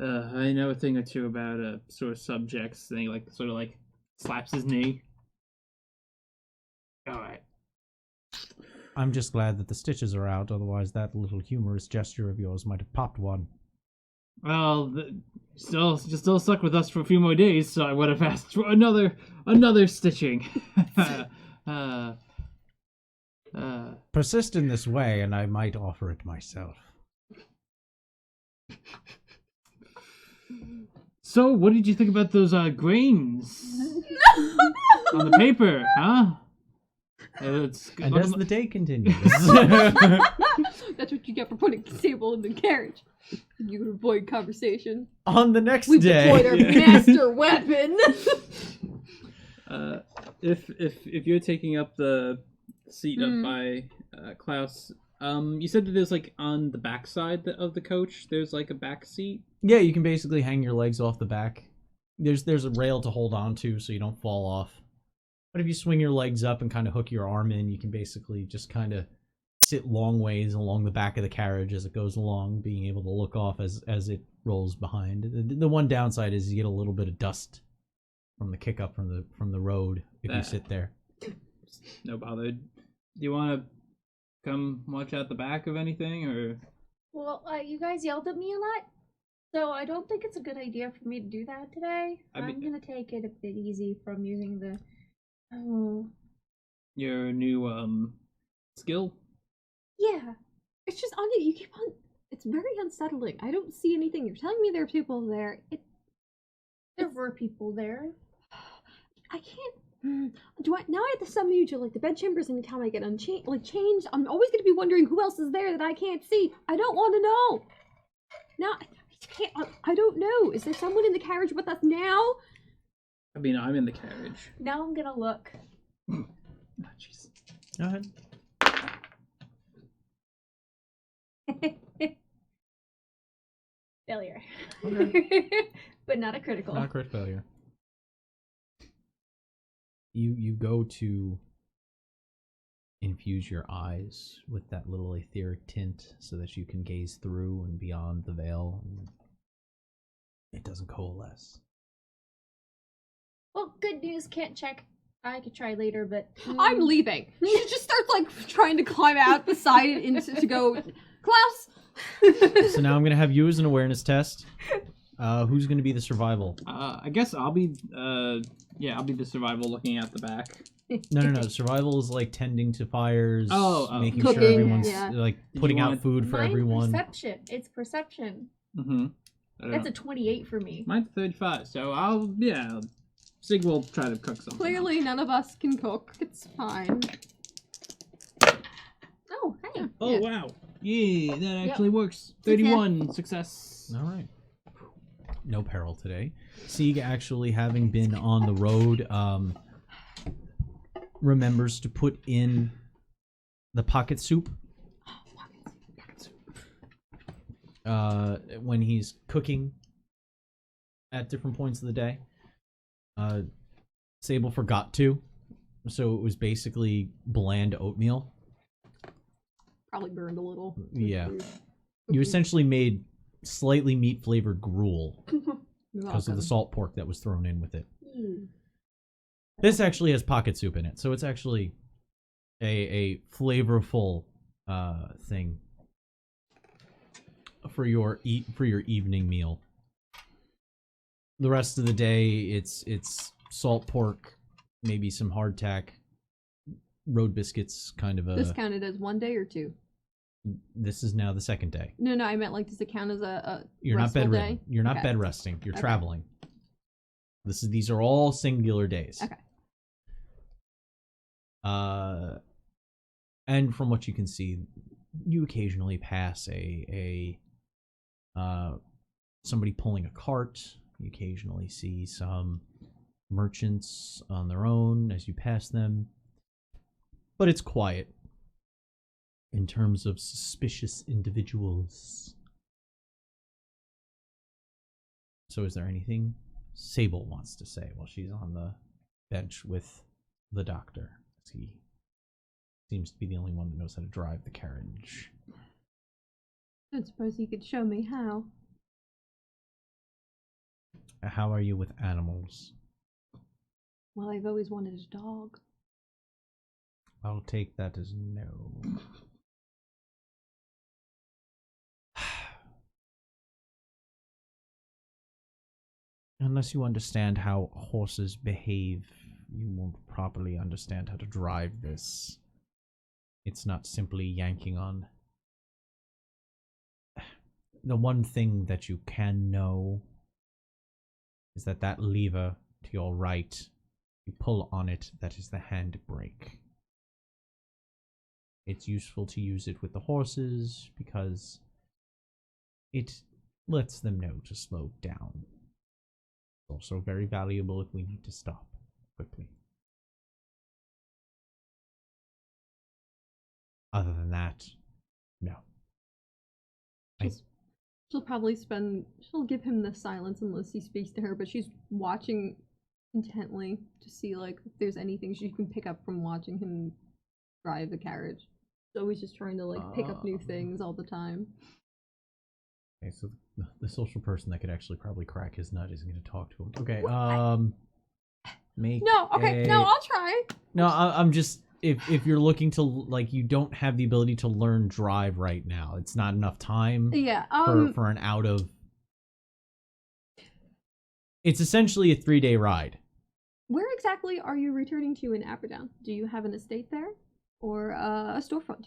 I know a thing or two about sore subjects. And he sort of slaps his knee. All right. I'm just glad that the stitches are out, otherwise that little humorous gesture of yours might have popped one. Well, still stuck with us for a few more days, so I would have asked for another stitching. Persist in this way, and I might offer it myself. So, what did you think about those grains on the paper, huh? And as the day continues, That's what you get for putting the table in the carriage. You would avoid conversation. on the next We've day, deployed our master weapon. If you're taking up the seat up by Klaus, you said that there's on the back side of the coach, there's a back seat. yeah, you can basically hang your legs off the back. There's a rail to hold on to so you don't fall off. But if you swing your legs up and kind of hook your arm in, you can basically just kind of sit long ways along the back of the carriage as it goes along, being able to look off as it rolls behind. The one downside is you get a little bit of dust from the kick up from the road if you sit there. No bother. Do you want to come watch out the back of anything, or? Well, you guys yelled at me a lot, so I don't think it's a good idea for me to do that today. I'm gonna take it a bit easy from using the... Your new skill? Yeah. It's just on you. You keep on. It's very unsettling. I don't see anything. You're telling me there are people there. There were people there. I can't. Do I now? I have to summon you to the bedchambers anytime I get changed. I'm always going to be wondering who else is there that I can't see. I don't want to know. Now I don't know. Is there someone in the carriage with us now? I mean, I'm in the carriage. Now I'm gonna look. Oh, jeez. Go ahead. Failure. Okay. But not a critical. Not a crit failure. You go to infuse your eyes with that little etheric tint so that you can gaze through and beyond the veil. It doesn't coalesce. Well, good news, can't check. I could try later, but I'm leaving. She just starts like trying to climb out the side into to go, Klaus. So now I'm gonna have you as an awareness test. Who's gonna be the survival? I guess I'll be, I'll be the survival looking at the back. No. Survival is like tending to fires, making Cooking, sure everyone's yeah. like putting you out want- food for mine everyone. perception. It's perception. Mm-hmm. That's a 28 for me. Mine's 35, so Sig will try to cook something. Clearly, none of us can cook. It's fine. Oh, hey. Oh, Yeah. wow. Yeah, that actually works. 31, success. All right. No peril today. Sieg, actually having been on the road, remembers to put in the pocket soup. When he's cooking at different points of the day. Sable forgot to, so it was basically bland oatmeal. Probably burned a little. Yeah. You essentially made slightly meat-flavored gruel because of the salt pork that was thrown in with it. This actually has pocket soup in it, so it's actually a flavorful thing for your evening meal. The rest of the day, it's salt pork, maybe some hardtack, road biscuits, kind of a. This counted as 1 day or 2? This is now the second day. No, I meant like, does it count as a You're not restful bedridden. day? You're not Okay. bed resting. You're Okay. traveling. These are all singular days. Okay. And from what you can see, you occasionally pass somebody pulling a cart. You occasionally see some merchants on their own as you pass them. But it's quiet in terms of suspicious individuals. So is there anything Sable wants to say while she's on the bench with the doctor? He seems to be the only one that knows how to drive the carriage. I don't suppose you could show me how. How are you with animals? Well, I've always wanted a dog. I'll take that as no. Unless you understand how horses behave, you won't properly understand how to drive this. It's not simply yanking on. The one thing that you can know is that lever to your right, you pull on it, that is the handbrake. It's useful to use it with the horses because it lets them know to slow down. It's also very valuable if we need to stop quickly. Other than that, no. She'll give him the silence unless he speaks to her, but she's watching intently to see like if there's anything she can pick up from watching him drive the carriage. She's always just trying to like pick up new things all the time. Okay, so the social person that could actually probably crack his nut isn't going to talk to him. Okay, make No, okay, no, I'll try. No, I'm just if you're looking to like you don't have the ability to learn drive right now. It's not enough time. Yeah, for an out of. It's essentially a 3-day ride. Where exactly are you returning to in Aberdown? Do you have an estate there? Or a storefront?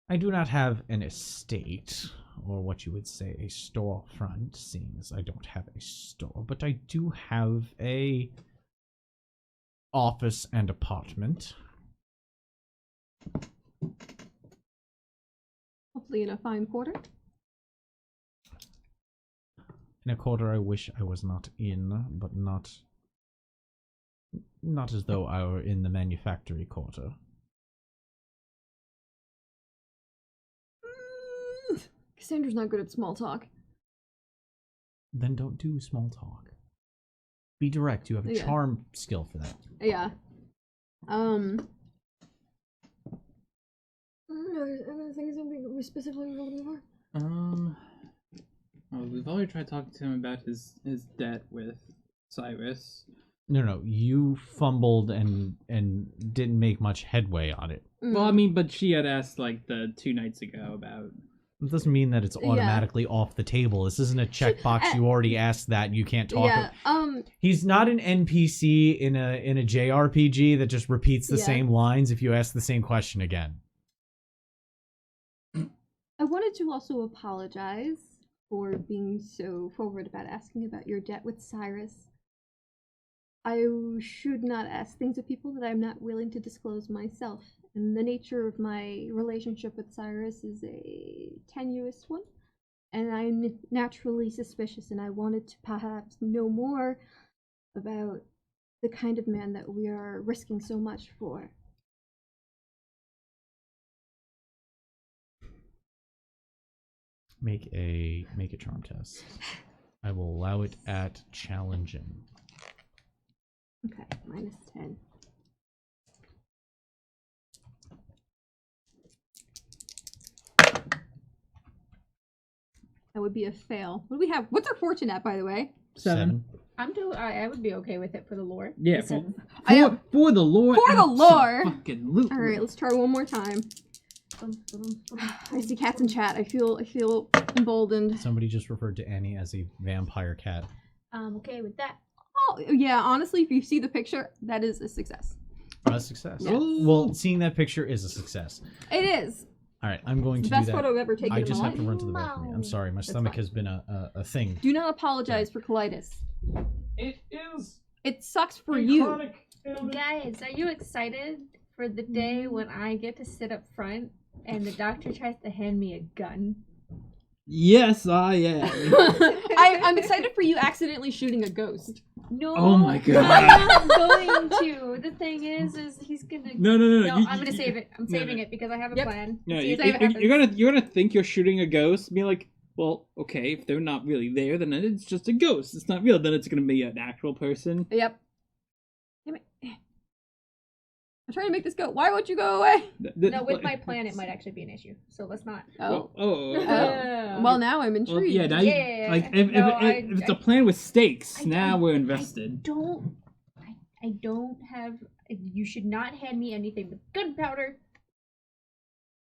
I do not have an estate, or what you would say a storefront, seeing as I don't have a store, but I do have a office and apartment. Hopefully in a fine quarter. in a quarter I wish I was not in, but not as though I were in the manufactory quarter. Cassandra's not good at small talk. Then don't do small talk. Be direct. You have a charm skill for that. Yeah. Other things that we specifically were looking for? Well, we've already tried talking to him about his debt with Cyrus. No. You fumbled and didn't make much headway on it. Well, I mean, but she had asked like the 2 nights ago about. It doesn't mean that it's automatically off the table. This isn't a checkbox. You already asked that. You can't talk. Yeah. He's not an NPC in a JRPG that just repeats the same lines if you ask the same question again. I wanted to also apologize for being so forward about asking about your debt with Cyrus. I should not ask things of people that I'm not willing to disclose myself. And the nature of my relationship with Cyrus is a tenuous one. And I'm naturally suspicious, and I wanted to perhaps know more about the kind of man that we are risking so much for. Make a charm test. I will allow it at challenging. Okay, -10. That would be a fail. What do we have? What's our fortune at, by the way? 7. I would be okay with it for the lore. Yeah, for for the lore. For the lore. Fucking All right, let's try one more time. I see cats in chat. I feel emboldened. Somebody just referred to Annie as a vampire cat. I'm okay with that. Oh yeah, honestly, if you see the picture, that is a success. A success. Yes. Well, seeing that picture is a success. It is. All right, I'm going It's to the do best that. photo I've ever taken I in just my have to life. run to the bathroom. I'm sorry, my stomach fine. has been a thing. Do not apologize for colitis. It is It sucks for you. Guys, are you excited for the day when I get to sit up front and the doctor tries to hand me a gun? Yes, I am. I'm excited for you accidentally shooting a ghost. No. Oh my God. I'm not going to. The thing is he's gonna. No. I'm gonna save it. I'm saving it because I have a plan. No, See if it happens. you're gonna think you're shooting a ghost. Be like, well, okay, if they're not really there, then it's just a ghost. It's not real. Then it's gonna be an actual person. Yep. Damn it. I'm trying to make this go. Why won't you go away? No, with my plan, it might actually be an issue. So let's not. Oh. Oh. Well, now I'm intrigued. Well, yeah, now Yeah. like if it's a plan with stakes, now we're invested. I don't have. You should not hand me anything with gunpowder.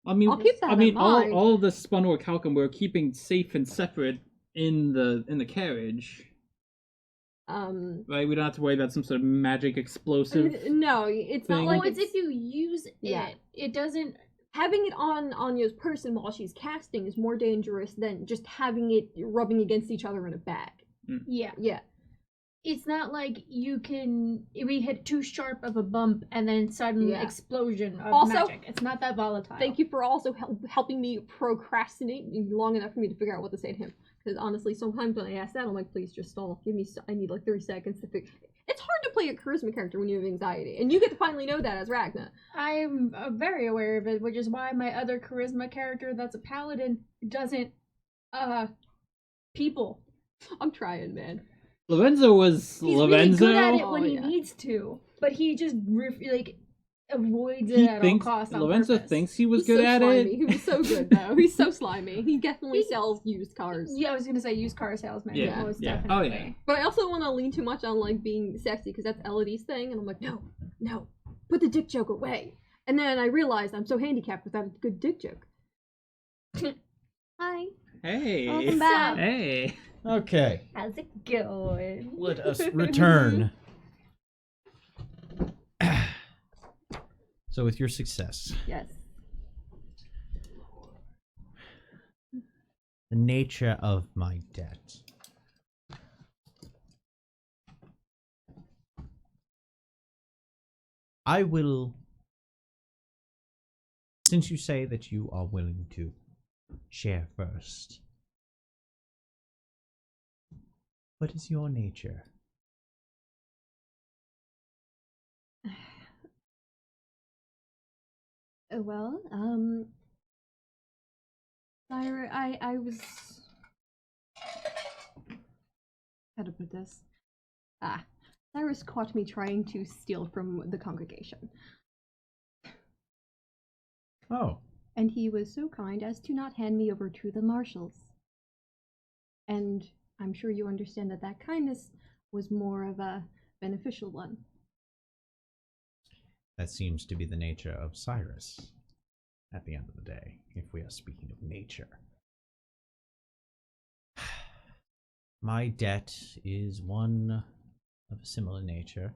I mean, I'll keep that in mind. all of the spun orichalcum we're keeping safe and separate in the carriage. Right, we don't have to worry about some sort of magic explosive. No, it's not thing. like Well, it's if you use it. Yeah. It doesn't. having it on Anya's person while she's casting is more dangerous than just having it rubbing against each other in a bag. Yeah. Yeah. It's not like you can we hit too sharp of a bump and then sudden explosion of Also, magic. It's not that volatile. Thank you for also helping me procrastinate long enough for me to figure out what to say to him. Because honestly, sometimes when I ask that, I'm like, please just stall. Give me. I need like 30 seconds to figure. It's hard to play a charisma character when you have anxiety, and you get to finally know that as Ragna. I'm very aware of it, which is why my other charisma character that's a paladin doesn't people. I'm trying, man. Lorenzo was He's Lorenzo. really good at it when Oh, he yeah. needs to, but he just avoids He it at all thinks costs. On Lorenzo purpose. thinks he was He's good so at slimy. it. He was so good though. He's so slimy. He definitely sells used cars. Yeah, I was gonna say used car salesman. Yeah, most yeah. definitely. Oh, yeah. But I also don't want to lean too much on like being sexy because that's Elodie's thing, and I'm like, no, put the dick joke away. And then I realized I'm so handicapped without a good dick joke. Hi. Hey. Welcome back. Hey. Okay, How's it going? let us return. So with your success, Yes. the nature of my debt. I will, since you say that you are willing to share first, What is your nature? Well, I was, how to put this? Cyrus caught me trying to steal from the congregation. Oh, And he was so kind as to not hand me over to the marshals. And I'm sure you understand that that kindness was more of a beneficial one. that seems to be the nature of Cyrus at the end of the day, if we are speaking of nature. My debt is one of a similar nature,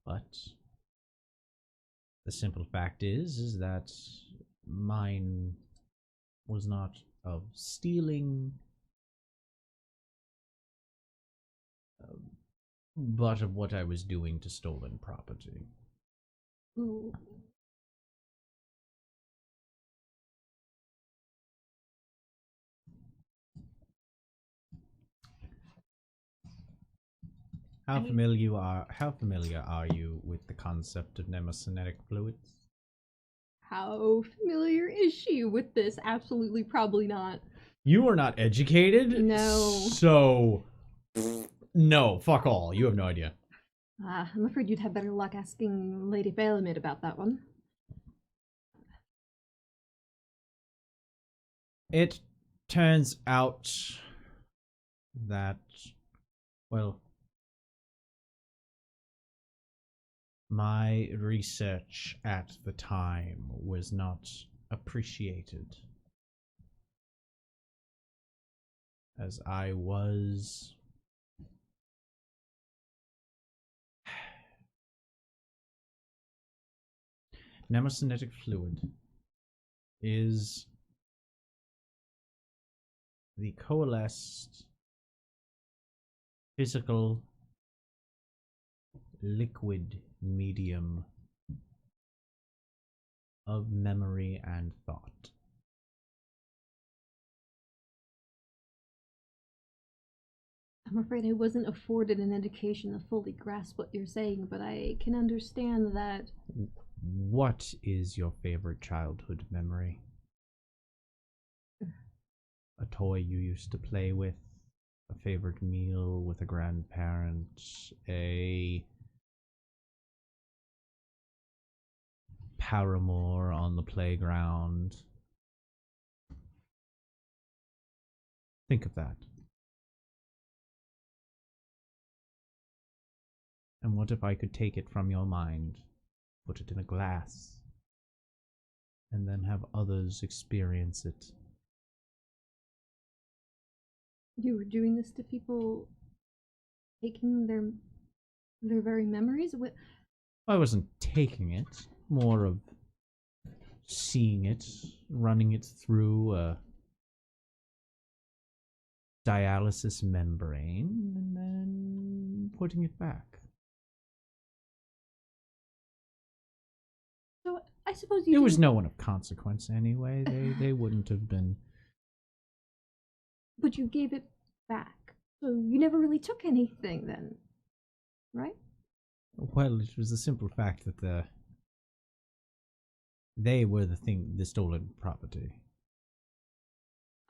but the simple fact is that mine was not of stealing, but of what I was doing to stolen property. Ooh. How familiar are you with the concept of nemocinetic fluids? How familiar is she with this? Absolutely, probably not. You are not educated? No. So, no, fuck all. You have no idea. I'm afraid you'd have better luck asking Lady Phalamid about that one. It turns out that, well, my research at the time was not appreciated, as I was nemocinetic fluid is the coalesced physical liquid medium of memory and thought. I'm afraid I wasn't afforded an education to fully grasp what you're saying, but I can understand that. What is your favorite childhood memory? A toy you used to play with, a favorite meal with a grandparent, a paramour on the playground. Think of that. And what if I could take it from your mind, put it in a glass, and then have others experience it? You were doing this to people, taking their very memories? What? I wasn't taking it, more of seeing it, running it through a dialysis membrane, and then putting it back. So I suppose There you. was no one of consequence anyway. They wouldn't have been. But you gave it back, so you never really took anything then, right? Well, it was the simple fact that they were the stolen property.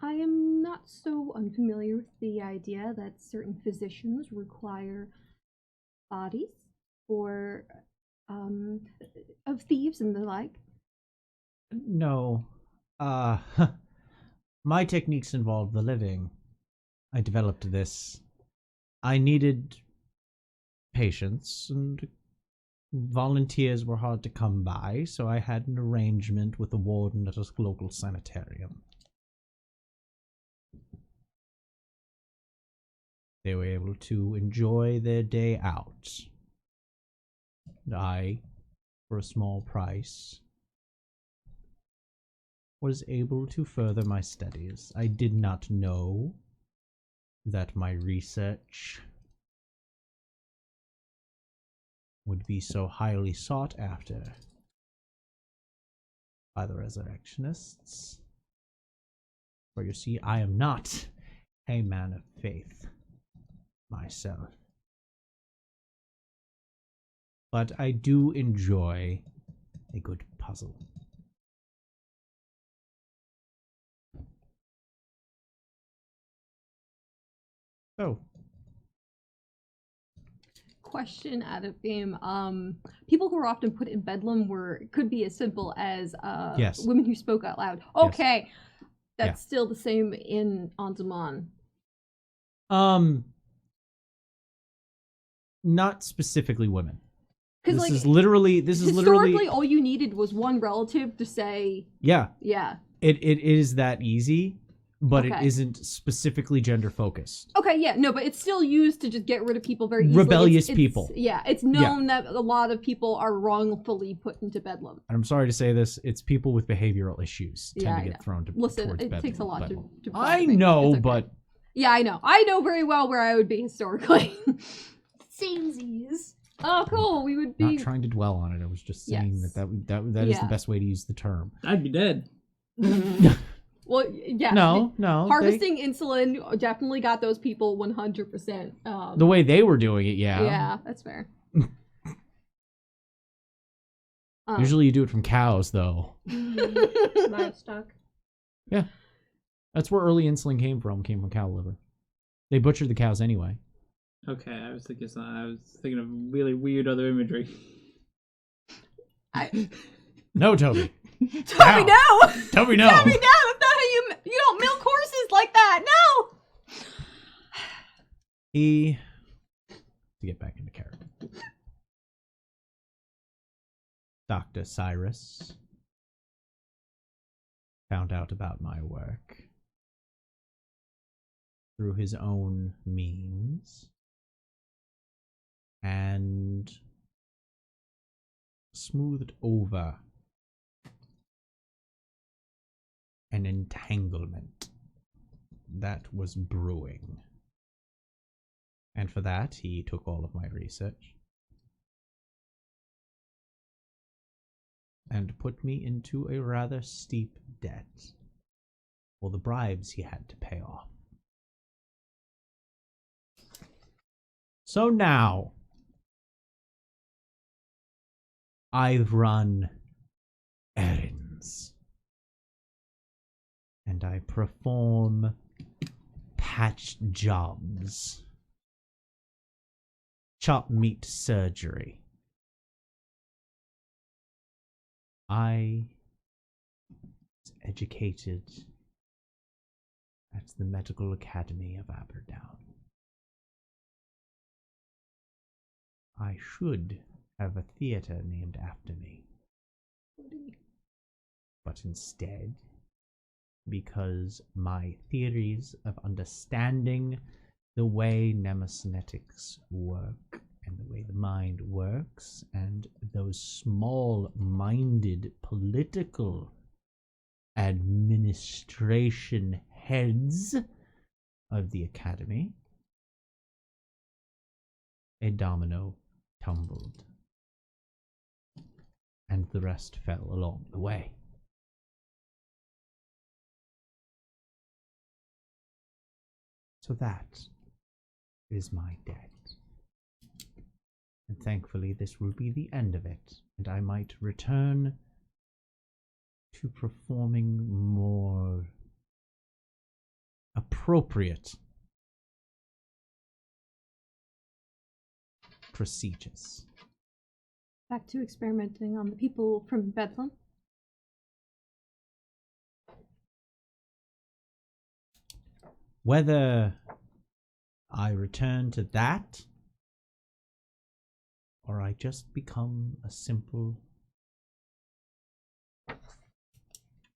I am not so unfamiliar with the idea that certain physicians require bodies for of thieves and the like. No, my techniques involved the living. I developed this. I needed patients, and volunteers were hard to come by, so I had an arrangement with the warden at a local sanitarium. They were able to enjoy their day out. And I, for a small price, was able to further my studies. I did not know that my research would be so highly sought after by the resurrectionists. For you see, I am not a man of faith myself. But I do enjoy a good puzzle. So, Question out of game. People who are often put in bedlam could be as simple as Yes. women who spoke out loud. Yes. Okay, that's Yeah. still the same in An Domhan. not specifically women. Because This like is literally historically, all you needed was one relative to say, yeah. yeah. It is that easy, but it Okay. isn't specifically gender focused. Okay, yeah, no, but it's still used to just get rid of people very easily. Rebellious It's- people. Yeah, it's known that a lot of people are wrongfully put into bedlam. And I'm sorry to say this, it's people with behavioral issues tend Yeah, to I get know. thrown Listen, towards it bedlam, takes a lot but- to I me. know, It's okay. but Yeah, I know. I know very well where I would be historically. Samesies. Oh, cool. We would not be. trying to dwell on it. I was just saying Yes. that is the Yeah. best way to use the term. I'd be dead. Well, yeah. No. Harvesting insulin definitely got those people 100%. The way they were doing it, yeah. Yeah, that's fair. Usually you do it from cows, though. Livestock. That's where early insulin came from cow liver. They butchered the cows anyway. Okay, I was thinking of really weird other imagery. No, Toby. Toby, no! Toby, no! Toby, no! That's not how you don't milk horses like that! No! To get back into character. Dr. Cyrus found out about my work through his own means and smoothed over an entanglement that was brewing. And for that, he took all of my research and put me into a rather steep debt for the bribes he had to pay off. So now, I've run errands, and I perform patch jobs, chop meat surgery. I was educated at the Medical Academy of Aberdown. I should have a theatre named after me. But instead, because my theories of understanding the way nemesnetics work and the way the mind works and those small-minded political administration heads of the academy, a domino tumbled, and the rest fell along the way. So that is my debt. And thankfully this will be the end of it, and I might return to performing more appropriate procedures. Back to experimenting on the people from Bedlam. Whether I return to that, or I just become a simple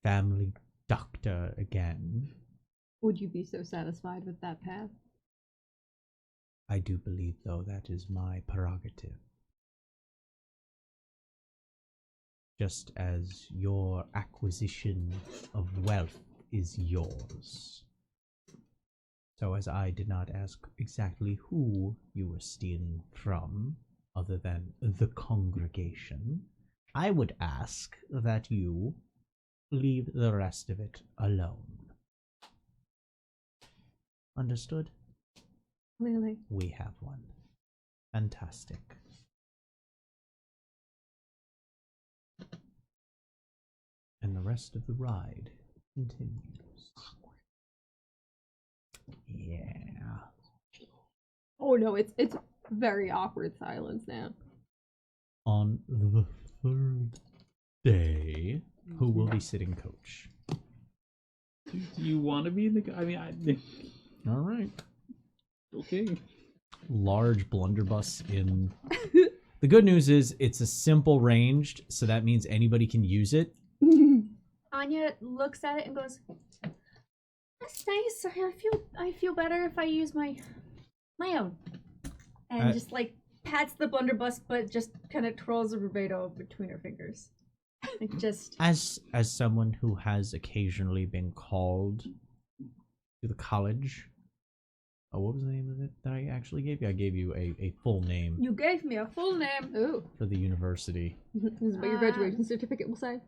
family doctor again, Would you be so satisfied with that path? I do believe, though, that is my prerogative. Just as your acquisition of wealth is yours. So as I did not ask exactly who you were stealing from, other than the congregation, I would ask that you leave the rest of it alone. Understood? Clearly. We have one. Fantastic. And the rest of the ride continues. Yeah. Oh no, it's very awkward silence now. On the third day, who will be sitting coach? Do you want to be in the? I mean, All right. okay. Large blunderbuss in. The good news is it's a simple ranged, so that means anybody can use it. Anya looks at it and goes, "That's nice. I feel better if I use my own." And just like pats the blunderbuss, but just kind of twirls a rubedo between her fingers. Like just As someone who has occasionally been called to the college. Oh, what was the name of it that I actually gave you? I gave you a full name you gave me a full name. Ooh. for the university. This is what your graduation certificate will say.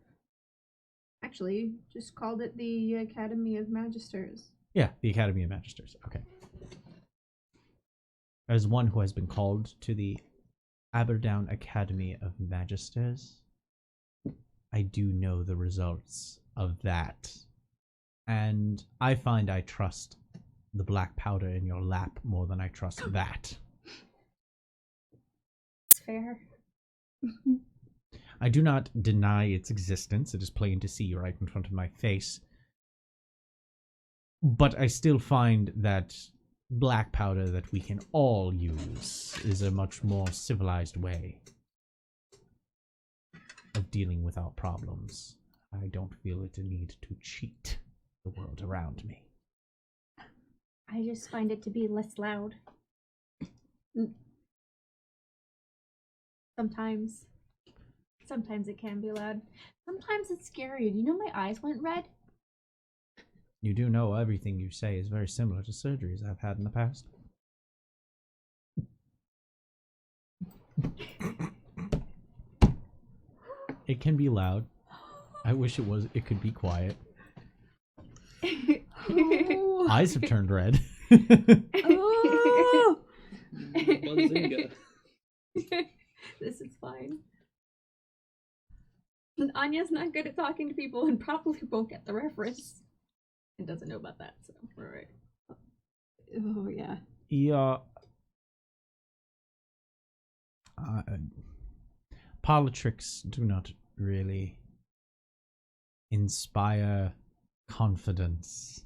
Actually, just called it the Academy of Magisters. Yeah, the Academy of Magisters. Okay. As one who has been called to the Aberdown Academy of Magisters, I do know the results of that. And I find I trust the black powder in your lap more than I trust that. It's fair. I do not deny its existence. It is plain to see right in front of my face. But I still find that black powder that we can all use is a much more civilized way of dealing with our problems. I don't feel it a need to cheat the world around me. I just find it to be less loud. Sometimes it can be loud. Sometimes it's scary. Do you know my eyes went red? You do know everything you say is very similar to surgeries I've had in the past. It can be loud. I wish it could be quiet. Eyes have turned red. Oh! Bazinga. This is fine. And Anya's not good at talking to people and probably won't get the reference. And doesn't know about that, so we're right. Oh yeah. Yeah. Politics do not really inspire confidence.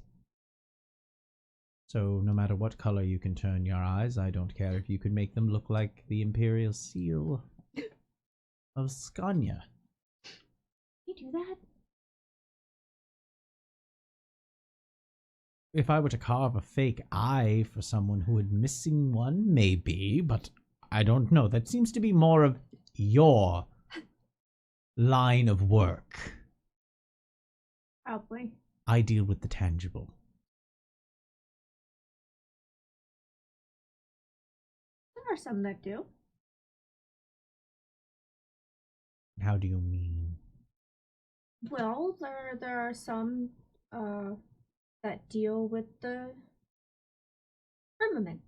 So no matter what color you can turn your eyes, I don't care if you could make them look like the imperial seal of Scania. You do that? If I were to carve a fake eye for someone who had missing one, maybe, but I don't know. That seems to be more of your line of work. Probably. I deal with the tangible. There are some that do. How do you mean? Well, there are some that deal with the firmament.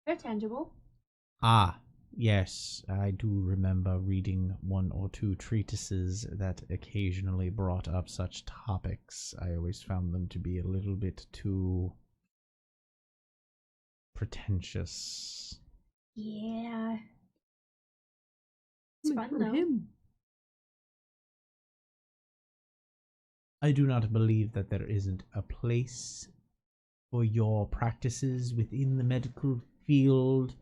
They're tangible. Ah, yes, I do remember reading one or two treatises that occasionally brought up such topics. I always found them to be a little bit too pretentious. Yeah. It's fun From though. him. I do not believe that there isn't a place for your practices within the medical field,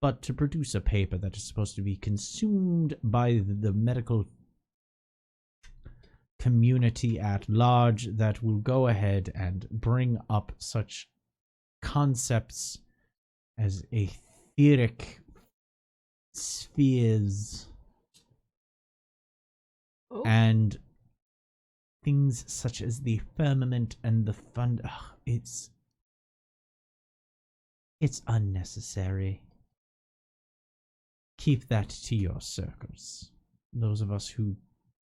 but to produce a paper that is supposed to be consumed by the medical community at large that will go ahead and bring up such concepts as etheric spheres and things such as the firmament and the fund. It's unnecessary. Keep that to your circles. Those of us who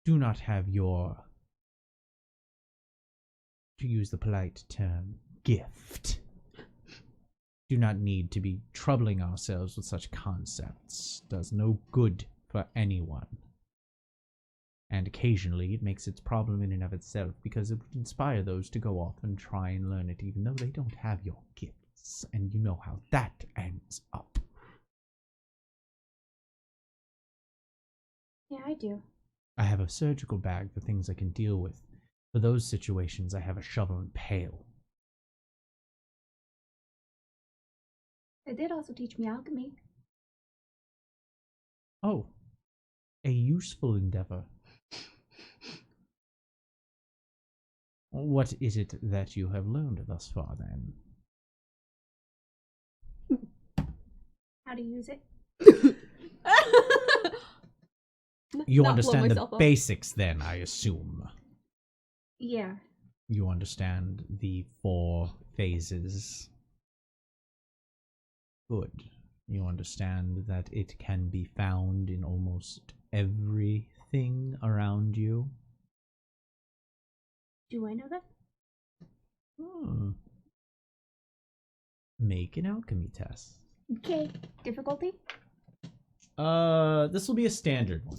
do not have your, to use the polite term, gift. Do not need to be troubling ourselves with such concepts. Does no good for anyone. And occasionally it makes its problem in and of itself, because it would inspire those to go off and try and learn it, even though they don't have your gifts. And you know how that ends up. Yeah, I do. I have a surgical bag for things I can deal with. For those situations, I have a shovel and pail. It did also teach me alchemy. Oh, a useful endeavor. What is it that you have learned thus far, then? How to use it? You Not blow understand the myself up. basics, then, I assume. Yeah. You understand the 4 phases. Good. You understand that it can be found in almost everything around you. Do I know that? Make an alchemy test. Okay. Difficulty? This will be a standard one.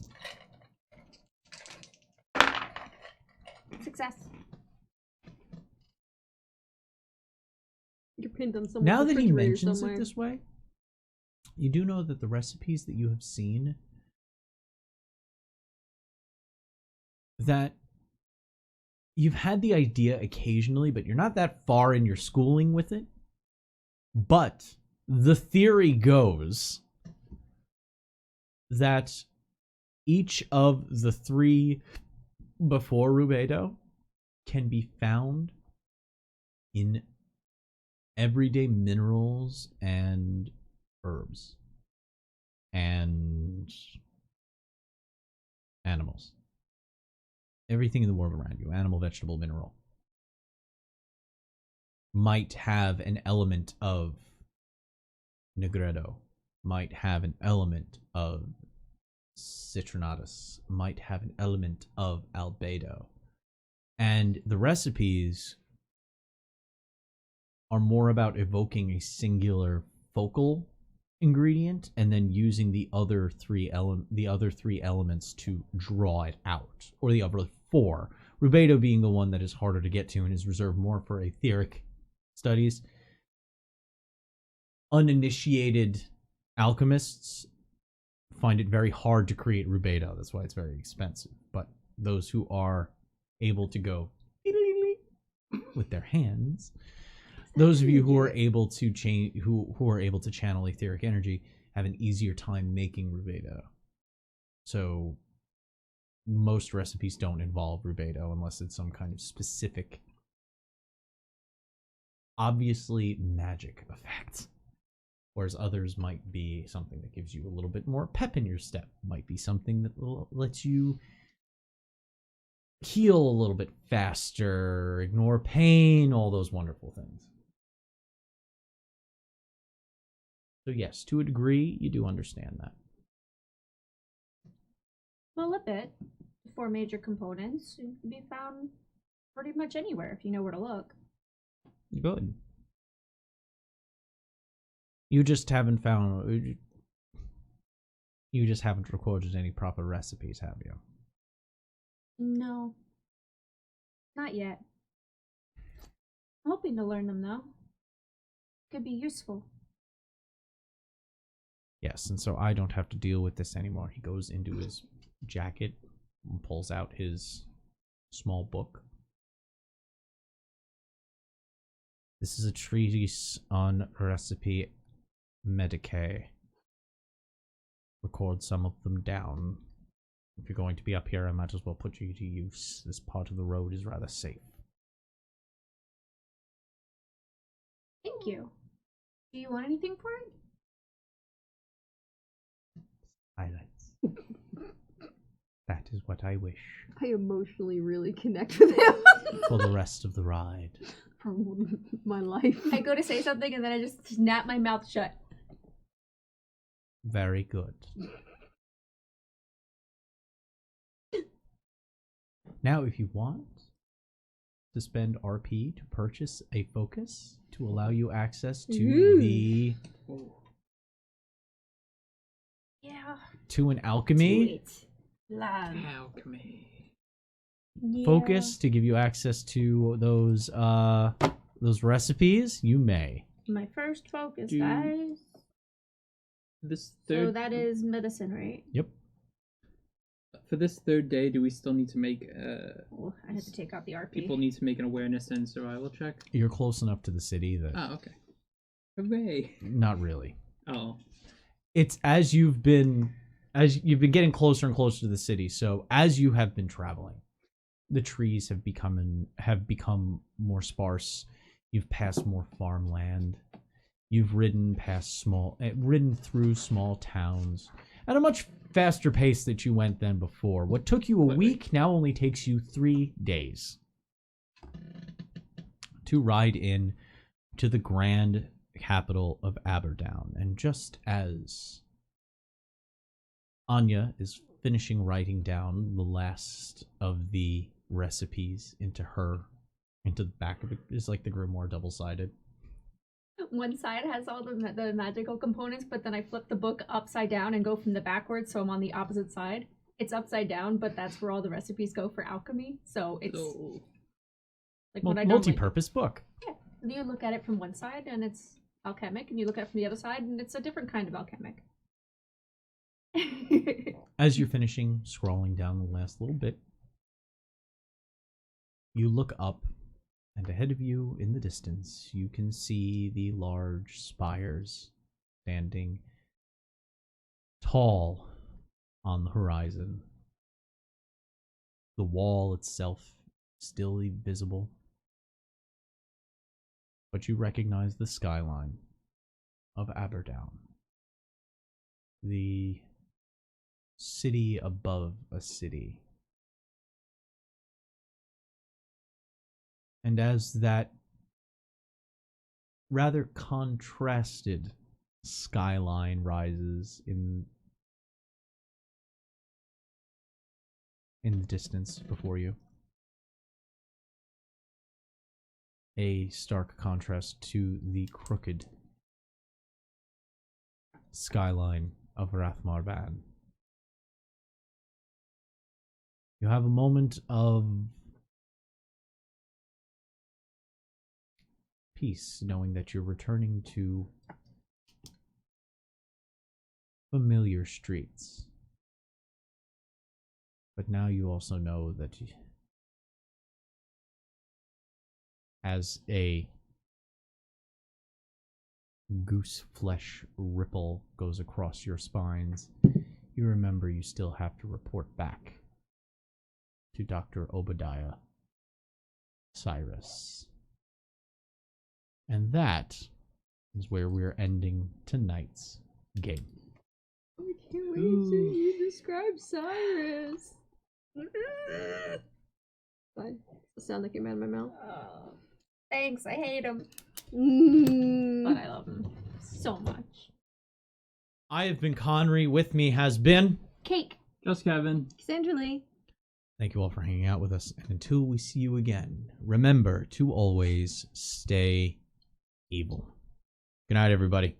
Success. You're pinned on someone's Now that he refrigerator mentions somewhere. it this way, you do know that the recipes that you have seen, that you've had the idea occasionally, but you're not that far in your schooling with it. But the theory goes that each of the 3 before Rubedo can be found in everyday minerals and herbs and animals. Everything in the world around you, animal, vegetable, mineral, might have an element of Negredo, might have an element of Citrinatus, might have an element of Albedo. And the recipes are more about evoking a singular focal ingredient and then using the other 3 elements to draw it out, or the other 4. Rubedo being the one that is harder to get to and is reserved more for etheric studies. Uninitiated alchemists find it very hard to create Rubedo. That's why it's very expensive. But those who are able to go with their hands, those of you who are able to who are able to channel etheric energy, have an easier time making Rubedo. So most recipes don't involve Rubedo unless it's some kind of specific, obviously magic effect. Whereas others might be something that gives you a little bit more pep in your step. Might be something that lets you heal a little bit faster, ignore pain, all those wonderful things. So yes, to a degree, you do understand that. Well, a bit. The 4 major components can be found pretty much anywhere if you know where to look. Good. You just haven't found... You just haven't recorded any proper recipes, have you? No. Not yet. I'm hoping to learn them, though. Could be useful. Yes, and so I don't have to deal with this anymore. He goes into his jacket and pulls out his small book. This is a treatise on recipe medicae. Record some of them down. If you're going to be up here, I might as well put you to use. This part of the road is rather safe. Thank you. Do you want anything for it? Silence. That is what I wish. I emotionally really connect with him. For the rest of the ride. For my life. I go to say something and then I just snap my mouth shut. Very good. Now, if you want to spend RP to purchase a focus to allow you access to the to an alchemy Alchemy. focus to give you access to those recipes. You may. My first focus, Do- guys. This So third. that is medicine, right? Yep. For this third day, do we still need to make? Oh, I had to take out the RP. People need to make an awareness and survival check. You're close enough to the city that Oh, okay. Hooray! not really. Oh, It's as you've been getting closer and closer to the city. So as you have been traveling, the trees have become more sparse. You've passed more farmland. You've ridden through small towns at a much faster pace that you went than before. What took you a week now only takes you 3 days to ride in to the grand capital of Aberdown. And just as Anya is finishing writing down the last of the recipes into the back of it, is like the grimoire double-sided. One side has all the magical components, but then I flip the book upside down and go from the backwards, so I'm on the opposite side. It's upside down, but that's where all the recipes go for alchemy. So it's like what I normally... multi-purpose book. Yeah, you look at it from one side and it's alchemic, and you look at it from the other side and it's a different kind of alchemic. As you're finishing scrolling down the last little bit, you look up, and ahead of you in the distance, you can see the large spires standing tall on the horizon. The wall itself still visible, but you recognize the skyline of Aberdown. The city above a city. And as that rather contrasted skyline rises in the distance before you, a stark contrast to the crooked skyline of Rathmarban. You have a moment of peace, knowing that you're returning to familiar streets. But now you also know that as a goose flesh ripple goes across your spines, you remember you still have to report back to Dr. Obadiah Cyrus. And that is where we're ending tonight's game. I can't wait to hear you describe Cyrus. Fine. The sound that came out of my mouth. Thanks, I hate him, Mm. but I love him so much. I have been Conry. With me has been Cake. just Kevin. Cassandra Lee. Thank you all for hanging out with us. And until we see you again, remember to always stay evil. Good night, everybody.